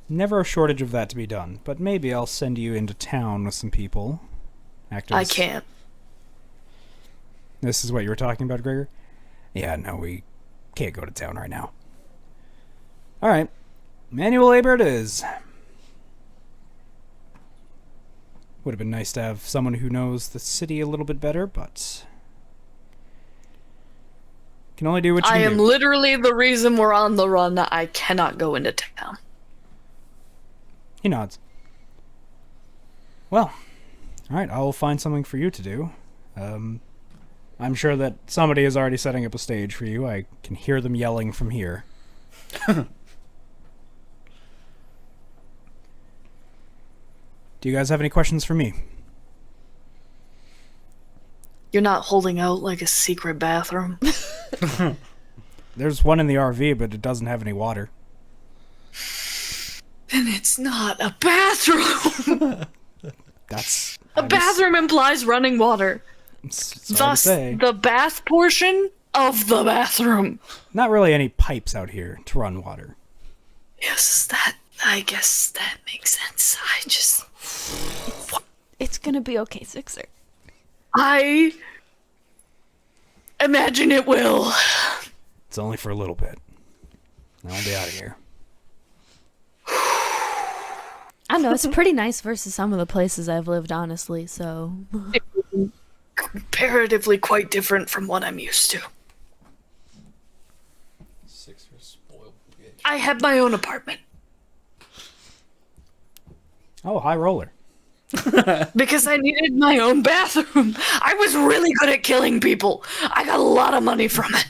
Never a shortage of that to be done, but maybe I'll send you into town with some people. I can't. This is what you were talking about, Gregor? Yeah, no, we can't go to town right now. Alright. Manual labor it is. Would have been nice to have someone who knows the city a little bit better, but... Can only do what you I can am do. literally the reason we're on the run. I cannot go into town. He nods. Well, alright, I'll find something for you to do. I'm sure that somebody is already setting up a stage for you. I can hear them yelling from here. Do you guys have any questions for me? You're not holding out like a secret bathroom. There's one in the RV, but it doesn't have any water. Then it's not a bathroom. That's... A bathroom implies running water. It's hard to Thus, say. the bath portion of the bathroom. Not really any pipes out here to run water. Yes, I guess that makes sense. It's gonna be okay, Sixer. I imagine it will. It's only for a little bit. I'll be out of here. I don't know, it's pretty nice versus some of the places I've lived, honestly, so... Comparatively quite different from what I'm used to. Sixer spoiled bitch. I had my own apartment. Oh, high roller. Because I needed my own bathroom. I was really good at killing people. I got a lot of money from it.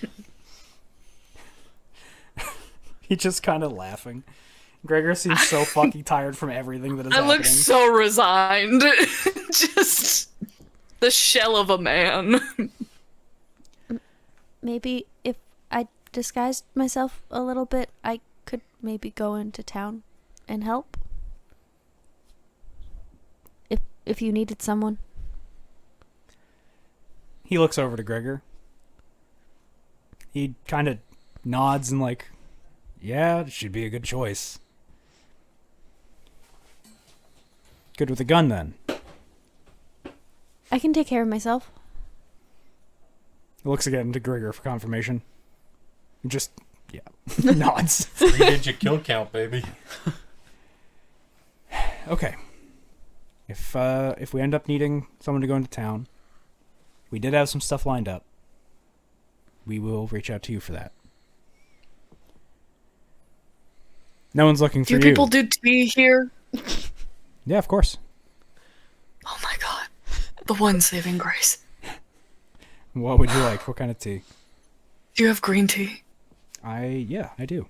He's just kind of laughing. Gregor seems so fucking tired from everything that is I happening. look so resigned. Just the shell of a man. Maybe if I disguised myself a little bit, I could maybe go into town and help. If you needed someone. He looks over to Gregor. He kind of nods and like, yeah, it should be a good choice. Good with a gun, then. I can take care of myself. He looks again to Gregor for confirmation. Just, yeah, nods. 3-digit kill count, baby. Okay. If we end up needing someone to go into town, we did have some stuff lined up. We will reach out to you for that. No one's looking for Do you. people do tea here? Yeah, of course. Oh my god. The one saving grace. What would you like? What kind of tea? Do you have green tea? Yeah, I do.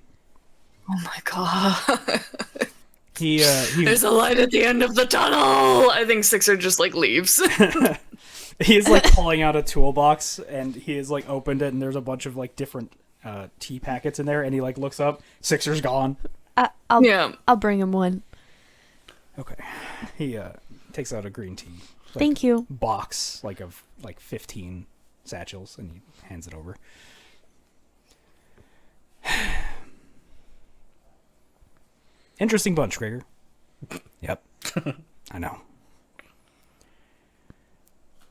Oh my god. He There's a light at the end of the tunnel! I think Sixer just like leaves. he's like pulling out a toolbox, and he has like opened it, and there's a bunch of like different tea packets in there, and he like looks up. Sixer's gone. I'll bring him one. Okay. He takes out a green tea Thank you. box, like of like 15 satchels, and he hands it over. Interesting bunch, Gregor. Yep. I know.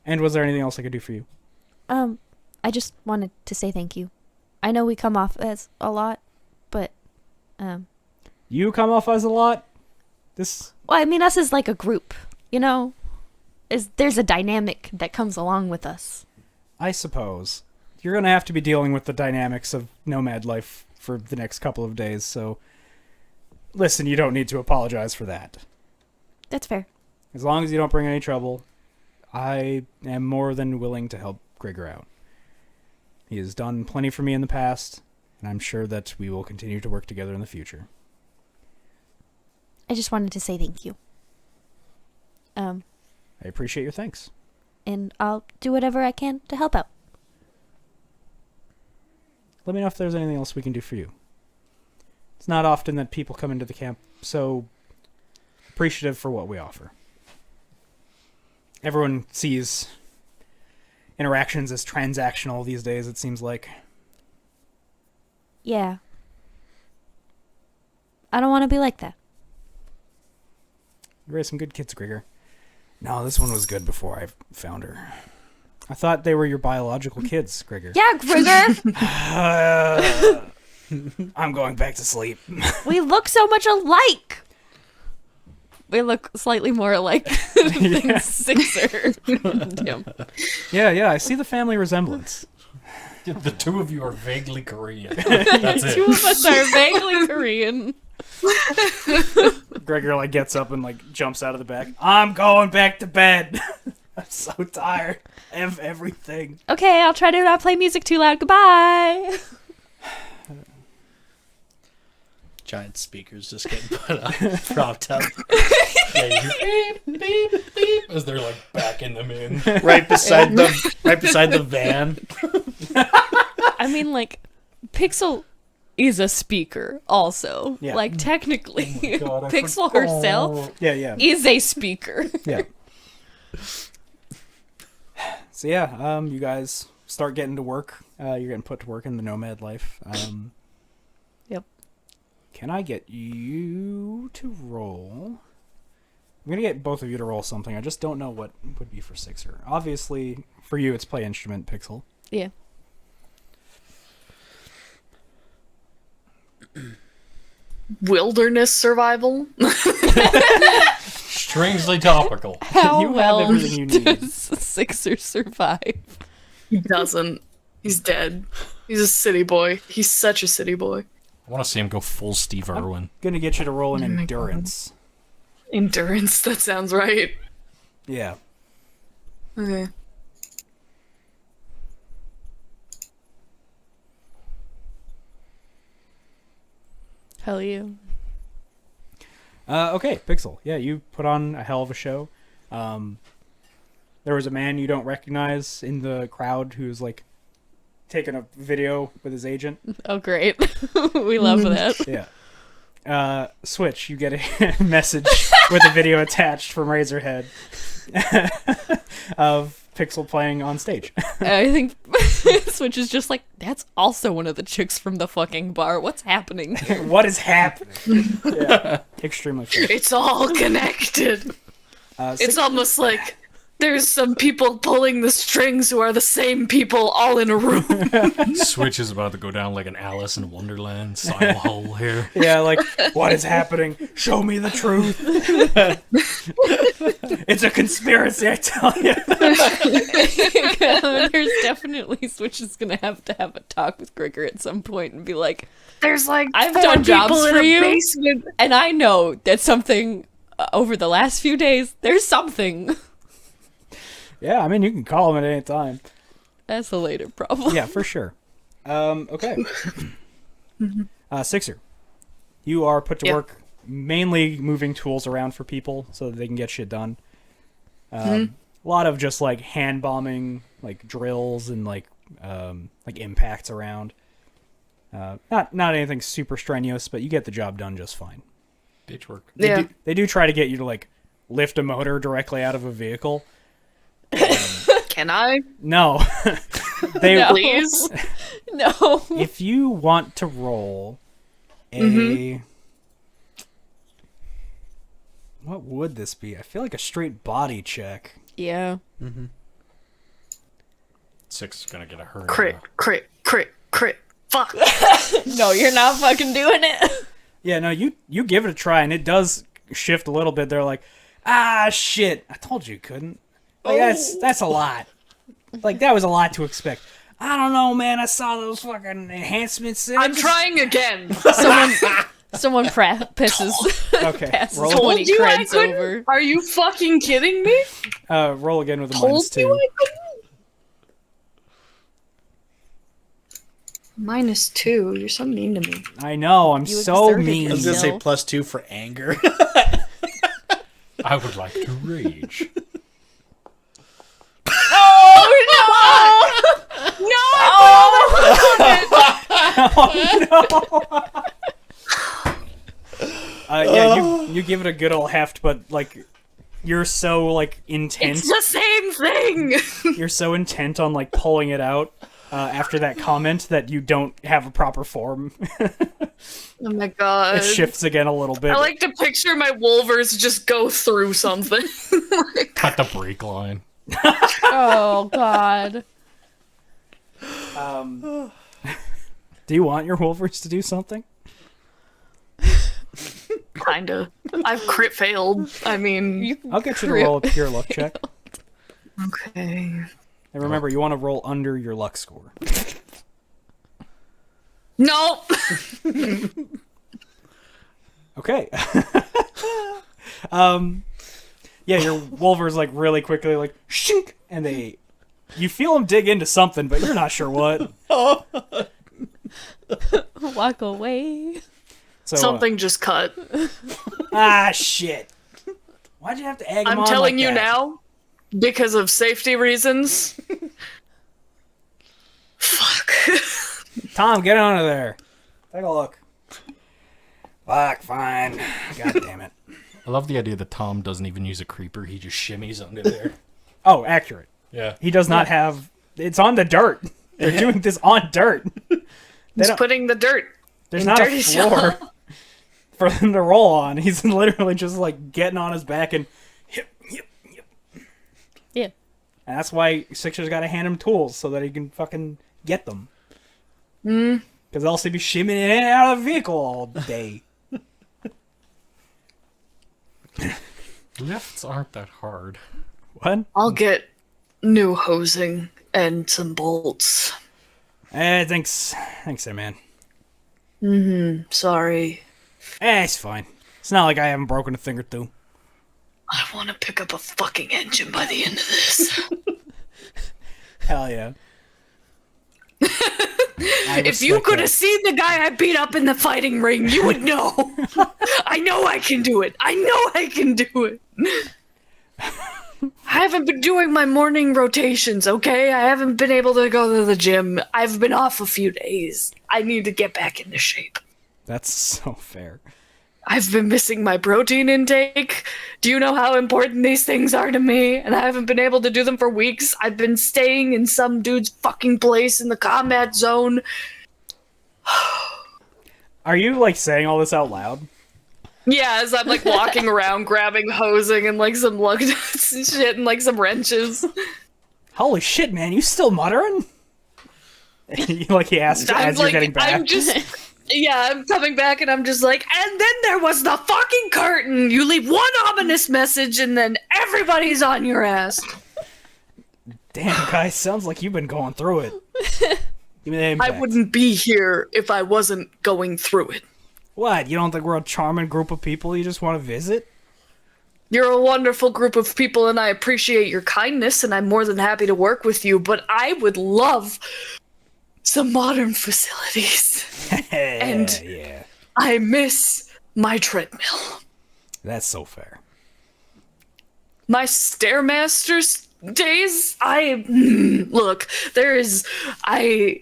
And was there anything else I could do for you? I just wanted to say thank you. I know we come off as a lot, but You come off as a lot? This... well, I mean us as like a group, you know? There's a dynamic that comes along with us. I suppose. You're going to have to be dealing with the dynamics of nomad life for the next couple of days, so... Listen, you don't need to apologize for that. That's fair. As long as you don't bring any trouble, I am more than willing to help Gregor out. He has done plenty for me in the past, and I'm sure that we will continue to work together in the future. I just wanted to say thank you. I appreciate your thanks. And I'll do whatever I can to help out. Let me know if there's anything else we can do for you. It's not often that people come into the camp so appreciative for what we offer. Everyone sees interactions as transactional these days, it seems like. Yeah. I don't want to be like that. You raised some good kids, Gregor. No, this one was good before I found her. I thought they were your biological kids, Gregor. Yeah, Gregor! I'm going back to sleep. We look so much alike! We look slightly more alike than Sixer. Damn. Yeah, I see the family resemblance. The two of you are vaguely Korean. That's Two it. of us are vaguely Korean. Gregor like gets up and like jumps out of the back. I'm going back to bed. I'm so tired of everything. Okay, I'll try to not play music too loud. Goodbye! Giant speakers just getting put up, propped up Yeah, you hear beep, beep, beep, as they're like backing them in. right beside the van. I mean, like, Pixel is a speaker, also. Yeah. Like, technically, God, I Pixel forgot. herself Yeah. is a speaker. Yeah. So yeah, you guys start getting to work. You're getting put to work in the nomad life. Yep. Can I get you to roll? I'm gonna get both of you to roll something. I just don't know what would be for Sixer. Obviously, for you, it's play instrument, Pixel. Yeah. Wilderness survival? Strangely topical. How You have well everything you need. does Sixer survive? He doesn't. He's dead. He's a city boy. He's such a city boy. I want to see him go full Steve Irwin. Gonna get you to roll an Oh my God. endurance. Endurance, that sounds right. Yeah. Okay. Hell yeah. Okay, Pixel. Yeah, you put on a hell of a show. There was a man you don't recognize in the crowd who's like taking a video with his agent. Oh, great. We love that. Yeah. Switch, you get a message with a video attached from Razorhead of Pixel playing on stage. I think Switch is just like, that's also one of the chicks from the fucking bar. What's happening? What is happening? Yeah. Extremely funny. It's all connected. It's Six- almost like There's some people pulling the strings who are the same people all in a room. Switch is about to go down like an Alice in Wonderland style hole here. Yeah, like, what is happening? Show me the truth. It's a conspiracy, I tell you. There's definitely Switch is gonna have a talk with Grigor at some point and be like, There's like I've 4 done jobs people in for a you. basement. and I know that something over the last few days, there's something. Yeah, I mean, you can call him at any time. That's a later problem. Yeah, for sure. Okay. Sixer, you are put to Yeah. work mainly moving tools around for people so that they can get shit done. A lot of just like hand bombing, like drills and like impacts around. Not anything super strenuous, but you get the job done just fine. Bitch work. Yeah. They do try to get you to like lift a motor directly out of a vehicle. Can I? No. They No. Please? No. if you want to roll a what would this be? I feel like a straight body check. Yeah. 6 is gonna get a hurt. Crit. Fuck. No, you're not fucking doing it. Yeah, no, you give it a try and it does shift a little bit. They're like, ah shit, I told you couldn't. Like that's a lot. Like that was a lot to expect. I don't know, man. I saw those fucking enhancements. I'm trying again. Someone pisses. Okay, passes roll, 20 Told you I creds couldn't? over. Are you fucking kidding me? roll again with a Told minus you 2. I couldn't? -2. You're so mean to me. I know, I'm You so exerted mean. I was gonna say No. +2 for anger. I would like to rage. Yeah, you give it a good old heft, but like you're so like intent. It's the same thing. You're so intent on like pulling it out after that comment that you don't have a proper form. Oh my god. It shifts again a little bit. I like to picture my Wolvers just go through something. Cut the brake line. Oh, God. Do you want your Wolvers to do something? Kinda. I've crit failed. I mean, I'll get you to roll a pure luck check. okay. And remember, you want to roll under your luck score. No. Okay. Yeah, your Wolver's like really quickly like shink, and you feel them dig into something, but you're not sure what. Walk away. So, Something just cut. Shit. Why'd you have to egg him I'm on telling like you that? now, because of safety reasons. Fuck. Tom, get out of there. Take a look. Fuck, fine. God damn it. I love the idea that Tom doesn't even use a creeper. He just shimmies under there. Oh, accurate. Yeah. He does not have... It's on the dirt. They're doing this on dirt. He's putting the dirt. There's in not a dirty floor for them to roll on. He's literally just like getting on his back and hip. Yeah. And that's why Sixer's got to hand him tools so that he can fucking get them. Because else he'd be shimmying in and out of the vehicle all day. Lifts aren't that hard. What? I'll get new hosing and some bolts. Thanks there, man. Sorry. It's fine. It's not like I haven't broken a thing or two. I want to pick up a fucking engine by the end of this. Hell yeah. If you could have seen the guy I beat up in the fighting ring, you would know. I know I can do it. I know I can do it. I haven't been doing my morning rotations, okay? I haven't been able to go to the gym. I've been off a few days. I need to get back into shape. That's so fair. I've been missing my protein intake. Do you know how important these things are to me? And I haven't been able to do them for weeks. I've been staying in some dude's fucking place in the combat zone. Are you like saying all this out loud? Yeah, as I'm like walking around grabbing hosing and like some lug nuts and shit and like some wrenches. Holy shit, man! You still muttering? Like he asked I'm as you're like, getting back. I'm just, yeah, I'm coming back and I'm just like, and then there was the fucking curtain. You leave one ominous message and then everybody's on your ass. Damn, guys, sounds like you've been going through it. Give me the I impact. wouldn't be here if I wasn't going through it. What? You don't think we're a charming group of people you just want to visit? You're a wonderful group of people and I appreciate your kindness and I'm more than happy to work with you, but I would love some modern facilities. And yeah, I miss my treadmill. that's so fair. My Stairmasters days, I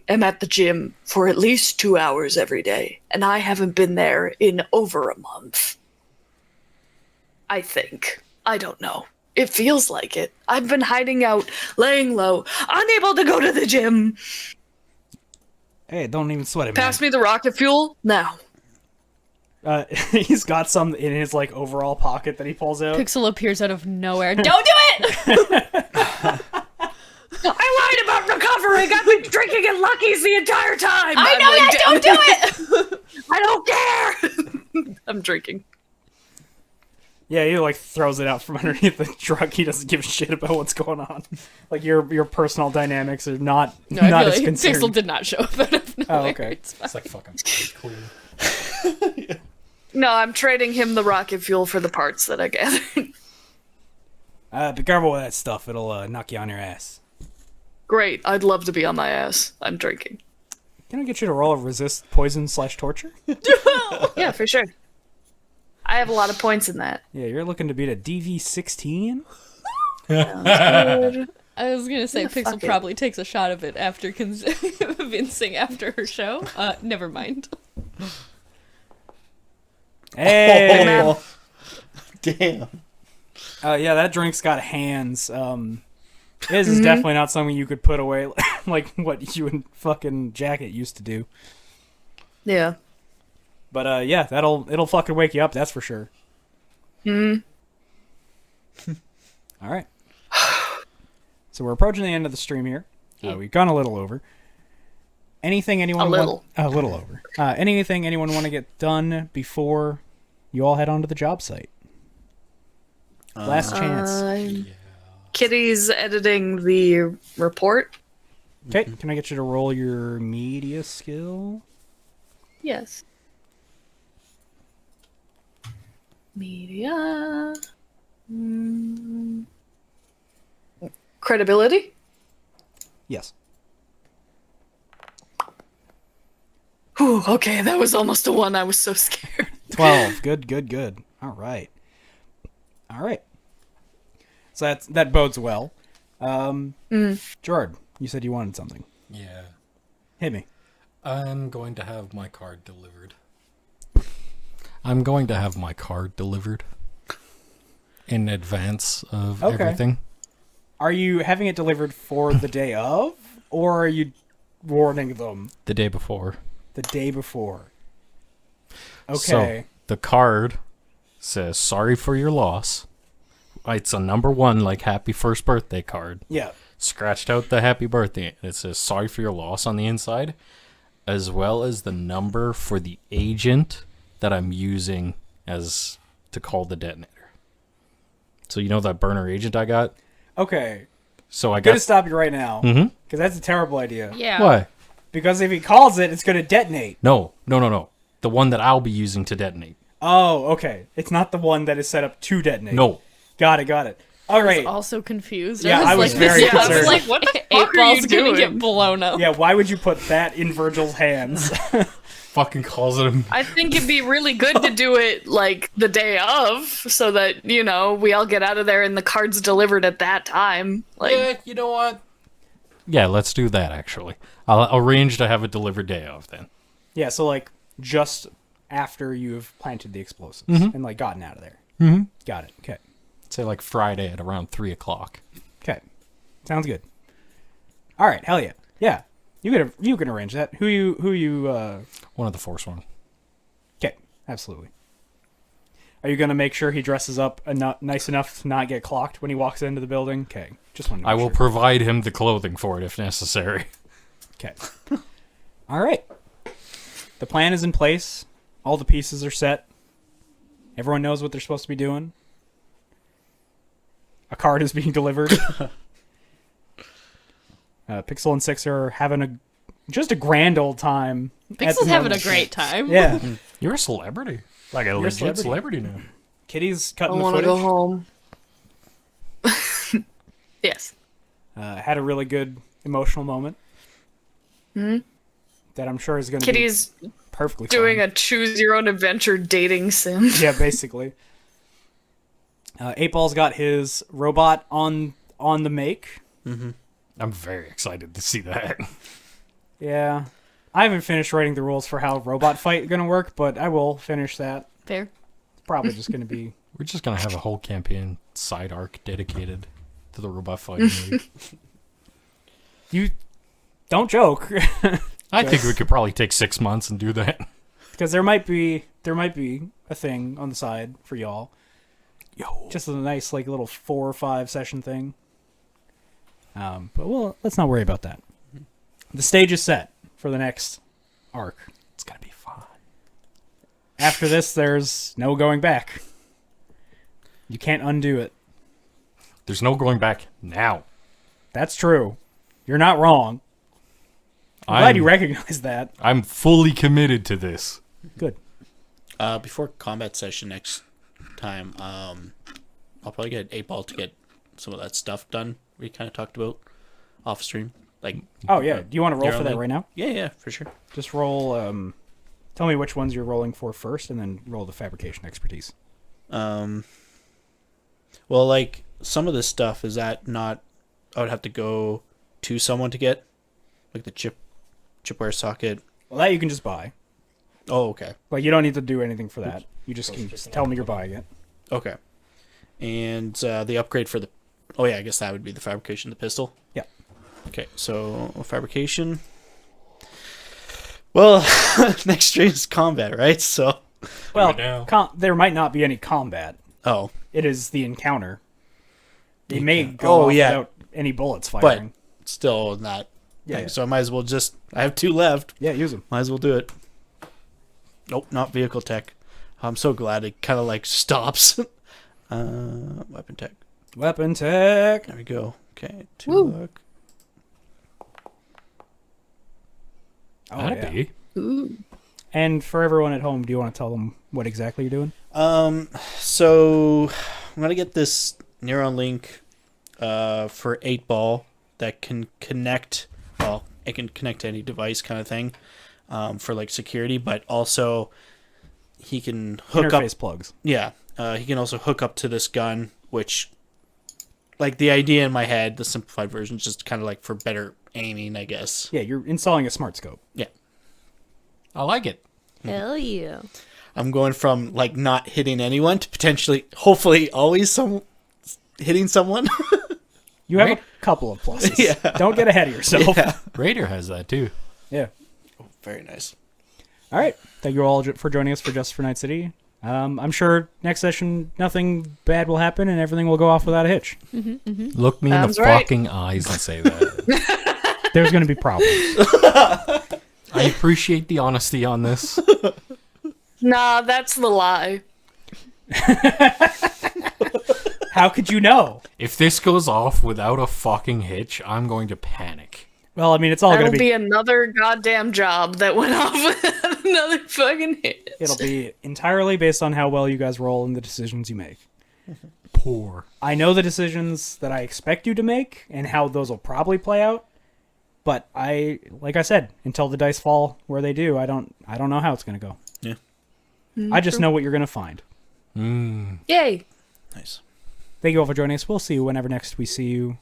am at the gym for at least 2 hours every day, and I haven't been there in over a month. I think. I don't know. It feels like it. I've been hiding out, laying low, unable to go to the gym. Hey, don't even sweat it, Pass me the rocket fuel now. man. He's got some in his like overall pocket that he pulls out. Pixel appears out of nowhere. Don't do it! I lied about recovering. I've been drinking at Lucky's the entire time. I know that! Don't do it! I don't care. I'm drinking. Yeah, he like throws it out from underneath the truck. He doesn't give a shit about what's going on. Like your personal dynamics are not No, I not feel as like concerned. Pixel did not show up out of nowhere. Oh, okay. It's fine. It's like fucking clean. No, I'm trading him the rocket fuel for the parts that I gathered. Be careful with that stuff. It'll knock you on your ass. Great. I'd love to be on my ass. I'm drinking. Can I get you to roll a resist poison / torture? Yeah, for sure. I have a lot of points in that. Yeah, you're looking to beat a DV16? I was gonna say Yeah, Pixel fuck it. probably takes a shot of it after convincing after her show. Never mind. Hey! man. Damn. Yeah, that drink's got hands. This is definitely not something you could put away like what you and fucking Jacket used to do. Yeah. But yeah, it'll fucking wake you up, that's for sure. All right. So we're approaching the end of the stream here. We've gone a little over. Anything anyone A little. a little over. Anything anyone want to get done before you all head on to the job site? Last chance. Kitty's editing the report. Okay, can I get you to roll your media skill? Yes. Media. Credibility? Yes. Whew, okay, that was almost a 1. I was so scared. 12. Good. All right. So that bodes well. Jord, you said you wanted something. Yeah. Hit me. I'm going to have my card delivered. In advance of Okay. everything. Are you having it delivered for the day of, or are you warning them The day before. the day before? Okay. So the card says sorry for your loss. It's a number 1, like happy first birthday card. Yeah. Scratched out the happy birthday. And it says sorry for your loss on the inside, as well as the number for the agent that I'm using as to call the detonator. So you know that burner agent I got? Okay. So I I'm gonna got stop you right now. Mhm. Because that's a terrible idea. Yeah. Why? Because if he calls it, it's gonna detonate. No. The one that I'll be using to detonate. Oh, okay. It's not the one that is set up to detonate. No. Got it. All right. Also confused. Yeah, I was very this- concerned. I was like, what the Eight fuck are ball's you gonna doing? get blown up. Yeah, why would you put that in Virgil's hands? Fucking calls it a... I think it'd be really good to do it like the day of, so that we all get out of there and the card's delivered at that time. Like, Yeah, you know what? Yeah, let's do that, actually. I'll arrange to have it delivered day of, then. Yeah, so like just after you've planted the explosives and like gotten out of there. Mm-hmm. Got it. Okay. Say, like, Friday at around 3 o'clock. Okay. Sounds good. All right. Hell yeah. Yeah. You can arrange that. Who you One of the Force one. Okay. Absolutely. Are you gonna make sure he dresses up nice enough to not get clocked when he walks into the building? Okay, just want to. I will provide him the clothing for it if necessary. Okay. All right. The plan is in place. All the pieces are set. Everyone knows what they're supposed to be doing. A card is being delivered. Pixel and Six are having just a grand old time. Pixel's having a great time. Yeah. You're a celebrity. Like a You're a legit celebrity. celebrity now. Kitty's I cutting the want to footage. go home. Yes. Had a really good emotional moment. That I'm sure is going to be Kitty's perfectly doing fine. a choose your own adventure dating sim. Yeah, basically. 8-Ball's got his robot on the make. I'm very excited to see that. Yeah. I haven't finished writing the rules for how robot fight going to work, but I will finish that. Fair. It's probably just going to be... We're just gonna have a whole campaign side arc dedicated to the robot fighting league. You don't joke. I think we could probably take 6 months and do that. Because there might be a thing on the side for y'all. Yo. Just a nice like little 4 or 5 session thing. But let's not worry about that. The stage is set for the next arc. It's gonna be fun. After this, there's no going back. You can't undo it. There's no going back now. That's true. You're not wrong. I'm glad you recognize that. I'm fully committed to this. Good. Before combat session next time, I'll probably get 8-Ball to get some of that stuff done we kind of talked about off stream. Like, Oh yeah. Do you want to roll You're for that only- right now? yeah, for sure. Just roll. Tell me which ones you're rolling for first, and then roll the fabrication expertise. Well, like some of this stuff is that not. I would have to go to someone to get, like the chipware socket. Well, that you can just buy. Oh, okay, Like you don't need to do anything for that. You just can tell me you're buying it. okay. And the upgrade for the. Oh yeah, I guess that would be the fabrication of the pistol. Yeah. Okay, so fabrication. Well, next stream is combat, right? So. Well, now. there might not be any combat. Oh, It is the encounter. It may go off without any bullets but firing. still not. Yeah, thing. yeah. So I might as well just. I have 2 left. Yeah, use them. Might as well do it. Nope, not vehicle tech. I'm so glad it kind of like stops. Weapon tech. Weapon tech. There we go. Okay, 2 Woo. luck. Oh, That'd yeah. be. Ooh. And for everyone at home, do you want to tell them what exactly you're doing? So I'm gonna get this neuron link for 8-Ball that can connect. Well, it can connect to any device, kind of thing, for like security. But also, he can hook up. Interface plugs. Yeah, he can also hook up to this gun, which, like the idea in my head, the simplified version is just kind of like for better aiming, I guess. Yeah, you're installing a smart scope. Yeah. I like it. Hell yeah. I'm going from like not hitting anyone to potentially, hopefully, always hitting someone. You have Right. a couple of pluses. Yeah. Don't get ahead of yourself. Yeah. Raider has that too. Yeah. Very nice. All right. Thank you all for joining us for Justice for Night City. I'm sure next session nothing bad will happen and everything will go off without a hitch. Look me in Sounds the right. fucking eyes and say that. There's going to be problems. I appreciate the honesty on this. Nah, that's the lie. How could you know? If this goes off without a fucking hitch, I'm going to panic. Well, I mean, it's all going That'll to be another goddamn job that went off without another fucking hit. It'll be entirely based on how well you guys roll and the decisions you make. Poor. I know the decisions that I expect you to make and how those will probably play out. But like I said, until the dice fall where they do, I don't know how it's going to go. Yeah. I just know what you're going to find. Yay. Nice. Thank you all for joining us. We'll see you whenever next we see you.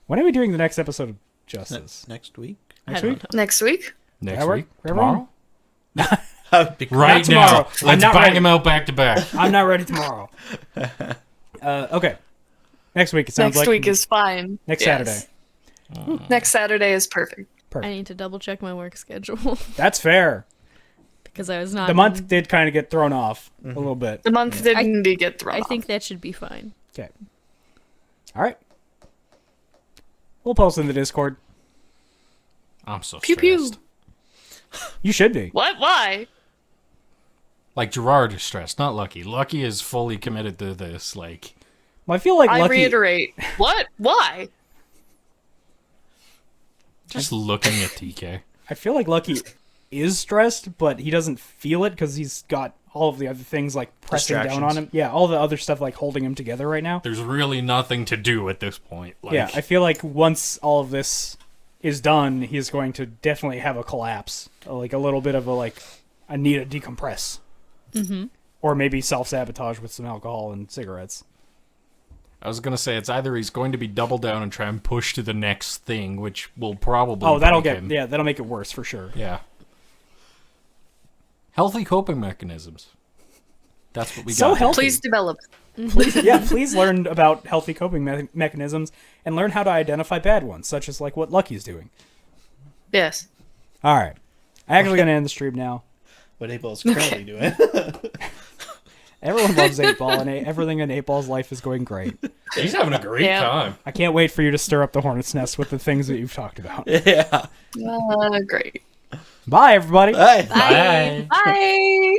When are we doing the next episode of Justice? Next week. Next I don't week? know. Next week? Next That work week? for everyone? Tomorrow? Right. Right tomorrow. now. I'm Let's not bang ready. them out back to back. I'm not ready tomorrow. Okay. Next week, it sounds Next like. week is fine. Next Yes. Saturday. Next Saturday is perfect. I need to double check my work schedule. That's fair. because I was not. The month did kind of get thrown off a little bit. The month didn't get thrown I off. think that should be fine. Okay. All right. We'll post in the Discord. I'm so Pew stressed. pew. You should be. What? Why? Like Gerard is stressed, not Lucky. Lucky is fully committed to this. Like, Well, I feel like I Lucky. reiterate. What? Why? just looking at TK. I feel like Lucky is stressed, but he doesn't feel it because he's got all of the other things like pressing down on Distractions. him. Yeah, all the other stuff like holding him together right now. There's really nothing to do at this point. Like, Yeah, I feel like once all of this is done, he's going to definitely have a collapse, like a little bit of a like, I need to decompress, or maybe self-sabotage with some alcohol and cigarettes. I was gonna say it's either he's going to be double down and try and push to the next thing, which will probably Oh, break him. that'll make it worse for sure. Yeah. Healthy coping mechanisms. That's what we So got. healthy. Please develop. Please learn about healthy coping mechanisms and learn how to identify bad ones, such as like what Lucky's doing. Yes. All right, I'm actually gonna end the stream now. What 8-Ball's currently doing. Everyone loves 8-Ball, and everything in 8-Ball's life is going great. He's having a great Yeah. time. I can't wait for you to stir up the hornet's nest with the things that you've talked about. Yeah. Great. Bye, everybody. Hey. Bye. Bye.